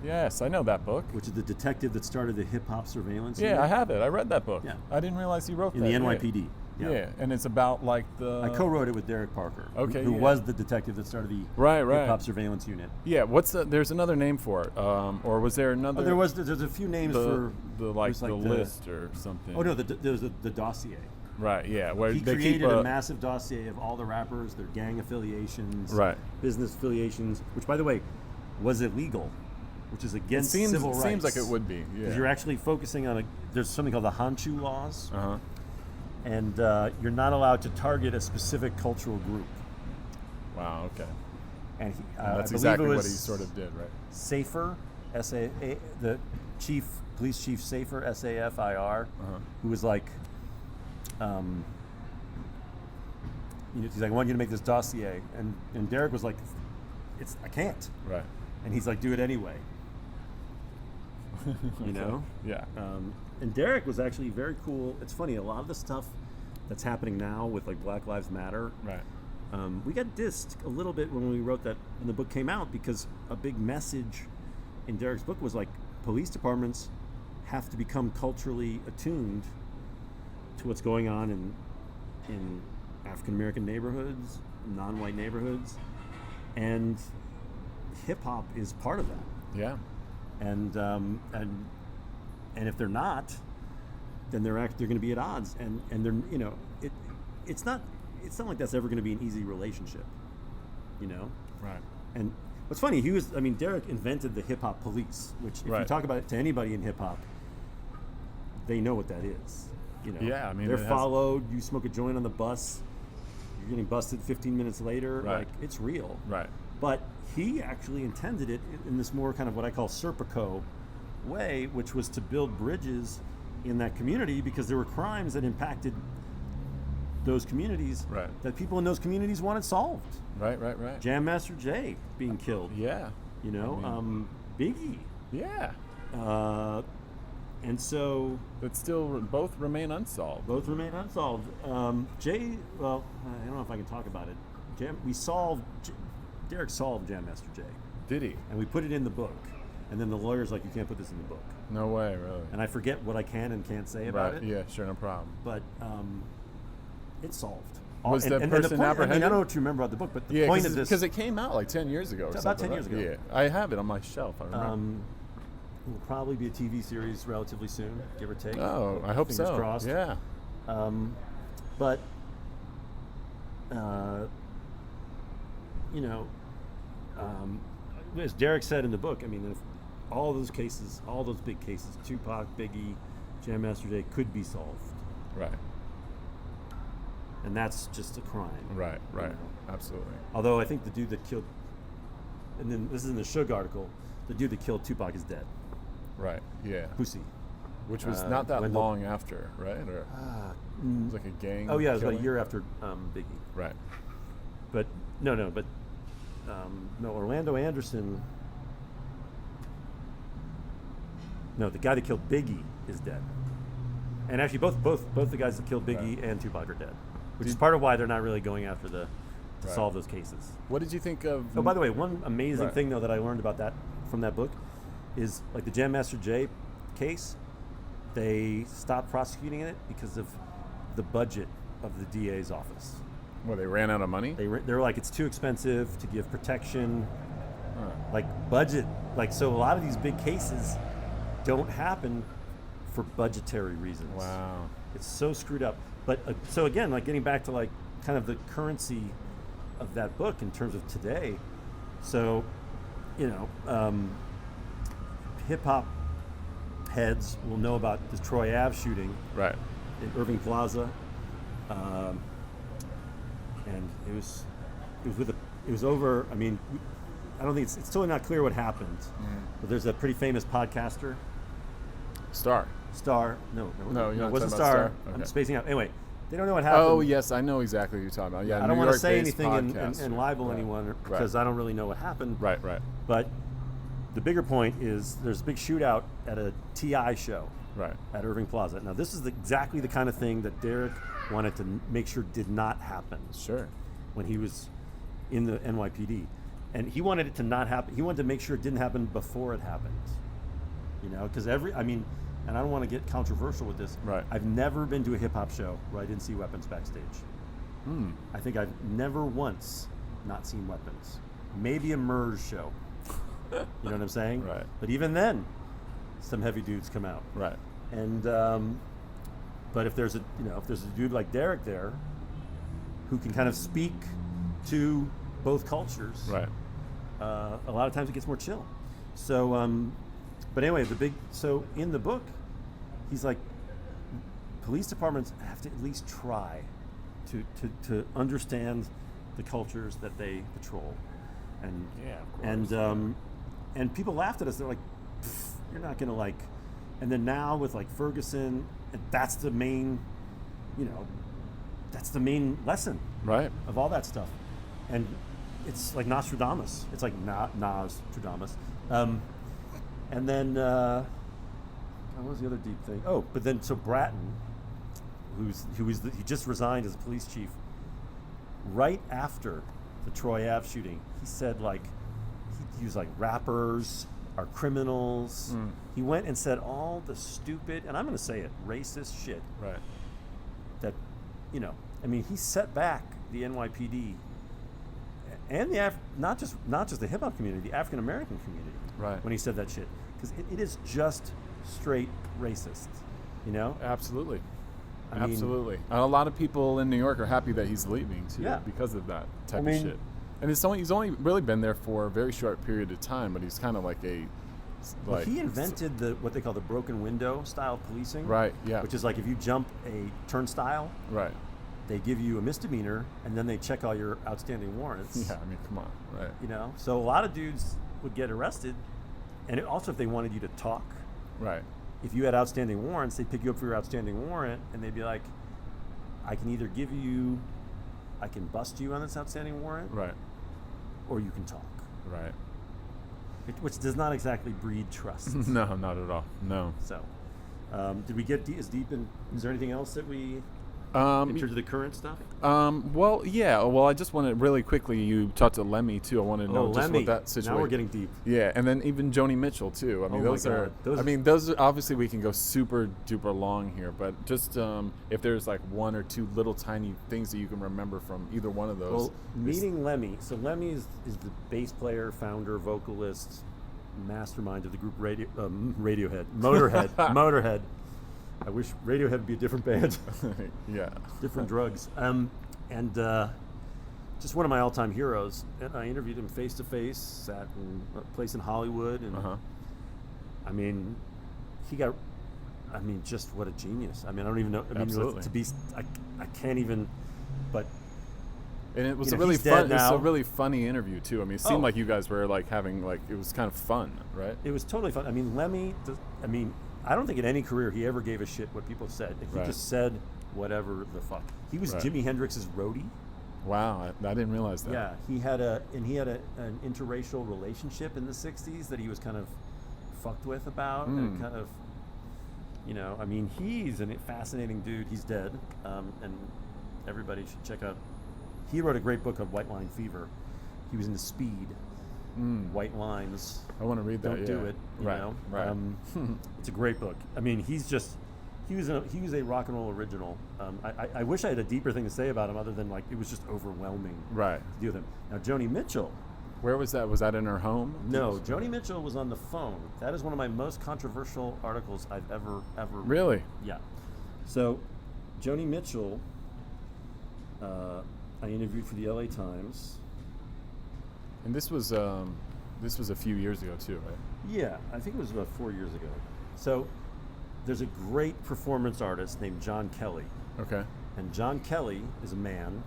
Yes, I know that book. which is the detective that started the hip hop surveillance. Yeah, unit I have it. I read that book. Yeah. I didn't realize he wrote in that. the Yeah. NYPD. Yeah. And it's about like the. I co-wrote it with Derek Parker, Okay, who yeah. was the detective that started the Right. hip hop surveillance unit. Yeah. There's another name for it, or was there another? There's a few names the there's list or something. Oh no, there's the dossier. Right. Yeah. Where He they created keep a massive dossier of all the rappers, their gang affiliations, Right. business affiliations, which by the way was illegal, which is against civil rights. Seems like it would be. Yeah. Because you're actually focusing on there's something called the Hanchu laws, and you're not allowed to target a specific cultural group. Wow. Okay. And That's I believe exactly it was what he sort of did, right? Safer, the police chief Safer, SAFIR, who was like, he's like, I want you to make this dossier, and Derek was like, I can't, Right. and he's like, do it anyway. Yeah. And Derek was actually very cool. It's funny, a lot of the stuff that's happening now with like Black Lives Matter. Right. We got dissed a little bit when we wrote that when the book came out, because a big message in Derek's book was like police departments have to become culturally attuned to what's going on in African American neighborhoods, non-white neighborhoods, and hip hop is part of that. Yeah. And if they're not, then they're going to be at odds, and they're it's not like that's ever going to be an easy relationship. you know? Right. And what's funny, Derek invented the hip-hop police, which if you talk about it to anybody in hip-hop, they know what that is, you know? Yeah, I mean, they're followed, you smoke a joint on the bus, you're getting busted 15 minutes later, like, it's real. Right. But he actually intended it in this more kind of what I call Serpico way, which was to build bridges in that community because there were crimes that impacted those communities that people in those communities wanted solved. Right. Jam Master Jay being killed. Yeah. You know, Biggie. Yeah. And so... But still, both remain unsolved. Jay, well, I don't know if I can talk about it. Derek solved Jam Master Jay. Did he? And we put it in the book. And then the lawyer's like, you can't put this in the book. No way, really. And I forget what I can and can't say about it. Yeah, sure, no problem. But it's solved. Was the person apprehended? I don't know what you remember about the book, but the point of this... Because it came out like 10 years ago or something. About 10 years ago. Yeah, I have it on my shelf, I remember. It will probably be a TV series relatively soon, give or take. Oh, I hope so. Fingers crossed. Yeah. But, you know, as Derek said in the book, I mean, if all those cases, all those big cases, Tupac, Biggie, Jam Master Jay, could be solved. Right. And that's just a crime. Right. You know? Absolutely. Although I think the dude that killed, and then this is in the Suge article, the dude that killed Tupac is dead. Right, yeah. Pussy. Which was not that long after, right? Or it was like a gang. Oh yeah, it was killing? about a year after Biggie. Right. But no, Orlando Anderson. No, the guy that killed Biggie is dead. And actually, both the guys that killed Biggie and Tupac are dead, which is part of why they're not really going after to solve those cases. What did you think of? Oh, by the way, one amazing thing though that I learned about that from that book is like the Jam Master Jay case. They stopped prosecuting it because of the budget of the DA's office. Well, they ran out of money? They were like, it's too expensive to give protection. Like budget, like, so a lot of these big cases don't happen for budgetary reasons. Wow. It's so screwed up. But so again, like getting back to like kind of the currency of that book in terms of today. So, you know, hip hop heads will know about the Troy Ave shooting, right, in Irving Plaza, and it was over. I mean, I don't think it's totally not clear what happened, but there's a pretty famous podcaster. Star. No, it wasn't Star. Star. Okay. I'm spacing out. Anyway, they don't know what happened. Oh yes, I know exactly what you're talking about. Yeah, I don't want to say anything and and libel anyone because I don't really know what happened. Right. But the bigger point is there's a big shootout at a TI show. Right. At Irving Plaza. Now this is exactly the kind of thing that Derek wanted to make sure did not happen. Sure. When he was in the NYPD, and he wanted it to not happen. He wanted to make sure it didn't happen before it happened. You know, because and I don't want to get controversial with this. Right. I've never been to a hip hop show where I didn't see weapons backstage. I think I've never once not seen weapons. Maybe a MERS show. You know what I'm saying? Right. But even then, some heavy dudes come out. Right. And but if there's a dude like Derek there, who can kind of speak to both cultures, right? A lot of times it gets more chill. So, but anyway, so in the book, he's like, police departments have to at least try to understand the cultures that they patrol, and of course. And people laughed at us. They're like, you're not gonna like. And then now with like Ferguson, that's the main, that's the main lesson, right, of all that stuff. And it's like Nostradamus. It's like Nostradamus. And then what was the other deep thing? Oh, but then so Bratton, he just resigned as police chief. Right after the Troy Ave shooting, he said like he used like rappers are criminals. He went and said all the stupid, and I'm going to say it, racist shit. Right. That, he set back the NYPD and not just the hip hop community, the African American community. Right. When he said that shit, because it is just straight racist. Absolutely. I mean, absolutely. And a lot of people in New York are happy that he's leaving too, because of that type of shit. And he's only really been there for a very short period of time, but he's kind of like a Well, he invented what they call the broken window style policing. Right, yeah. Which is like if you jump a turnstile, right. they give you a misdemeanor, and then they check all your outstanding warrants. Yeah, I mean, come on, right. You know, so a lot of dudes would get arrested, and also if they wanted you to talk. Right. If you had outstanding warrants, they'd pick you up for your outstanding warrant, and they'd be like, I can either I can bust you on this outstanding warrant, Right. or you can talk. Right. Which does not exactly breed trust. No, not at all. No. So, did we get as deep in? Is there anything else that we? In terms of the current stuff? Well, yeah. Well, I just wanted really quickly. You talked to Lemmy too. I wanted to know just Lemmy. what that situation. Now we're getting deep. Yeah, and then even Joni Mitchell too. I mean, Oh my those are. God. Those are, obviously we can go super duper long here, but just if there's like one or two little tiny things that you can remember from either one of those. Well, meeting Lemmy. So Lemmy is the bass player, founder, vocalist, mastermind of the group Radiohead, Motorhead. I wish Radiohead would be a different band. Yeah. Different drugs. And just one of my all-time heroes. And I interviewed him face-to-face, sat in a place in Hollywood. And I mean, just what a genius. I mean, I don't even know. I mean, Absolutely. I can't even, but. And it was You a know, really he's dead fun. It was now. a really funny interview too. I mean, it seemed Oh. like you guys were like having like it was kind of fun, right? It was totally fun. I mean, Lemmy, I don't think in any career he ever gave a shit what people said. He Right. just said whatever the fuck. He was Right. Jimi Hendrix's roadie. Wow, I didn't realize that. Yeah, he had an interracial relationship in the '60s that he was kind of fucked with about, and kind of, you know, I mean, he's a fascinating dude. He's dead, and everybody should check out. He wrote a great book on White Line Fever. He was into Speed, White Lines. I want to read that. Don't do yeah. it. You Right. know, Right. it's a great book. I mean, he was a rock and roll original. I wish I had a deeper thing to say about him, other than like it was just overwhelming Right. to deal with him. Now, Joni Mitchell. Where was that? Was that in her home? No, Joni Mitchell was on the phone. That is one of my most controversial articles I've ever. Really? Yeah. So, Joni Mitchell, I interviewed for the LA Times. And this was a few years ago too, right? Yeah, I think it was about 4 years ago. So, there's a great performance artist named John Kelly. Okay. And John Kelly is a man,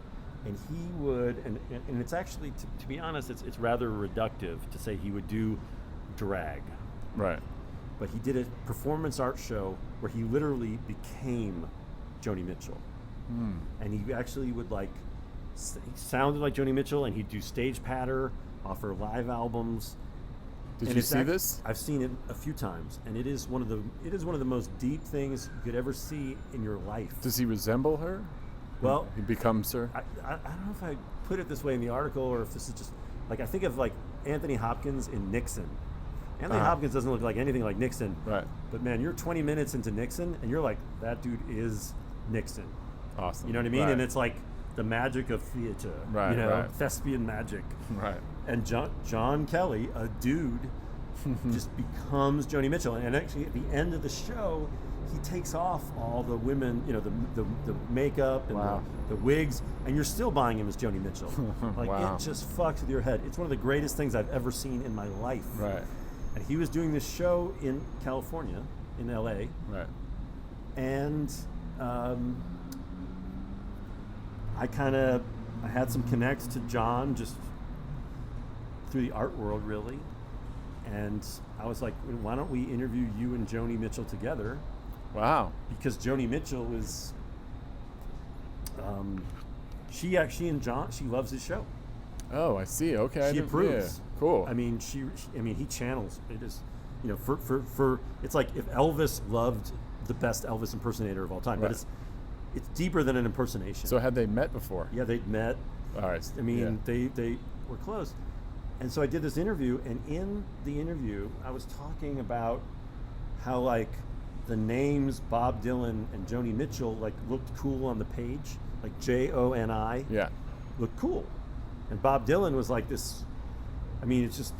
and he would, and it's actually, to be honest, it's rather reductive to say he would do drag. Right. But he did a performance art show where he literally became Joni Mitchell. And he actually would he sounded like Joni Mitchell, and he'd do stage patter, offer live albums. Did And you it's see this? I've seen it a few times, and it is one of the most deep things you could ever see in your life. Does he resemble her? Well, He becomes her? I don't know if I put it this way in the article, or if this is just like I think of like Anthony Hopkins in Nixon. Anthony Hopkins doesn't look like anything like Nixon. Right. But man, you're 20 minutes into Nixon, and you're like, that dude is Nixon. Awesome. You know what I mean? Right. And it's like the magic of theater. Right, You know, right. thespian magic. Right. And John Kelly, a dude, just becomes Joni Mitchell. And actually, at the end of the show, he takes off all the women, you know, the makeup and Wow. the wigs, and you're still buying him as Joni Mitchell. Like, Wow. it just fucks with your head. It's one of the greatest things I've ever seen in my life. Right. And he was doing this show in California, in LA, Right. and I had some connects to John just through the art world, really. And I was like, why don't we interview you and Joni Mitchell together? Wow. Because Joni Mitchell is, she loves his show. Oh, I see. Okay. I She didn't- approves. Yeah. Cool. I mean, he channels. It is, you know, for it's like if Elvis loved the best Elvis impersonator of all time, Right. but it's deeper than an impersonation. So had they met before? Yeah, they'd met. All right. I mean, yeah. they were close. And so I did this interview, and in the interview, I was talking about how, like, the names Bob Dylan and Joni Mitchell, like, looked cool on the page. Like, Joni Yeah. looked cool. And Bob Dylan was like this, I mean, it's just,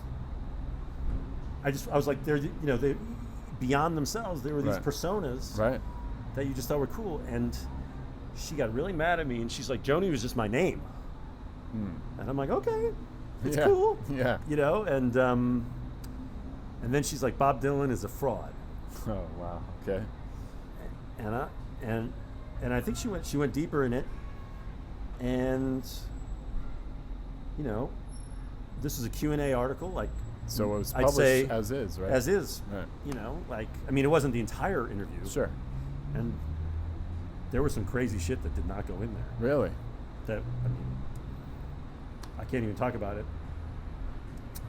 I was like, they're, you know, they beyond themselves, they were these Right. personas Right. that you just thought were cool. And she got really mad at me, and she's like, Joni was just my name. And I'm like, okay, it's Yeah. cool. Yeah. You know, and then she's like, Bob Dylan is a fraud. Oh wow. Okay. And I think she went deeper in it, and you know, this is a Q&A article, like, So it was I'd published say as is, right? as is. Right. You know, like, I mean, it wasn't the entire interview. Sure. And there was some crazy shit that did not go in there. Really? That, I mean, I can't even talk about it.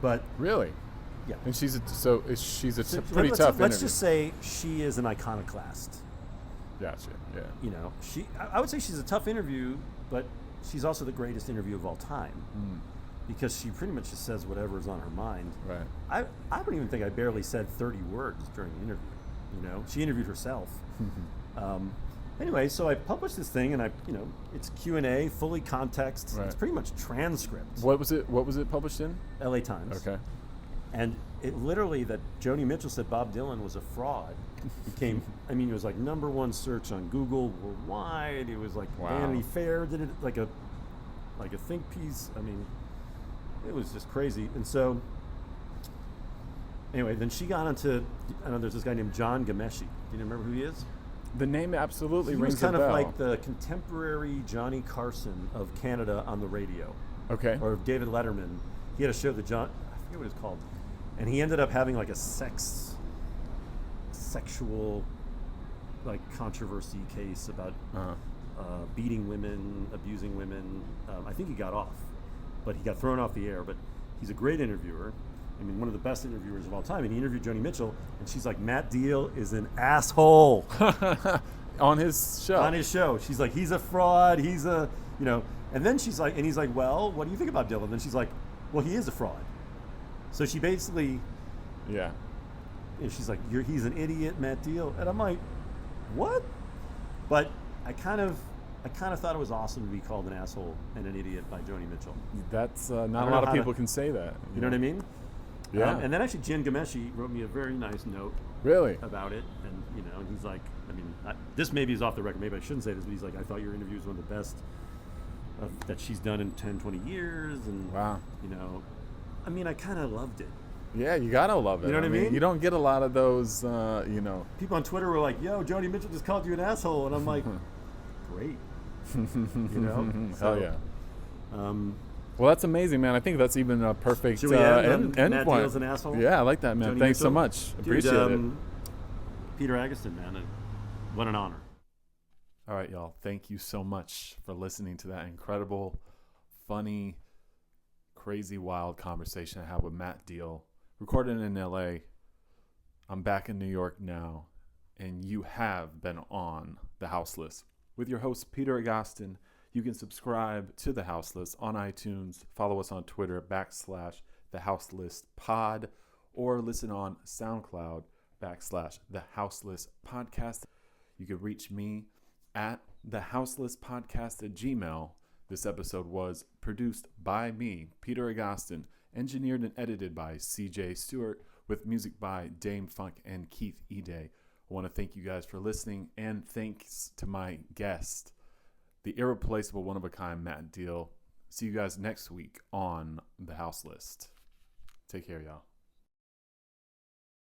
But Really? yeah. And she's a pretty let's, tough Let's interview. just say she is an iconoclast. Gotcha. Yeah. You know, I would say she's a tough interview, but she's also the greatest interview of all time. Because she pretty much just says whatever is on her mind. Right. I don't even think I barely said 30 words during the interview. You know, she interviewed herself. Anyway, so I published this thing, and it's Q&A, fully context. Right. It's pretty much transcript. What was it published in? LA Times. Okay. And it literally, that Joni Mitchell said Bob Dylan was a fraud. Became, I mean, it was like #1 search on Google worldwide. It was like Wow. Vanity Fair did it, like a think piece. I mean, it was just crazy. And so, anyway, then she got into, I know there's this guy named John Gameshi. Do you remember who he is? The name absolutely He rings was kind a bell. of like the contemporary Johnny Carson of Canada on the radio. Okay. Or David Letterman. He had a show that I forget what it's called. And he ended up having like a sexual like controversy case about beating women, abusing women. I think he got off, but he got thrown off the air. But he's a great interviewer. I mean, one of the best interviewers of all time. And he interviewed Joni Mitchell, and she's like, Matt Diehl is an asshole. On his show. On his show. She's like, he's a fraud. He's a, you know. And then she's like, and he's like, well, what do you think about Dylan? And then she's like, well, he is a fraud. So she basically, Yeah. and she's like, he's an idiot, Matt Diehl. And I'm like, what? But I kind of thought it was awesome to be called an asshole and an idiot by Joni Mitchell. That's not a don't know lot of how people to- can say that. You know what I mean? Yeah. And then actually, Jen Gameshi wrote me a very nice note Really? about it, and and he's like, I mean, this maybe is off the record. Maybe I shouldn't say this, but he's like, I thought your interview was one of the best that she's done in 10, 20 years, and Wow. I mean, I kind of loved it. Yeah, you gotta love it. You know what I mean? You don't get a lot of those, People on Twitter were like, "Yo, Joni Mitchell just called you an asshole," and I'm like, "Great." Hell yeah. Well, that's amazing, man. I think that's even a perfect Should we end end on Matt point. Diehl's an asshole? Yeah, I like that, man. Joni Thanks so Mitchell? much. Dude, Appreciate it. Peter Agoston, man, what an honor. All right, y'all. Thank you so much for listening to that incredible, funny, crazy, wild conversation I had with Matt Diehl, recorded in LA. I'm back in New York now, and you have been on The House List with your host, Peter Agoston. You can subscribe to The House List on iTunes, follow us on Twitter, /TheHouseListPod, or listen on SoundCloud, /TheHouseListPodcast. You can reach me at TheHouseListPodcast@gmail.com. This episode was produced by me, Peter Agoston, engineered and edited by CJ Stewart, with music by Dame Funk and Keith Eday. I want to thank you guys for listening, and thanks to my guest, the irreplaceable, one-of-a-kind Matt Diehl. See you guys next week on The House List. Take care, y'all.